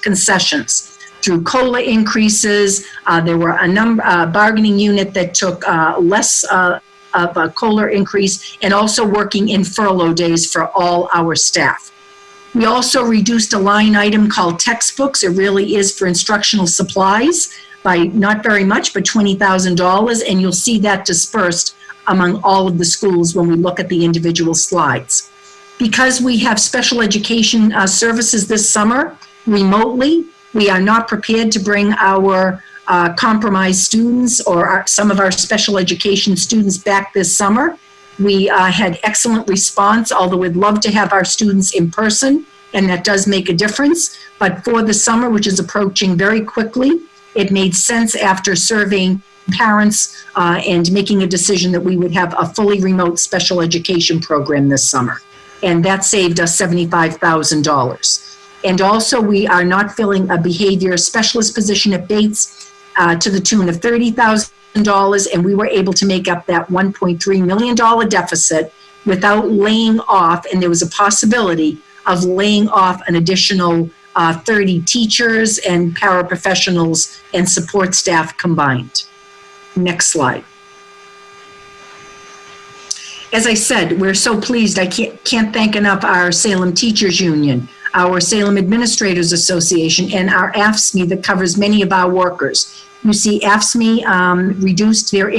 concessions through COLA increases. There were a number bargaining unit that took less of a COLA increase, and also working in furlough days for all our staff. We also reduced a line item called textbooks. It really is for instructional supplies by not very much, but $20,000, and you'll see that dispersed among all of the schools when we look at the individual slides. Because we have special education services this summer remotely, we are not prepared to bring our compromised students or some of our special education students back this summer. We had excellent response, although we'd love to have our students in person, and that does make a difference. But for the summer, which is approaching very quickly, it made sense after surveying parents and making a decision that we would have a fully remote special education program this summer. And that saved us $75,000. And also, we are not filling a behavior specialist position at Bates to the tune of $30,000, and we were able to make up that $1.3 million deficit without laying off, and there was a possibility of laying off an additional 30 teachers and paraprofessionals and support staff combined. Next slide. As I said, we're so pleased. I can't thank enough our Salem Teachers Union, our Salem Administrators Association, and our AFSCME that covers many of our workers. You see AFSCME reduced their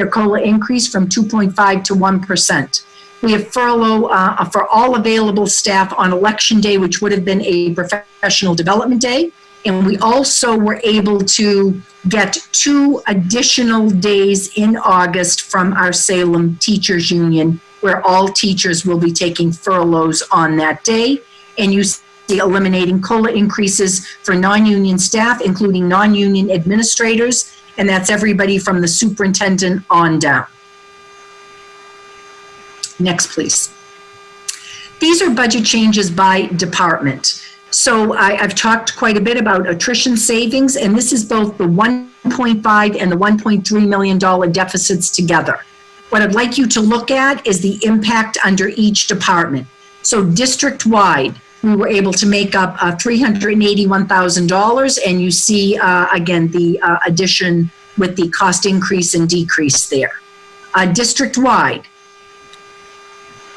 COLA increase from 2.5 to 1%. We have furlough for all available staff on election day, which would have been a professional development day. And we also were able to get 2 additional days in August from our Salem Teachers Union, where all teachers will be taking furloughs on that day. And you see eliminating COLA increases for non-union staff, including non-union administrators, and that's everybody from the superintendent on down. Next, please. These are budget changes by department. So I've talked quite a bit about attrition savings, and this is both the 1.5 and the $1.3 million deficits together. What I'd like you to look at is the impact under each department. So district-wide, we were able to make up $381,000, and you see, again, the addition with the cost increase and decrease there. District-wide,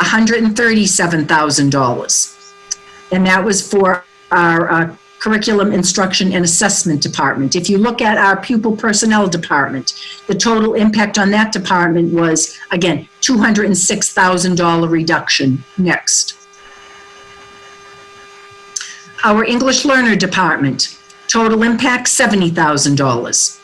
$137,000. And that was for our curriculum instruction and assessment department. If you look at our pupil personnel department, the total impact on that department was, again, $206,000 reduction. Next. Our English learner department, total impact $70,000.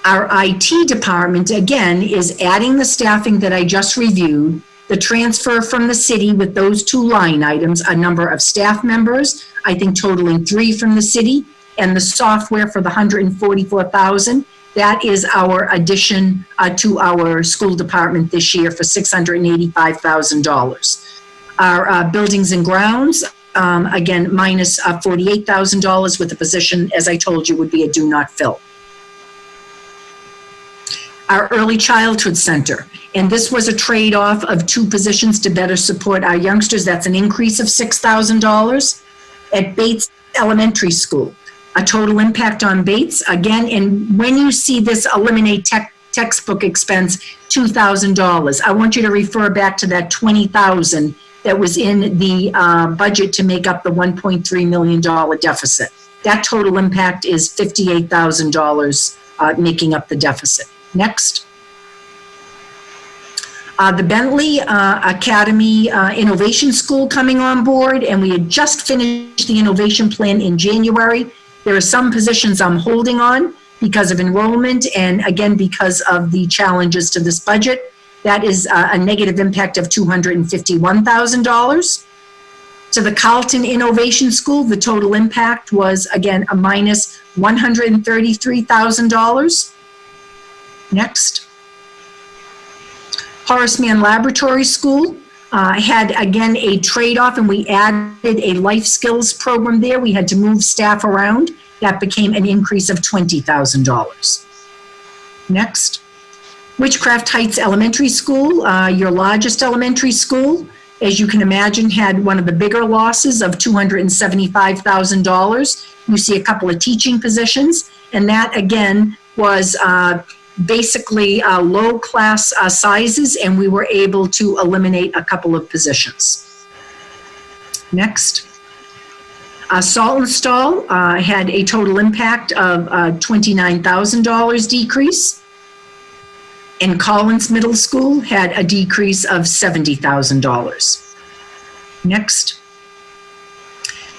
Our IT department, again, is adding the staffing that I just reviewed, the transfer from the city with those two line items, a number of staff members, I think totaling 3 from the city, and the software for the $144,000. That is our addition to our school department this year for $685,000. Our buildings and grounds, again, minus $48,000 with the position, as I told you, would be a do not fill. Our early childhood center, and this was a trade-off of 2 positions to better support our youngsters. That's an increase of $6,000. At Bates Elementary School, a total impact on Bates, again, and when you see this eliminate textbook expense, $2,000. I want you to refer back to that $20,000 that was in the budget to make up the $1.3 million deficit. That total impact is $58,000 making up the deficit. Next. The Bentley Academy Innovation School coming on board, and we had just finished the innovation plan in January. There are some positions I'm holding on because of enrollment and, again, because of the challenges to this budget. That is a negative impact of $251,000. To the Carleton Innovation School, the total impact was, again, a minus $133,000. Next. Horace Mann Laboratory School had, again, a trade-off, and we added a life skills program there. We had to move staff around. That became an increase of $20,000. Next. Witchcraft Heights Elementary School, your largest elementary school, as you can imagine, had one of the bigger losses of $275,000. You see a couple of teaching positions, and that, again, was basically low class sizes, and we were able to eliminate a couple of positions. Next. Saltonstall had a total impact of $29,000 decrease, and Collins Middle School had a decrease of $70,000. Next.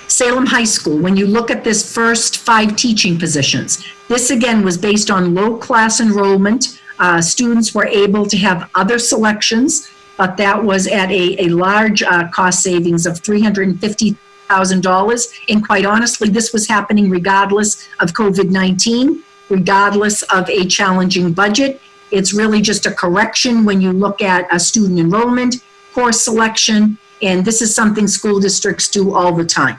Salem High School, when you look at this first 5 teaching positions, this again was based on low class enrollment. Students were able to have other selections, but that was at a large cost savings of $350,000. And quite honestly, this was happening regardless of COVID-19, regardless of a challenging budget. It's really just a correction when you look at a student enrollment, course selection, and this is something school districts do all the time.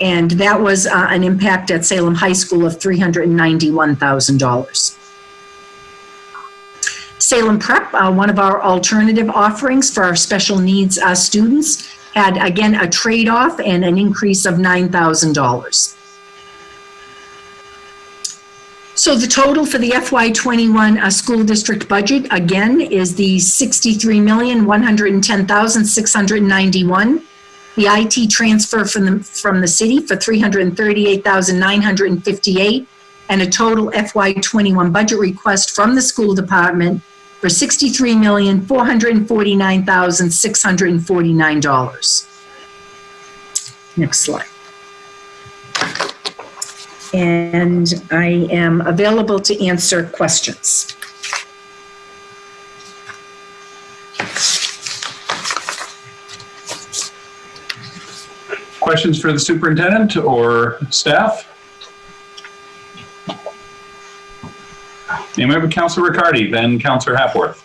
And that was an impact at Salem High School of $391,000. Salem Prep, one of our alternative offerings for our special needs students, had, again, a trade-off and an increase of $9,000. So the total for the FY21 school district budget, again, is the $63,110,691. The IT transfer from the city for $338,958, and a total FY21 budget request from the school department for $63,449,649. Next slide. And I am available to answer questions. Questions for the superintendent or staff? And we have Councilor Riccardi, then Councilor Hapworth.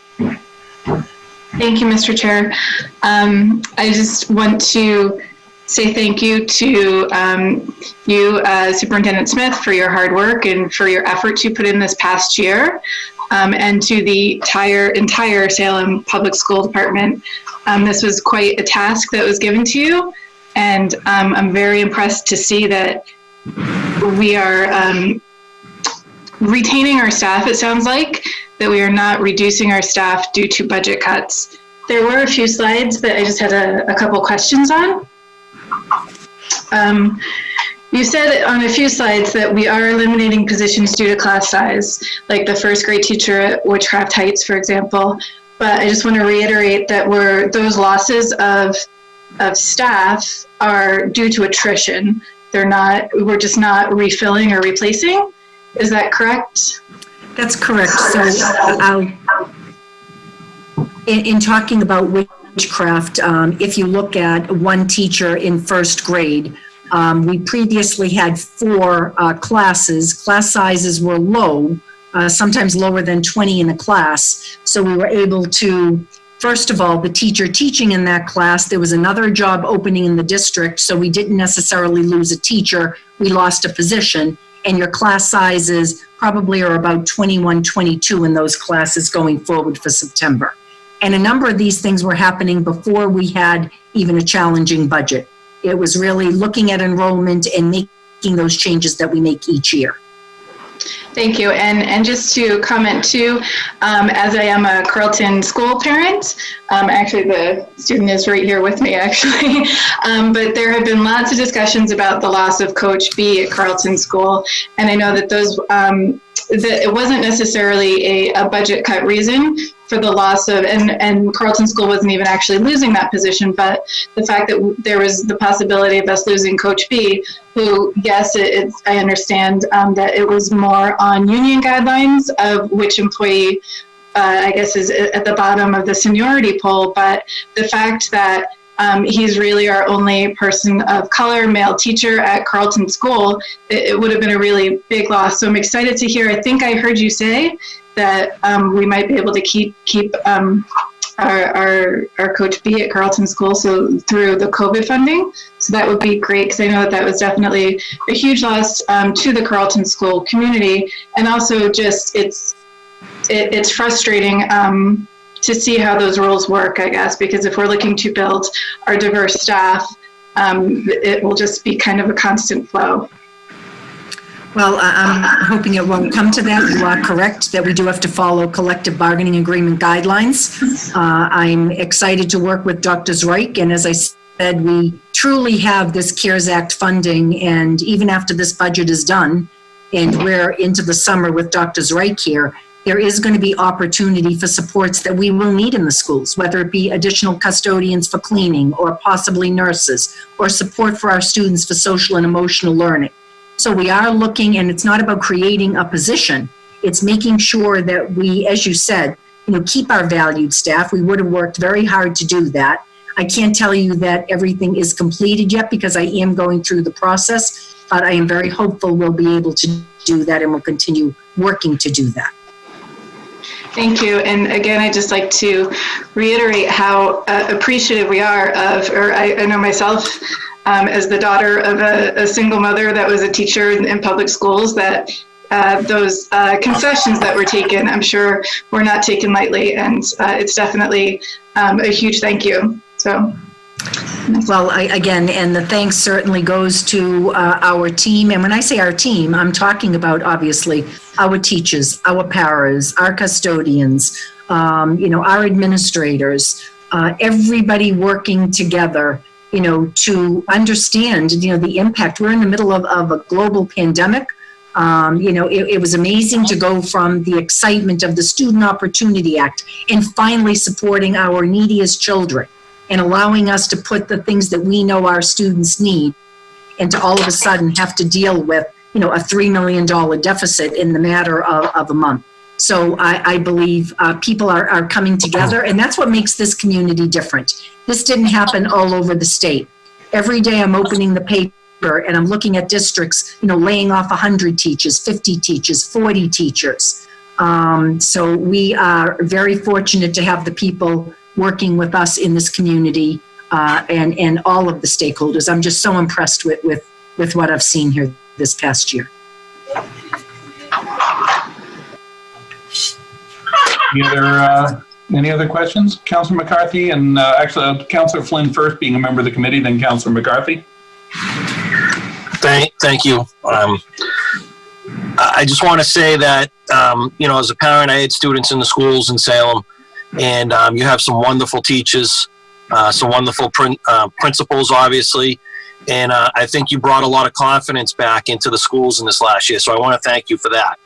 Thank you, Mr. Chair. I just want to say thank you to you, Superintendent Smith, for your hard work and for your efforts you put in this past year, and to the entire Salem Public School Department. This was quite a task that was given to you, and I'm very impressed to see that we are retaining our staff, it sounds like, that we are not reducing our staff due to budget cuts. There were a few slides that I just had a couple questions on. You said on a few slides that we are eliminating positions due to class size, like the first grade teacher at Witchcraft Heights, for example. But I just want to reiterate that those losses of staff are due to attrition. We're just not refilling or replacing. Is that correct? That's correct. So in talking about witchcraft, if you look at one teacher in first grade, we previously had 4 classes. Class sizes were low, sometimes lower than 20 in a class. So we were able to, first of all, the teacher teaching in that class, there was another job opening in the district, so we didn't necessarily lose a teacher, we lost a position. And your class sizes probably are about 21, 22 in those classes going forward for September. And a number of these things were happening before we had even a challenging budget. It was really looking at enrollment and making those changes that we make each year. Thank you. And just to comment too, as I am a Carleton school parent, actually the student is right here with me actually, but there have been lots of discussions about the loss of Coach B at Carleton School. And I know that that it wasn't necessarily a budget cut reason for the loss of, and Carleton School wasn't even actually losing that position, but the fact that there was the possibility of us losing Coach B, who, yes, I understand that it was more on union guidelines of which employee, I guess, is at the bottom of the seniority poll, but the fact that he's really our only person of color, male teacher at Carleton School, it would have been a really big loss. So I'm excited to hear, I think I heard you say that we might be able to keep our Coach B at Carleton School, so through the COVID funding. So that would be great, because I know that was definitely a huge loss to the Carleton School community. And also just it's frustrating to see how those rules work, I guess, because if we're looking to build our diverse staff, it will just be kind of a constant flow. Well, I'm hoping it won't come to that. You are correct that we do have to follow collective bargaining agreement guidelines. I'm excited to work with Dr. Reich, and as I said, we truly have this CARES Act funding, and even after this budget is done, and we're into the summer with Dr. Reich here, there is going to be opportunity for supports that we will need in the schools, whether it be additional custodians for cleaning, or possibly nurses, or support for our students for social and emotional learning. So we are looking, and it's not about creating a position. It's making sure that we, as you said, keep our valued staff. We would have worked very hard to do that. I can't tell you that everything is completed yet because I am going through the process, but I am very hopeful we'll be able to do that, and we'll continue working to do that. Thank you. And again, I'd just like to reiterate how appreciative we are of, or I know myself, as the daughter of a single mother that was a teacher in public schools, that those concessions that were taken, I'm sure were not taken lightly, and it's definitely a huge thank you. So. Well, again, and the thanks certainly goes to our team. And when I say our team, I'm talking about, obviously, our teachers, our paras, our custodians, our administrators, everybody working together, to understand, the impact. We're in the middle of a global pandemic. It was amazing to go from the excitement of the Student Opportunity Act and finally supporting our neediest children, and allowing us to put the things that we know our students need, and to all of a sudden have to deal with, a $3 million deficit in the matter of a month. So I believe people are coming together, and that's what makes this community different. This didn't happen all over the state. Every day I'm opening the paper and I'm looking at districts, laying off 100 teachers, 50 teachers, 40 teachers. So we are very fortunate to have the people working with us in this community and all of the stakeholders. I'm just so impressed with what I've seen here this past year. Any other questions? Councilor McCarthy, and actually Councilor Flynn first, being a member of the committee, then Councilor McCarthy. Thank you. I just want to say that, as a parent, I had students in the schools in Salem, and you have some wonderful teachers, some wonderful principals, obviously, and I think you brought a lot of confidence back into the schools in this last year, so I want to thank you for that.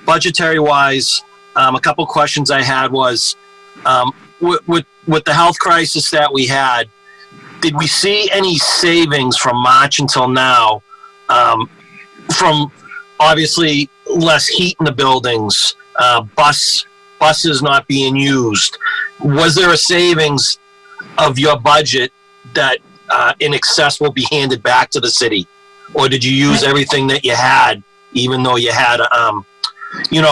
Budgetary-wise, a couple questions I had was, with the health crisis that we had, did we see any savings from March until now, from obviously less heat in the buildings, buses not being used? Was there a savings of your budget that in excess will be handed back to the city? Or did you use everything that you had, even though you had,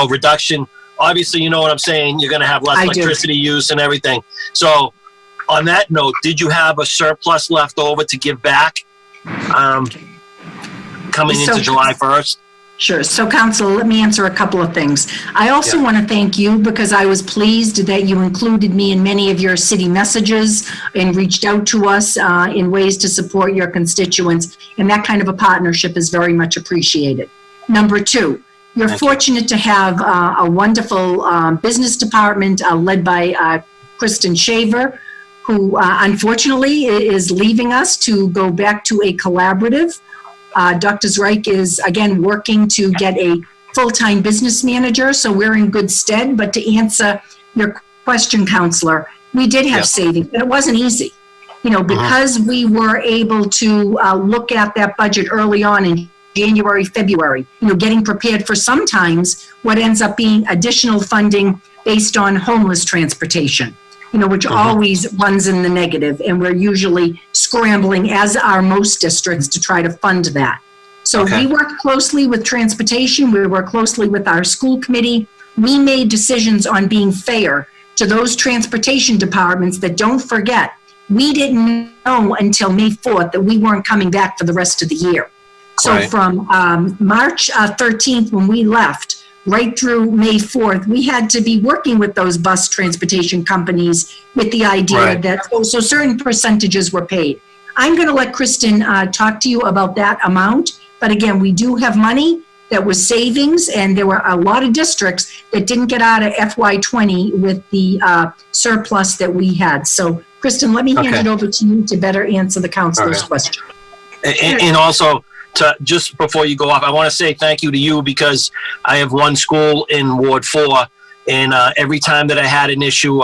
reduction? Obviously, you know what I'm saying? You're going to have less electricity use and everything. So on that note, did you have a surplus left over to give back coming into July 1st? Sure. So, Council, let me answer a couple of things. I also want to thank you because I was pleased that you included me in many of your city messages and reached out to us in ways to support your constituents. And that kind of a partnership is very much appreciated. Number two, you're fortunate to have a wonderful business department led by Kristen Shaver, who unfortunately is leaving us to go back to a collaborative. Dr. Zreich is, again, working to get a full-time business manager, so we're in good stead. But to answer your question, Counselor, we did have savings, but it wasn't easy. Because we were able to look at that budget early on in January, February, getting prepared for sometimes what ends up being additional funding based on homeless transportation, which always runs in the negative. And we're usually scrambling, as are most districts, to try to fund that. So we work closely with transportation. We work closely with our school committee. We made decisions on being fair to those transportation departments that, don't forget, we didn't know until May 4th that we weren't coming back for the rest of the year. So from March 13th, when we left, right through May 4th, we had to be working with those bus transportation companies with the idea that so certain percentages were paid. I'm going to let Kristen talk to you about that amount. But again, we do have money that was savings, and there were a lot of districts that didn't get out of FY20 with the surplus that we had. So, Kristen, let me hand it over to you to better answer the councilor's question. And also, just before you go off, I want to say thank you to you, because I have one school in Ward 4, and every time that I had an issue,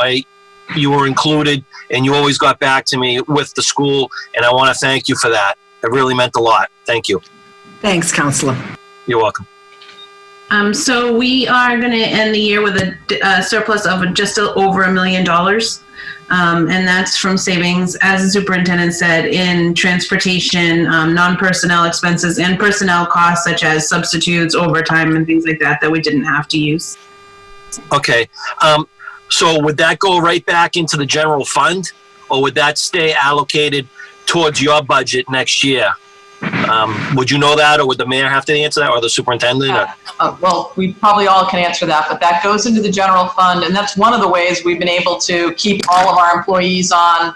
you were included, and you always got back to me with the school, and I want to thank you for that. It really meant a lot. Thank you. Thanks, Counselor. You're welcome. So we are going to end the year with a surplus of just over $1 million. And that's from savings, as the superintendent said, in transportation, non-personnel expenses, and personnel costs such as substitutes, overtime, and things like that we didn't have to use. Okay. So would that go right back into the general fund, or would that stay allocated towards your budget next year? Would you know that, or would the mayor have to answer that, or the superintendent? Well, we probably all can answer that, but that goes into the general fund, and that's one of the ways we've been able to keep all of our employees on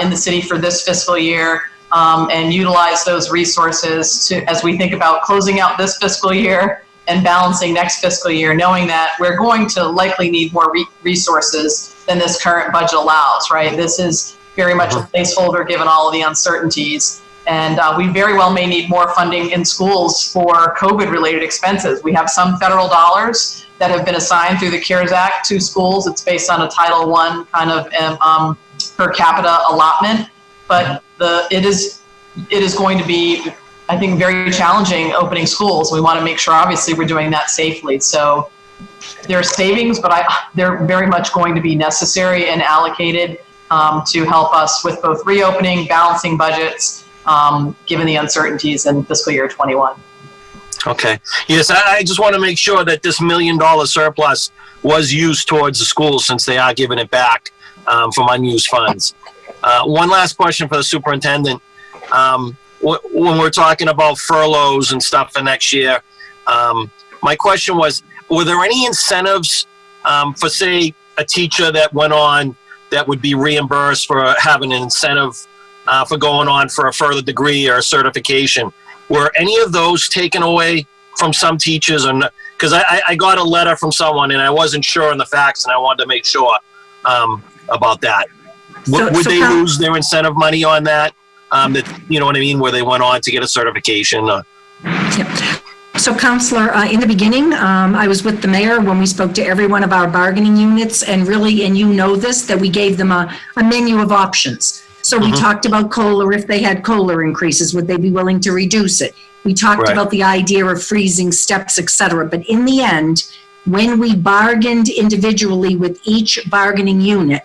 in the city for this fiscal year, and utilize those resources as we think about closing out this fiscal year and balancing next fiscal year, knowing that we're going to likely need more resources than this current budget allows, right? This is very much a placeholder given all of the uncertainties. And we very well may need more funding in schools for COVID-related expenses. We have some federal dollars that have been assigned through the CARES Act to schools. It's based on a Title I kind of per capita allotment. But it is going to be, I think, very challenging opening schools. We want to make sure, obviously, we're doing that safely. So there are savings, but they're very much going to be necessary and allocated to help us with both reopening, balancing budgets, given the uncertainties in fiscal year 21. Okay. Yes, I just want to make sure that this $1 million surplus was used towards the schools, since they are giving it back from unused funds. One last question for the superintendent. When we're talking about furloughs and stuff for next year, my question was, were there any incentives for, say, a teacher that went on that would be reimbursed for having an incentive for going on for a further degree or a certification? Were any of those taken away from some teachers? Because I got a letter from someone and I wasn't sure on the facts, and I wanted to make sure about that. Would they lose their incentive money on that? That, you know what I mean, where they went on to get a certification? Yep. So, Counselor, in the beginning, I was with the mayor when we spoke to every one of our bargaining units, and really, and you know this, that we gave them a menu of options. So we talked about COLA. If they had COLA increases, would they be willing to reduce it? We talked about the idea of freezing steps, et cetera. But in the end, when we bargained individually with each bargaining unit,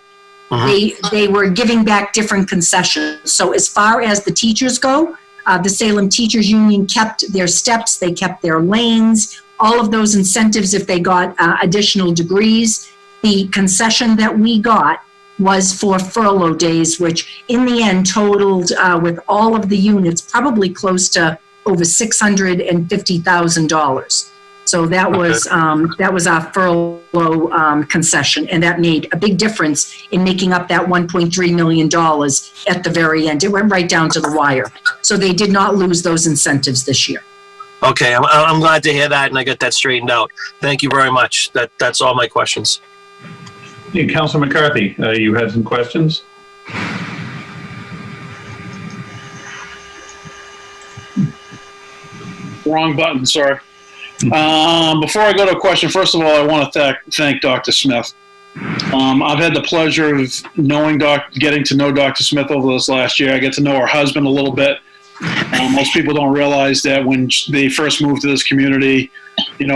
they were giving back different concessions. So as far as the teachers go, the Salem Teachers Union kept their steps, they kept their lanes, all of those incentives if they got additional degrees. The concession that we got was for furlough days, which in the end totaled with all of the units probably close to over $650,000. So that was our furlough concession, and that made a big difference in making up that $1.3 million at the very end. It went right down to the wire. So they did not lose those incentives this year. Okay, I'm glad to hear that, and I got that straightened out. Thank you very much. That's all my questions. Hey, Councilor McCarthy, you had some questions? Wrong button, sorry. Before I go to a question, first of all, I want to thank Dr. Smith. I've had the pleasure of getting to know Dr. Smith over this last year. I get to know her husband a little bit. Most people don't realize that when they first moved to this community,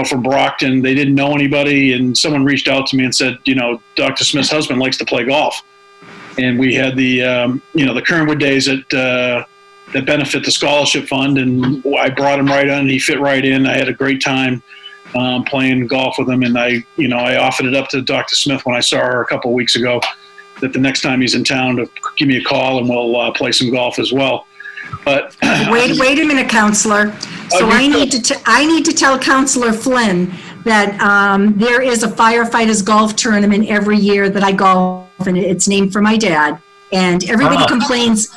from Brockton, they didn't know anybody, and someone reached out to me and said, Dr. Smith's husband likes to play golf. And we had the Kernwood days that benefit the scholarship fund, and I brought him right on. He fit right in. I had a great time playing golf with him, and I offered it up to Dr. Smith when I saw her a couple of weeks ago, that the next time he's in town to give me a call and we'll play some golf as well. But wait a minute, Counselor. So I need to tell Counselor Flynn that there is a firefighters golf tournament every year that I golf, and it's named for my dad. And everybody complains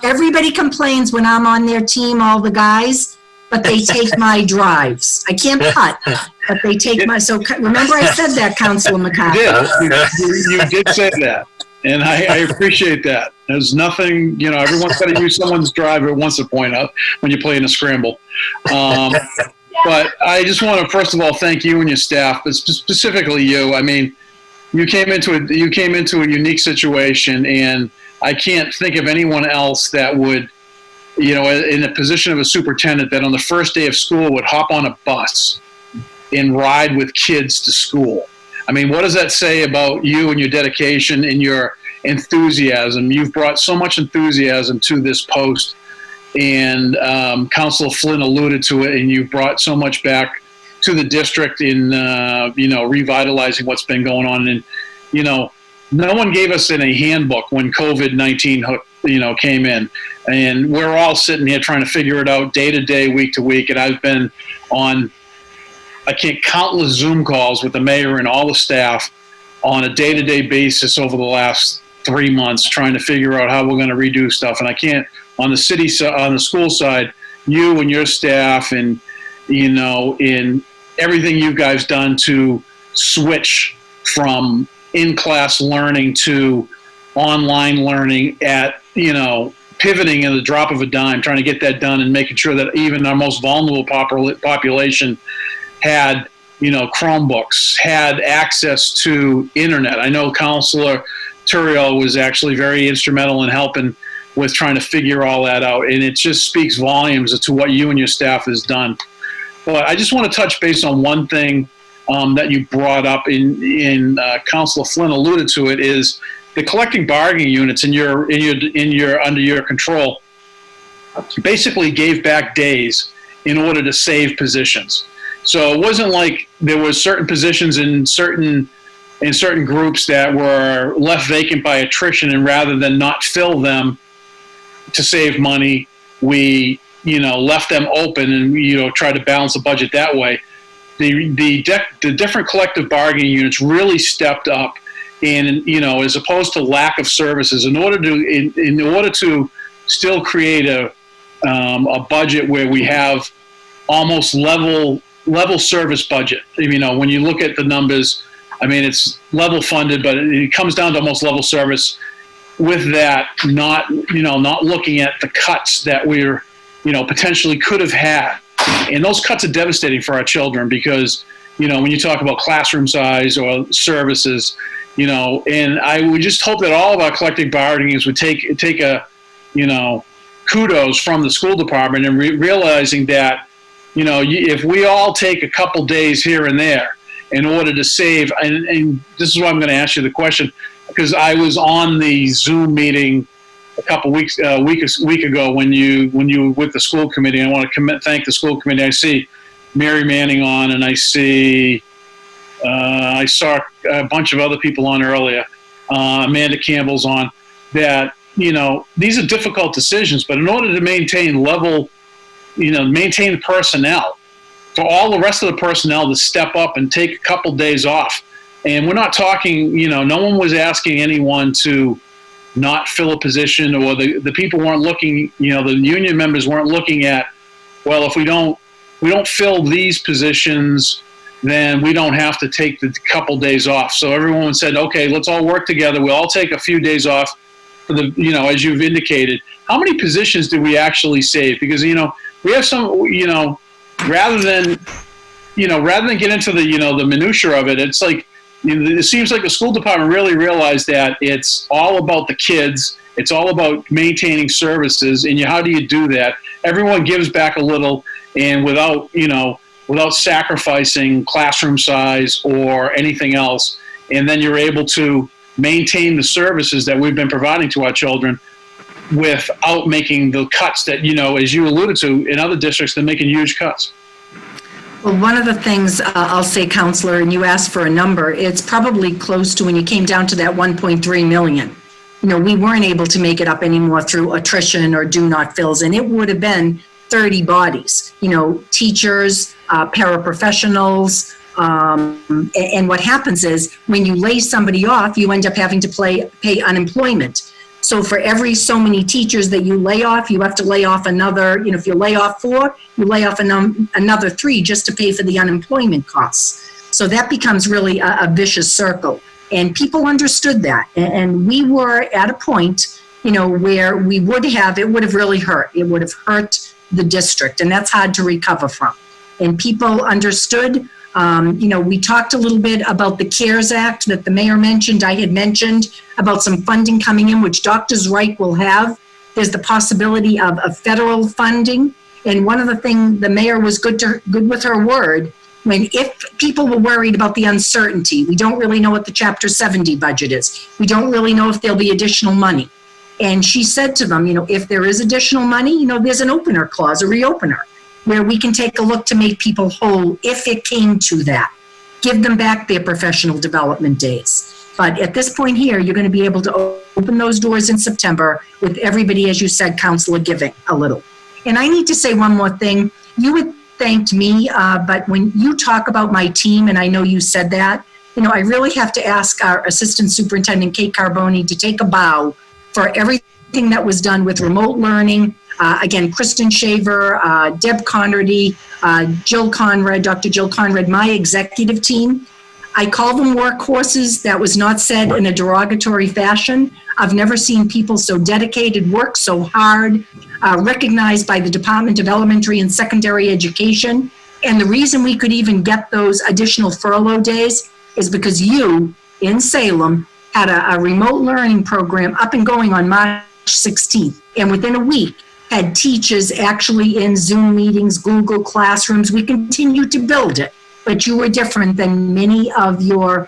when I'm on their team, all the guys, but they take my drives. I can't putt, but they take my. So remember, I said that, Councilor McCarthy. You did say that, and I appreciate that. There's nothing, everyone's got to use someone's drive at once to point out when you're playing a scramble. But I just want to first of all thank you and your staff, but specifically you. I mean, you came into a unique situation, and I can't think of anyone else that would, in the position of a superintendent, that on the first day of school would hop on a bus and ride with kids to school. I mean, what does that say about you and your dedication and your enthusiasm? You've brought so much enthusiasm to this post, and Councilor Flynn alluded to it, and you've brought so much back to the district in, revitalizing what's been going on. And, no one gave us in a handbook when COVID-19, came in, and we're all sitting here trying to figure it out day to day, week to week. And I've been on, countless Zoom calls with the mayor and all the staff on a day to day basis over the last 3 months, trying to figure out how we're going to redo stuff. And I can't, on the school side, you and your staff and, in everything you guys done to switch from in-class learning to online learning at, pivoting in the drop of a dime, trying to get that done and making sure that even our most vulnerable population had, Chromebooks, had access to internet. I know Councilor Turiel was actually very instrumental in helping with trying to figure all that out. And it just speaks volumes as to what you and your staff has done. But I just want to touch base on one thing that you brought up in Councilor Flynn alluded to it, is the collecting bargaining units in your under your control basically gave back days in order to save positions. So it wasn't like there were certain positions in certain in certain groups that were left vacant by attrition, and rather than not fill them to save money, we, left them open and, tried to balance the budget that way. The different collective bargaining units really stepped up, and, as opposed to lack of services, in order to still create a budget where we have almost level service budget. When you look at the numbers, it's level funded, but it comes down to almost level service. With that, not looking at the cuts that we're, potentially could have had. And those cuts are devastating for our children because, when you talk about classroom size or services, and I would just hope that all of our collective bargainings would take a, kudos from the school department and realizing that, if we all take a couple days here and there in order to save, and this is why I'm going to ask you the question, because I was on the Zoom meeting a week ago when you were with the school committee. I want to thank the school committee. I see Mary Manning on, and I saw a bunch of other people on earlier. Amanda Campbell's on. That, these are difficult decisions, but in order to maintain maintain the personnel, for all the rest of the personnel to step up and take a couple days off. And we're not talking, no one was asking anyone to not fill a position, or the people weren't looking, the union members weren't looking at, well, if we don't fill these positions, then we don't have to take the couple days off. So everyone said, okay, let's all work together. We'll all take a few days off for the, as you've indicated. How many positions did we actually save? Because, we have some, rather than get into the minutia of it, it's like, it seems like the school department really realized that it's all about the kids. It's all about maintaining services. And how do you do that? Everyone gives back a little, and without sacrificing classroom size or anything else. And then you're able to maintain the services that we've been providing to our children without making the cuts that, as you alluded to, in other districts, they're making huge cuts. Well, one of the things I'll say, Counselor, and you asked for a number, it's probably close to when you came down to that 1.3 million. We weren't able to make it up anymore through attrition or do not fills, and it would have been 30 bodies, teachers, paraprofessionals, and what happens is when you lay somebody off, you end up having to pay unemployment. So for every so many teachers that you lay off, you have to lay off another, if you lay off 4, you lay off another 3 just to pay for the unemployment costs. So that becomes really a vicious circle. And people understood that. And we were at a point, where it would have really hurt. It would have hurt the district, and that's hard to recover from. And people understood. We talked a little bit about the CARES Act that the mayor mentioned. I had mentioned about some funding coming in, which Dr. Reich will have. There's the possibility of federal funding. And one of the things, the mayor was good with her word, if people were worried about the uncertainty, we don't really know what the Chapter 70 budget is. We don't really know if there'll be additional money. And she said to them, if there is additional money, there's an opener clause, a reopener, where we can take a look to make people whole if it came to that. Give them back their professional development days. But at this point here, you're going to be able to open those doors in September with everybody, as you said, Counselor, giving a little. And I need to say one more thing. You had thanked me, but when you talk about my team, and I know you said that, I really have to ask our Assistant Superintendent, Kate Carboni, to take a bow for everything that was done with remote learning. Again, Kristen Shaver, Deb Conrady, Jill Conrad, Dr. Jill Conrad, my executive team. I call them workhorses. That was not said in a derogatory fashion. I've never seen people so dedicated, work so hard, recognized by the Department of Elementary and Secondary Education. And the reason we could even get those additional furlough days is because you, in Salem, had a remote learning program up and going on March 16th. And within a week, had teachers actually in Zoom meetings, Google Classrooms. We continue to build it, but you were different than many of your,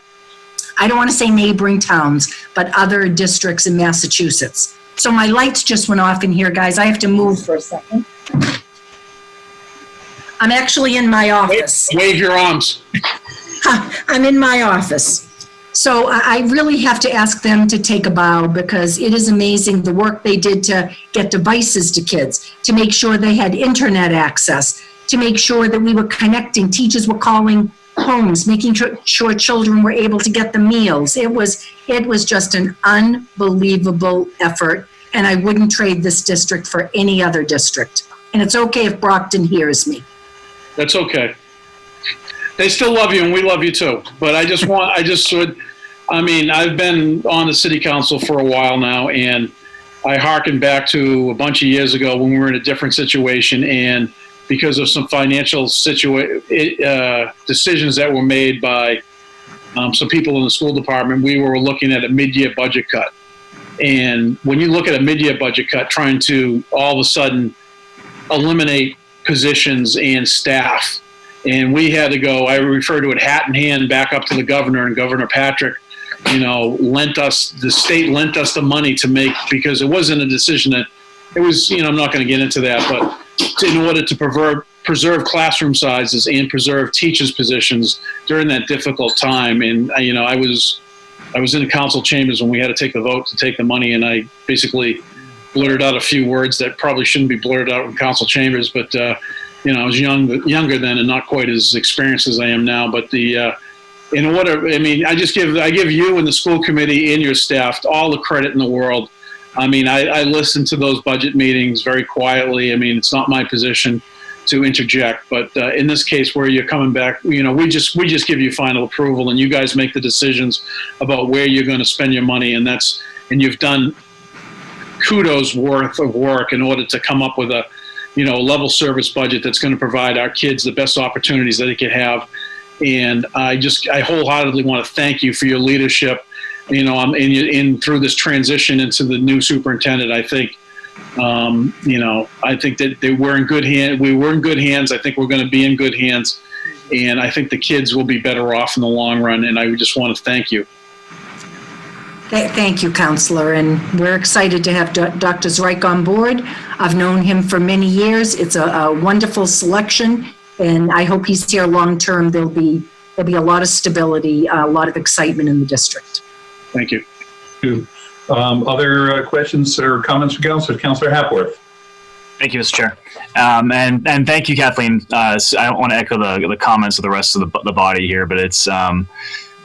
I don't want to say neighboring towns, but other districts in Massachusetts. So my lights just went off in here, guys. I have to move for a second. I'm actually in my office. Wave your arms. I'm in my office. So I really have to ask them to take a bow, because it is amazing the work they did to get devices to kids, to make sure they had internet access, to make sure that we were connecting. Teachers were calling homes, making sure children were able to get the meals. It was just an unbelievable effort, and I wouldn't trade this district for any other district. And it's okay if Brockton hears me. That's okay. They still love you, and we love you too. But I've been on the city council for a while now, and I hearken back to a bunch of years ago when we were in a different situation, and because of some financial decisions that were made by some people in the school department, we were looking at a mid-year budget cut. And when you look at a mid-year budget cut, trying to all of a sudden eliminate positions and staff, and we had to go, I refer to it hat in hand, back up to the governor, and Governor Patrick, the state lent us the money to make, because it wasn't a decision that, it was, I'm not going to get into that, but in order to preserve classroom sizes and preserve teachers' positions during that difficult time. And, I was in the council chambers when we had to take the vote to take the money, and I basically blurted out a few words that probably shouldn't be blurted out in council chambers, but, I was younger then and not quite as experienced as I am now. But I give you and the school committee and your staff all the credit in the world. I listen to those budget meetings very quietly. It's not my position to interject, but in this case where you're coming back, we just give you final approval, and you guys make the decisions about where you're going to spend your money, and you've done kudos worth of work in order to come up with a level service budget that's going to provide our kids the best opportunities that they could have. And I wholeheartedly want to thank you for your leadership, through this transition into the new superintendent. I think, I think that we're in good hands. We were in good hands. I think we're going to be in good hands. And I think the kids will be better off in the long run. And I just want to thank you. Thank you, Counselor, and we're excited to have Dr. Zreich on board. I've known him for many years. It's a wonderful selection, and I hope he's here long-term. There'll be a lot of stability, a lot of excitement in the district. Thank you. Other questions or comments from Counselor? Counselor Hapworth. Thank you, Mr. Chair. And thank you, Kathleen. I don't want to echo the comments of the rest of the body here, but it's,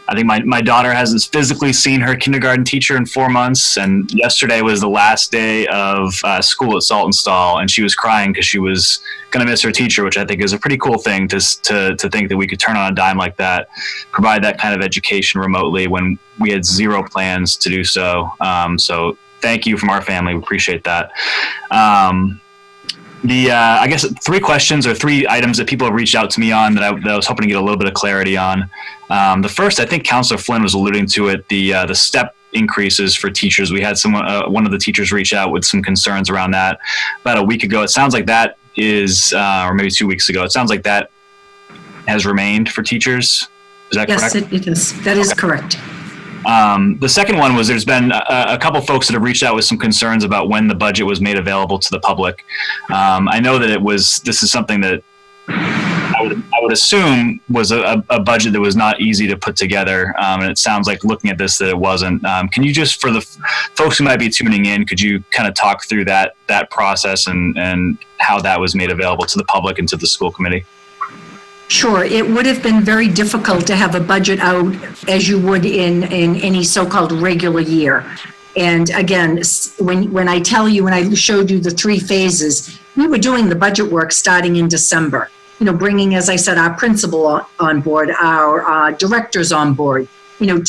I think my daughter hasn't physically seen her kindergarten teacher in 4 months, and yesterday was the last day of school at Saltonstall, and she was crying because she was going to miss her teacher, which I think is a pretty cool thing to think that we could turn on a dime like that, provide that kind of education remotely when we had zero plans to do so. So thank you from our family. We appreciate that. I guess 3 questions or 3 items that people have reached out to me on that I was hoping to get a little bit of clarity on. The first, I think Counselor Flynn was alluding to it, the step increases for teachers. We had one of the teachers reach out with some concerns around that about a week ago. It sounds like that is, or maybe 2 weeks ago, it sounds like that has remained for teachers. Is that correct? Yes, it is. That is correct. The second one was there's been a couple folks that have reached out with some concerns about when the budget was made available to the public. I know that this is something that I would assume was a budget that was not easy to put together. And it sounds like looking at this that it wasn't. Can you just, for the folks who might be tuning in, could you kind of talk through that process and how that was made available to the public and to the school committee? Sure. It would have been very difficult to have a budget out as you would in any so-called regular year. And again, when I showed you the 3 phases, we were doing the budget work starting in December, bringing, as I said, our principal on board, our directors on board,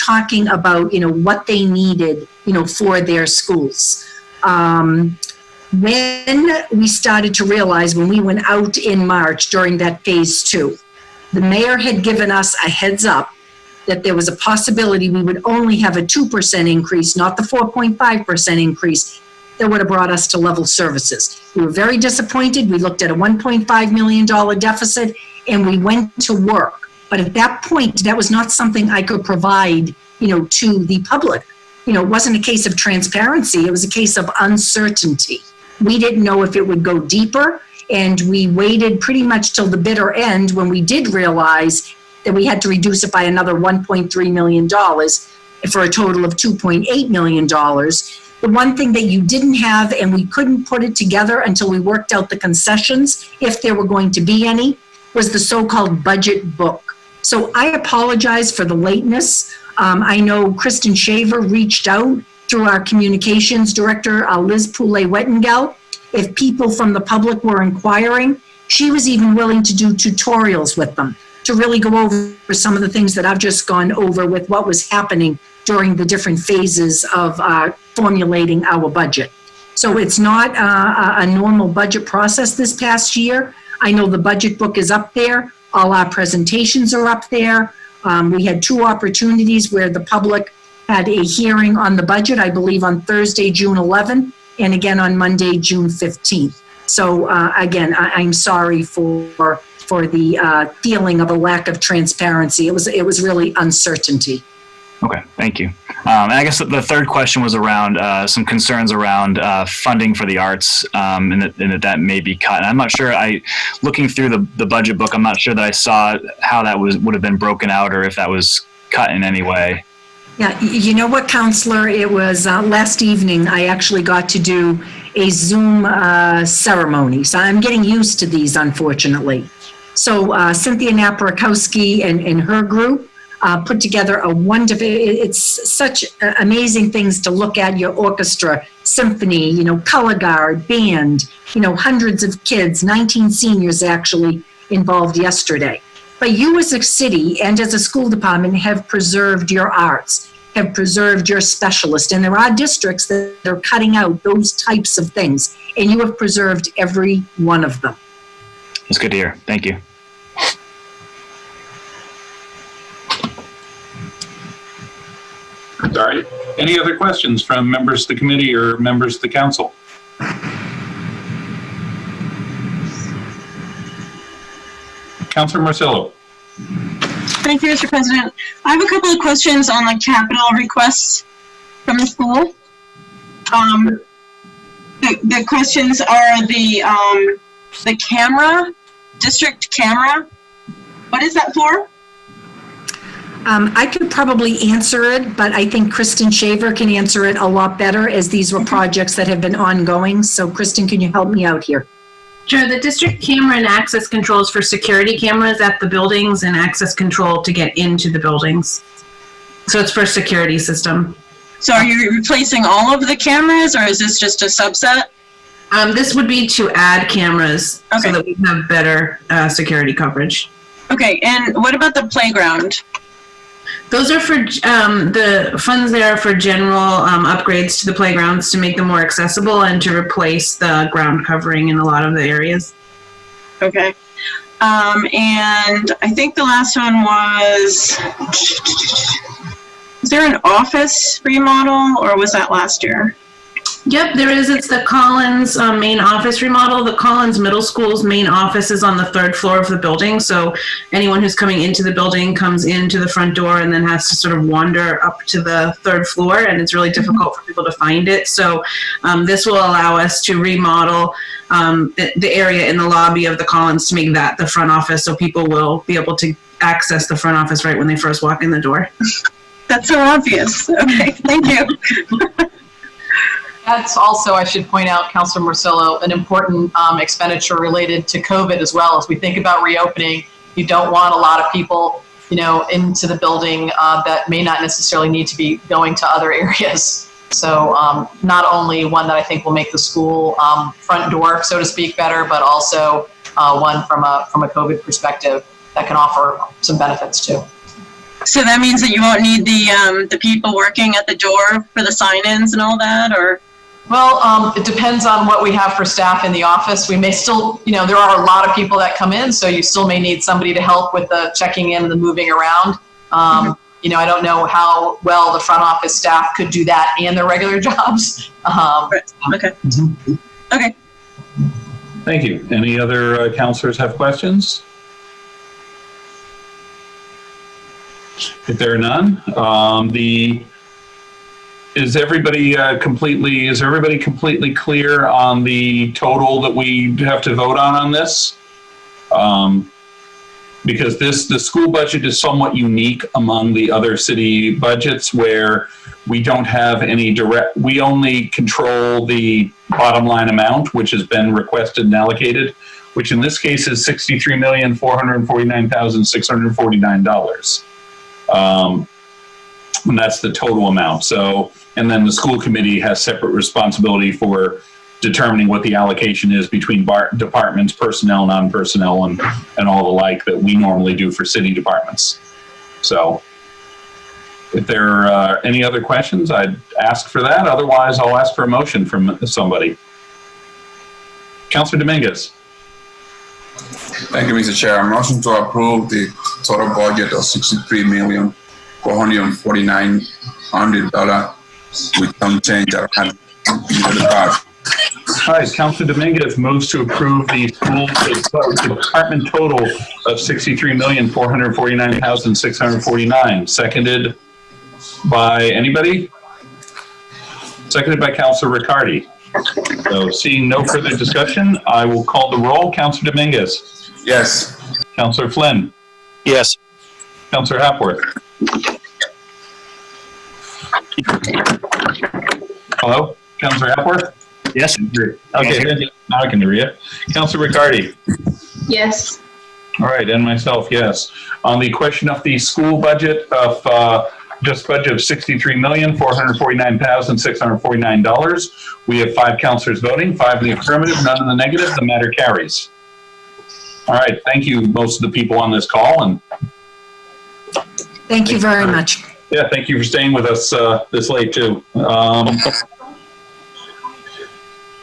talking about, what they needed, for their schools. When we started to realize, when we went out in March during that phase 2, the mayor had given us a heads up that there was a possibility we would only have a 2% increase, not the 4.5% increase that would have brought us to level services. We were very disappointed. We looked at a $1.5 million deficit and we went to work. But at that point, that was not something I could provide, to the public. It wasn't a case of transparency. It was a case of uncertainty. We didn't know if it would go deeper. And we waited pretty much till the bitter end when we did realize that we had to reduce it by another $1.3 million for a total of $2.8 million. The one thing that you didn't have, and we couldn't put it together until we worked out the concessions, if there were going to be any, was the so-called budget book. So I apologize for the lateness. I know Kristen Shaver reached out through our communications director, Liz Poulet-Wettengel. If people from the public were inquiring, she was even willing to do tutorials with them to really go over some of the things that I've just gone over with what was happening during the different phases of formulating our budget. So it's not a normal budget process this past year. I know the budget book is up there. All our presentations are up there. We had 2 opportunities where the public had a hearing on the budget, I believe on Thursday, June 11th, and again on Monday, June 15th. So again, I'm sorry for the feeling of a lack of transparency. It was really uncertainty. Okay, thank you. And I guess the third question was around some concerns around funding for the arts, and that may be cut. And I'm not sure. Looking through the budget book, I'm not sure that I saw how that would have been broken out or if that was cut in any way. Yeah, you know what, Counselor? It was last evening. I actually got to do a Zoom ceremony, so I'm getting used to these, unfortunately. So Cynthia Naparakowski and her group put together a wonderful, it's such amazing things to look at, your orchestra, symphony, color guard, band, hundreds of kids, 19 seniors actually involved yesterday. But you as a city and as a school department have preserved your arts, have preserved your specialists, and there are districts that are cutting out those types of things, and you have preserved every one of them. That's good to hear. Thank you. All right. Any other questions from members of the committee or members of the council? Councilor Marcillo. Thank you, Mr. President. I have a couple of questions on the capital requests from the school. The questions are the camera, district camera. What is that for? I could probably answer it, but I think Kristen Shaver can answer it a lot better, as these were projects that have been ongoing. So Kristen, can you help me out here? Sure. The district camera and access controls for security cameras at the buildings and access control to get into the buildings. So it's for security system. So are you replacing all of the cameras, or is this just a subset? This would be to add cameras, okay, so that we have better security coverage. Okay. And what about the playground? Those are for the funds there are for general upgrades to the playgrounds to make them more accessible and to replace the ground covering in a lot of the areas. Okay. And I think the last one was there an office remodel, or was that last year? Yep, there is. It's the Collins main office remodel. The Collins Middle School's main office is on the 3rd floor of the building. So anyone who's coming into the building comes into the front door and then has to sort of wander up to the 3rd floor, and it's really difficult for people to find it. So this will allow us to remodel the area in the lobby of the Collins to make that the front office, so people will be able to access the front office right when they first walk in the door. That's so obvious. Okay, thank you. That's also, I should point out, Councilor Marcillo, an important expenditure related to COVID as well. As we think about reopening, you don't want a lot of people, into the building that may not necessarily need to be going to other areas. So not only one that I think will make the school front door, so to speak, better, but also one from a COVID perspective that can offer some benefits too. So that means that you won't need the people working at the door for the sign-ins and all that, or? Well, it depends on what we have for staff in the office. We may still, there are a lot of people that come in, so you still may need somebody to help with the checking in and the moving around. I don't know how well the front office staff could do that and their regular jobs. Right. Okay. Okay. Thank you. Any other counselors have questions? If there are none, is everybody completely clear on the total that we have to vote on this? because the school budget is somewhat unique among the other city budgets where we don't have any we only control the bottom line amount, which has been requested and allocated, which in this case is $63,449,649. And that's the total amount. So, and then the school committee has separate responsibility for determining what the allocation is between departments, personnel, non-personnel, and all the like that we normally do for city departments. So if there are any other questions, I'd ask for that. Otherwise, I'll ask for a motion from somebody. Councilor Dominguez. Thank you, Mr. Chair. Motion to approve the total budget of $63,449,000 with some change that had in the past. All right, Councilor Dominguez moves to approve the school department total of $63,449,649. Seconded by anybody? Seconded by Councilor Riccardi. So seeing no further discussion, I will call the roll. Councilor Dominguez. Yes. Councilor Flynn. Yes. Councilor Hapworth. Hello, Councilor Hapworth? Yes. Okay, now I can hear you. Councilor Riccardi? Yes. All right, and myself, yes. On the question of the school budget of $63,449,649, we have 5 councilors voting, 5 in the affirmative, none in the negative. The matter carries. All right, thank you, most of the people on this call, and Thank you very much. yeah, thank you for staying with us this late too.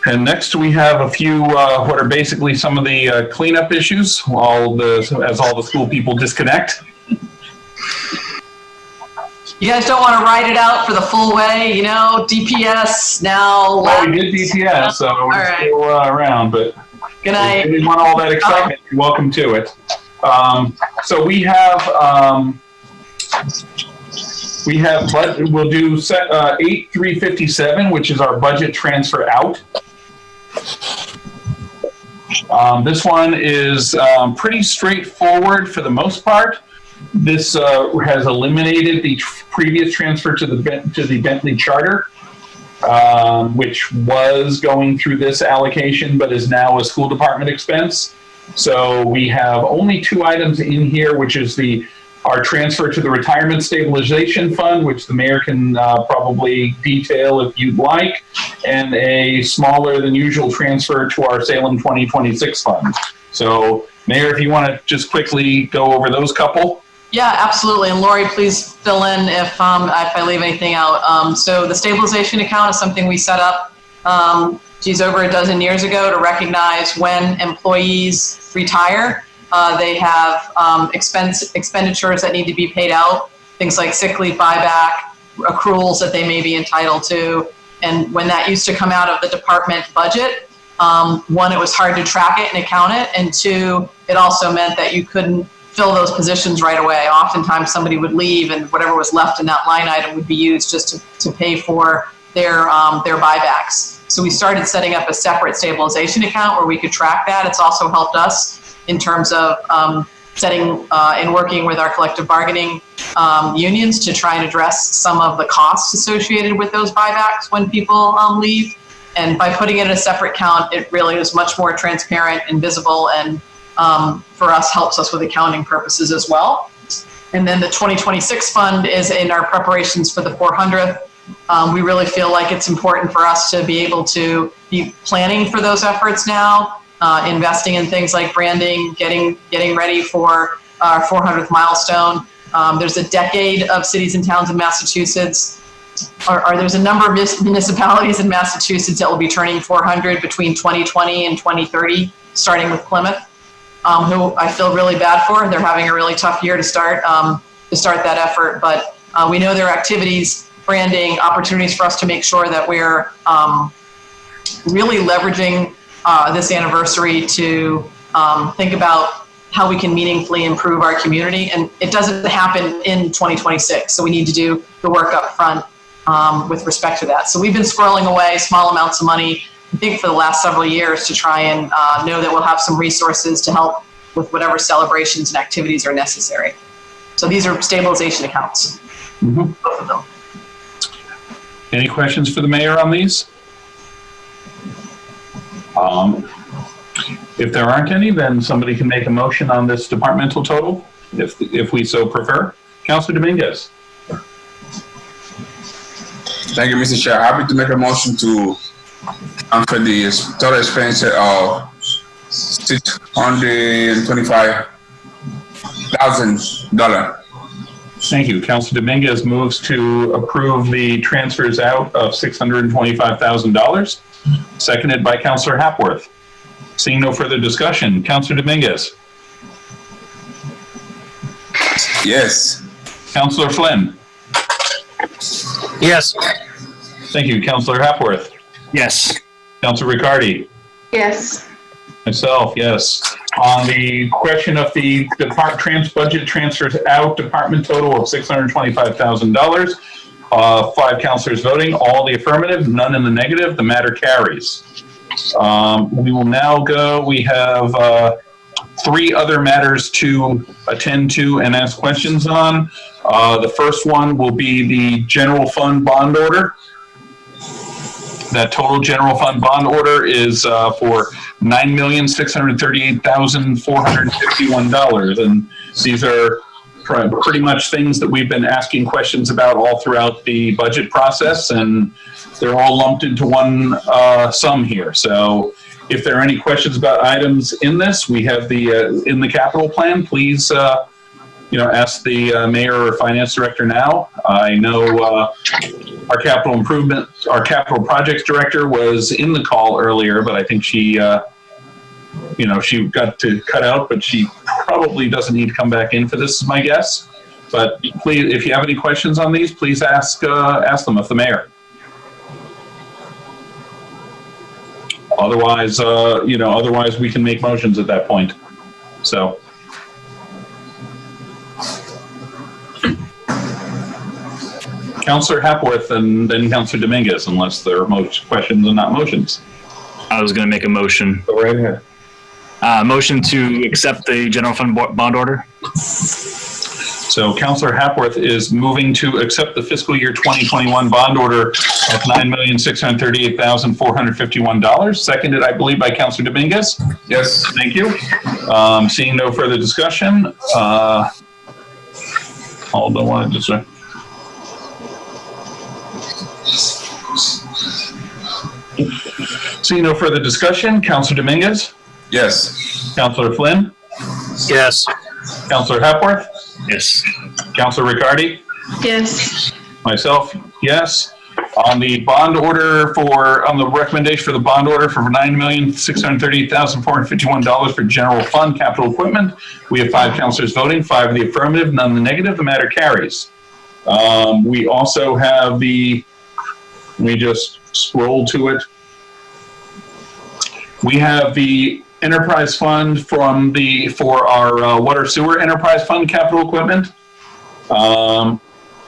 And next we have a few what are basically some of the cleanup issues. As all the school people disconnect. You guys don't want to ride it out for the full way, you know, DPS now. Well, we did DPS, so we're still around, but good night. If you didn't want all that excitement, you're welcome to it. So we have we'll do 8357, which is our budget transfer out. This one is pretty straightforward for the most part. This has eliminated the previous transfer to the Bentley Charter, which was going through this allocation, but is now a school department expense. So we have only 2 items in here, which is our transfer to the Retirement Stabilization Fund, which the mayor can probably detail if you'd like, and a smaller than usual transfer to our Salem 2026 fund. So, Mayor, if you want to just quickly go over those couple. Yeah, absolutely. And Lori, please fill in if I leave anything out. So the stabilization account is something we set up, over a dozen years ago to recognize when employees retire. They have expenditures that need to be paid out, things like sick leave buyback, accruals that they may be entitled to. And when that used to come out of the department budget, 1, it was hard to track it and account it. And 2, it also meant that you couldn't fill those positions right away. Oftentimes somebody would leave and whatever was left in that line item would be used just to pay for their buybacks. So we started setting up a separate stabilization account where we could track that. It's also helped us in terms of setting and working with our collective bargaining unions to try and address some of the costs associated with those buybacks when people leave. And by putting it in a separate account, it really is much more transparent and visible, and for us helps us with accounting purposes as well. And then the 2026 fund is in our preparations for the 400th. We really feel like it's important for us to be able to be planning for those efforts now, investing in things like branding, getting ready for our 400th milestone. There's a decade of cities and towns in Massachusetts, or there's a number of municipalities in Massachusetts that will be turning 400 between 2020 and 2030, starting with Plymouth, who I feel really bad for. They're having a really tough year to start that effort, but we know there are activities, branding, opportunities for us to make sure that we're really leveraging this anniversary to think about how we can meaningfully improve our community. And it doesn't happen in 2026, so we need to do the work up front with respect to that. So we've been squirreling away small amounts of money, I think, for the last several years to try and know that we'll have some resources to help with whatever celebrations and activities are necessary. So these are stabilization accounts, both of them. Any questions for the mayor on these? If there aren't any, then somebody can make a motion on this departmental total, if we so prefer. Councilor Dominguez. Thank you, Mr. Chair. Happy to make a motion to for the total expenditure of $625,000. Thank you. Councilor Dominguez moves to approve the transfers out of $625,000, seconded by Councilor Hapworth. Seeing no further discussion, Councilor Dominguez. Yes. Councilor Flynn. Yes. Thank you. Councilor Hapworth. Yes. Councilor Riccardi. Yes. Myself, yes. On the question of the budget transfers out, department total of $625,000. 5 councilors voting, all the affirmative, none in the negative. The matter carries. We will now go. We have 3 other matters to attend to and ask questions on. The first one will be the general fund bond order. That total general fund bond order is for $9,638,451. And these are pretty much things that we've been asking questions about all throughout the budget process, and they're all lumped into one sum here. So if there are any questions about items in this, we have the in the capital plan. Please, ask the mayor or finance director now. I know our capital projects director was in the call earlier, but I think she, she got to cut out, but she probably doesn't need to come back in for this, is my guess. But please, if you have any questions on these, please ask them of the mayor. Otherwise, otherwise we can make motions at that point. So. Councilor Hapworth and then Councilor Dominguez, unless there are questions and not motions. I was going to make a motion. Go right ahead. Motion to accept the general fund bond order. So Councilor Hapworth is moving to accept the fiscal year 2021 bond order of $9,638,451, seconded, I believe, by Councilor Dominguez. Yes. Thank you. Seeing no further discussion, hold on one just a Seeing no further discussion, Councilor Dominguez? Yes. Councilor Flynn? Yes. Councilor Hapworth? Yes. Councilor Riccardi? Yes. Myself, yes. On the bond order on the recommendation for the bond order for $9,638,451 for general fund capital equipment, we have 5 councilors voting, 5 in the affirmative, none in the negative. The matter carries. We also have let me just scroll to it. We have the enterprise fund for our water sewer enterprise fund capital equipment.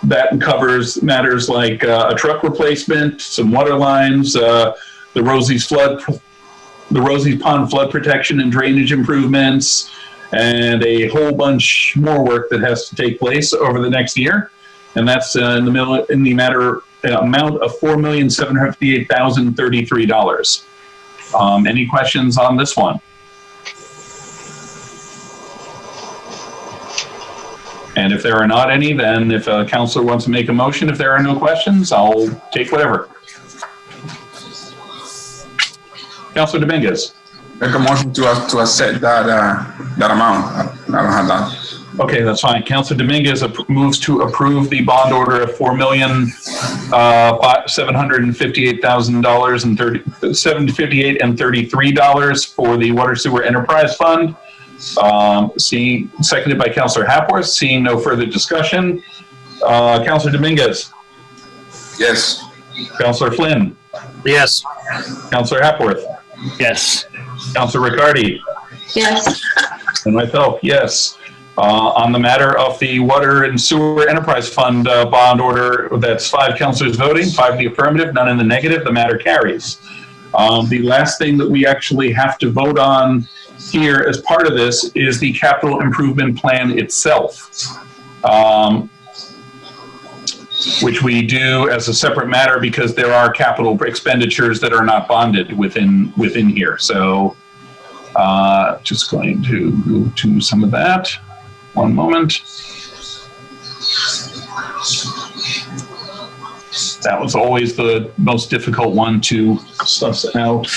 That covers matters like a truck replacement, some water lines, the Rosie's Pond flood protection and drainage improvements, and a whole bunch more work that has to take place over the next year. And that's in the amount of $4,758,033. Any questions on this one? And if there are not any, then if a councilor wants to make a motion, if there are no questions, I'll take whatever. Councilor Dominguez. Make a motion to accept that amount. I don't have that. Okay, that's fine. Councilor Dominguez moves to approve the bond order of $4,758,33 for the Water Sewer Enterprise Fund. Seconded by Councilor Hapworth. Seeing no further discussion, Councilor Dominguez. Yes. Councilor Flynn. Yes. Councilor Hapworth. Yes. Councilor Riccardi. Yes. And myself, yes. On the matter of the Water and Sewer Enterprise Fund bond order, that's 5 councilors voting, 5 in the affirmative, none in the negative. The matter carries. The last thing that we actually have to vote on here as part of this is the capital improvement plan itself, which we do as a separate matter because there are capital expenditures that are not bonded within here. So just going to move to some of that. One moment. That was always the most difficult one to suss out.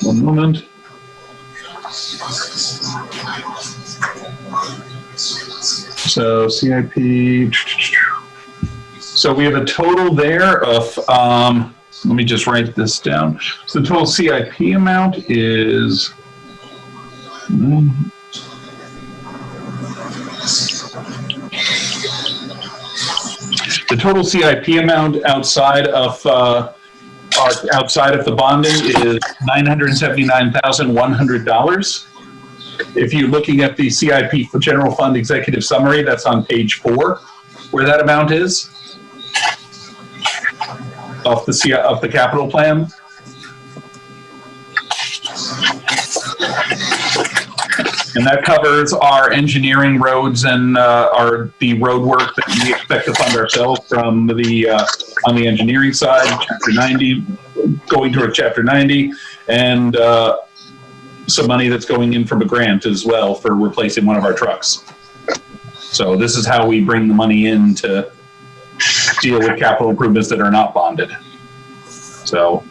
One moment. So CIP. So we have a total there of, let me just write this down. So the total CIP amount is, the total CIP amount outside of the bonding is $979,100. If you're looking at the CIP for General Fund Executive Summary, that's on page 4, where that amount is of the capital plan. And that covers our engineering, roads, and the road work that we expect to fund ourselves from the on the engineering side, Chapter 90, going towards Chapter 90, and some money that's going in from a grant as well for replacing one of our trucks. So this is how we bring the money in to deal with capital improvements that are not bonded. So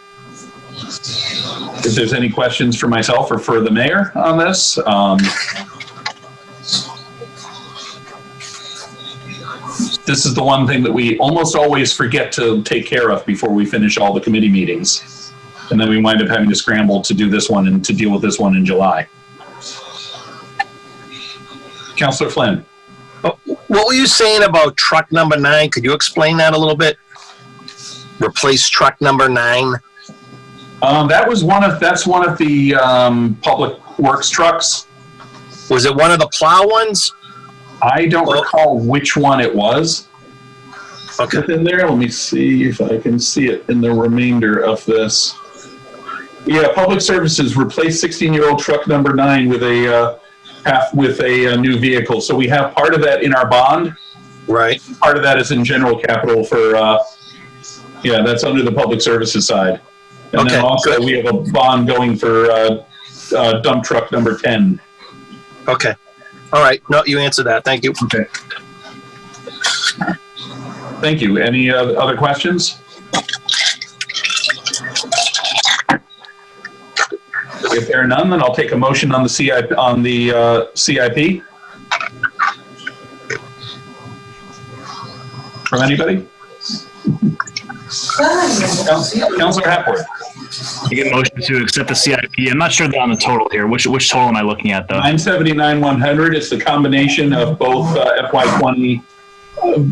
if there's any questions for myself or for the mayor on this, this is the one thing that we almost always forget to take care of before we finish all the committee meetings. And then we wind up having to scramble to do this one and to deal with this one in July. Councillor Flynn. What were you saying about truck number 9? Could you explain that a little bit? Replace truck number 9? That's one of the public works trucks. Was it one of the plow ones? I don't recall which one it was. Okay. In there, let me see if I can see it in the remainder of this. Yeah, Public Services replaced 16-year-old truck number 9 with a new vehicle. So we have part of that in our bond. Right. Part of that is in general capital for, that's under the Public Services side. And then also we have a bond going for dump truck number 10. Okay. All right. No, you answered that. Thank you. Okay. Thank you. Any other questions? If there are none, then I'll take a motion on the CIP. From anybody? Councillor Hapworth. You get a motion to accept the CIP. I'm not sure on the total here. Which total am I looking at, though? 979,100. It's the combination of both FY20.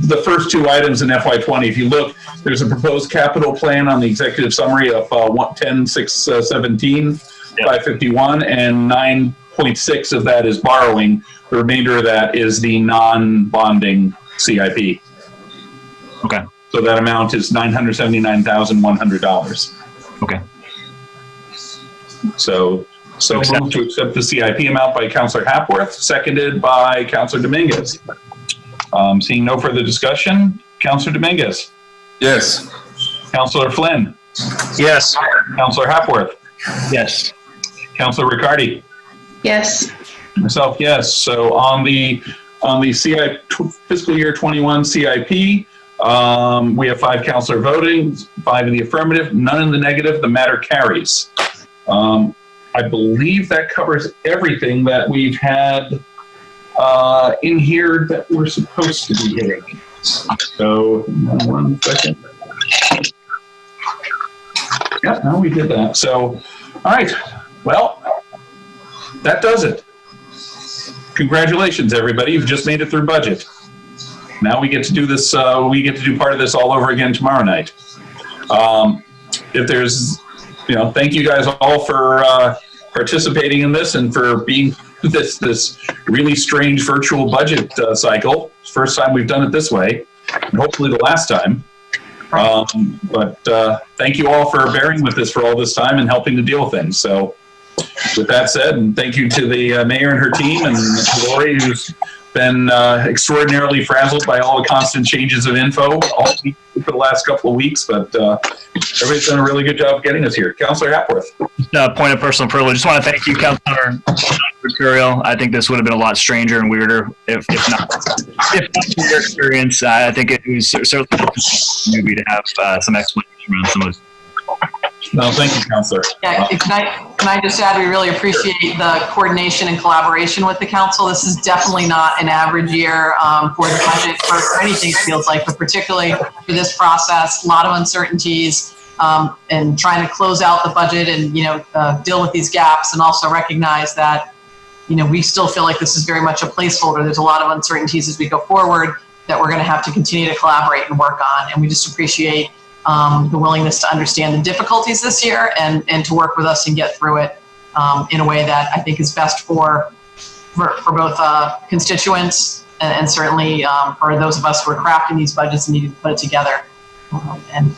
The first two items in FY20. If you look, there's a proposed capital plan on the executive summary of 110,617, 551, and 9.6 of that is borrowing. The remainder of that is the non-bonding CIP. Okay. So that amount is $979,100. Okay. So move to accept the CIP amount by Councillor Hapworth, seconded by Councillor Dominguez. Seeing no further discussion, Councillor Dominguez. Yes. Councillor Flynn. Yes. Councillor Hapworth. Yes. Councillor Riccardi. Yes. Myself, yes. So on the CIP fiscal year 21 CIP, we have 5 councillor voting, 5 in the affirmative, none in the negative. The matter carries. I believe that covers everything that we've had in here that we're supposed to be hitting. So, 1 second. Yeah, no, we did that. So, all right. Well, that does it. Congratulations, everybody. You've just made it through budget. Now we get to do this, we get to do part of this all over again tomorrow night. If there's, thank you guys all for participating in this and for being this really strange virtual budget cycle. First time we've done it this way, and hopefully the last time. But thank you all for bearing with us for all this time and helping to deal with things. So with that said, and thank you to the mayor and her team, and Lori, who's been extraordinarily frazzled by all the constant changes of info all week for the last couple of weeks, but everybody's done a really good job getting us here. Councillor Hapworth. Point of personal privilege. Just want to thank you, Councillor Mercurial. I think this would have been a lot stranger and weirder if not from your experience. I think it was certainly maybe to have some explanation around some of this. No, thank you, Councillor. Yeah, can I just add, we really appreciate the coordination and collaboration with the council. This is definitely not an average year for the budget, for anything it feels like, but particularly for this process, a lot of uncertainties, and trying to close out the budget and, deal with these gaps, and also recognize that, we still feel like this is very much a placeholder. There's a lot of uncertainties as we go forward that we're going to have to continue to collaborate and work on. And we just appreciate the willingness to understand the difficulties this year and to work with us and get through it in a way that I think is best for both constituents and certainly for those of us who are crafting these budgets and needing to put it together. And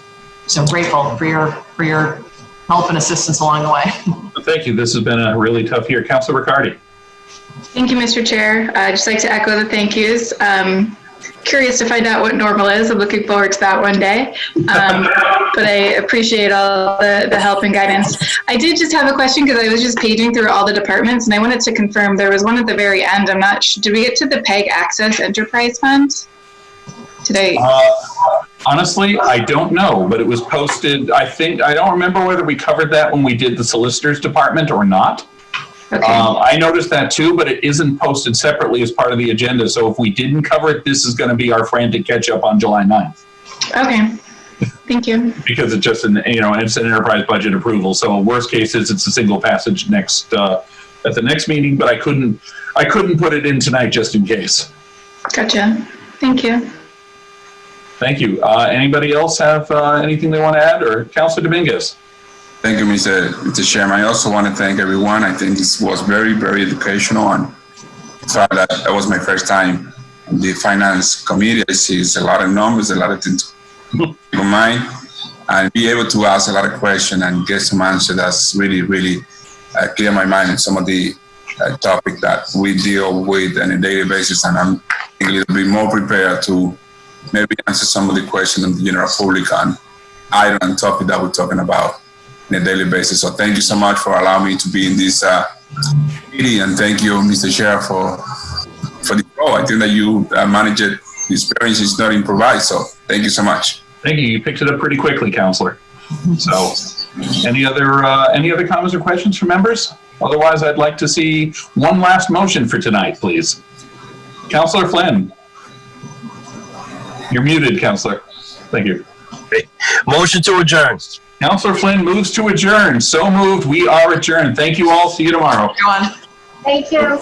so grateful for your help and assistance along the way. Thank you. This has been a really tough year. Councilor Riccardi. Thank you, Mr. Chair. I'd just like to echo the thank yous. Curious to find out what normal is. I'm looking forward to that one day. But I appreciate all the help and guidance. I did just have a question because I was just paging through all the departments and I wanted to confirm there was one at the very end. I'm not sure. Did we get to the PEG Access Enterprise Fund today? Honestly, I don't know, but it was posted. I don't remember whether we covered that when we did the solicitors department or not. Okay. I noticed that too, but it isn't posted separately as part of the agenda. So if we didn't cover it, this is going to be our frantic catch up on July 9th. Okay. Thank you. Because it's just it's an enterprise budget approval. So worst case is it's a single passage at the next meeting, but I couldn't put it in tonight just in case. Gotcha. Thank you. Thank you. Anybody else have anything they want to add, or Councilor Dominguez? Thank you, Mr. Chairman. I also want to thank everyone. I think this was very, very educational, and so that was my first time in the finance committee. I see a lot of numbers, a lot of things to keep in mind, and be able to ask a lot of questions and get some answers. That's really, really clear my mind in some of the topic that we deal with on a daily basis, and I'm a little bit more prepared to maybe answer some of the questions of the general public on item and topic that we're talking about on a daily basis. So thank you so much for allowing me to be in this meeting, and thank you, Mr. Chair, for the role. I think that you manage it. The experience is not improvised, so thank you so much. Thank you. You picked it up pretty quickly, Councilor. So, any other comments or questions from members? Otherwise, I'd like to see one last motion for tonight, please. Councilor Flynn. You're muted, Councilor. Thank you. Motion to adjourn. Councilor Flynn moves to adjourn. So moved. We are adjourned. Thank you all. See you tomorrow. Everyone. Thank you.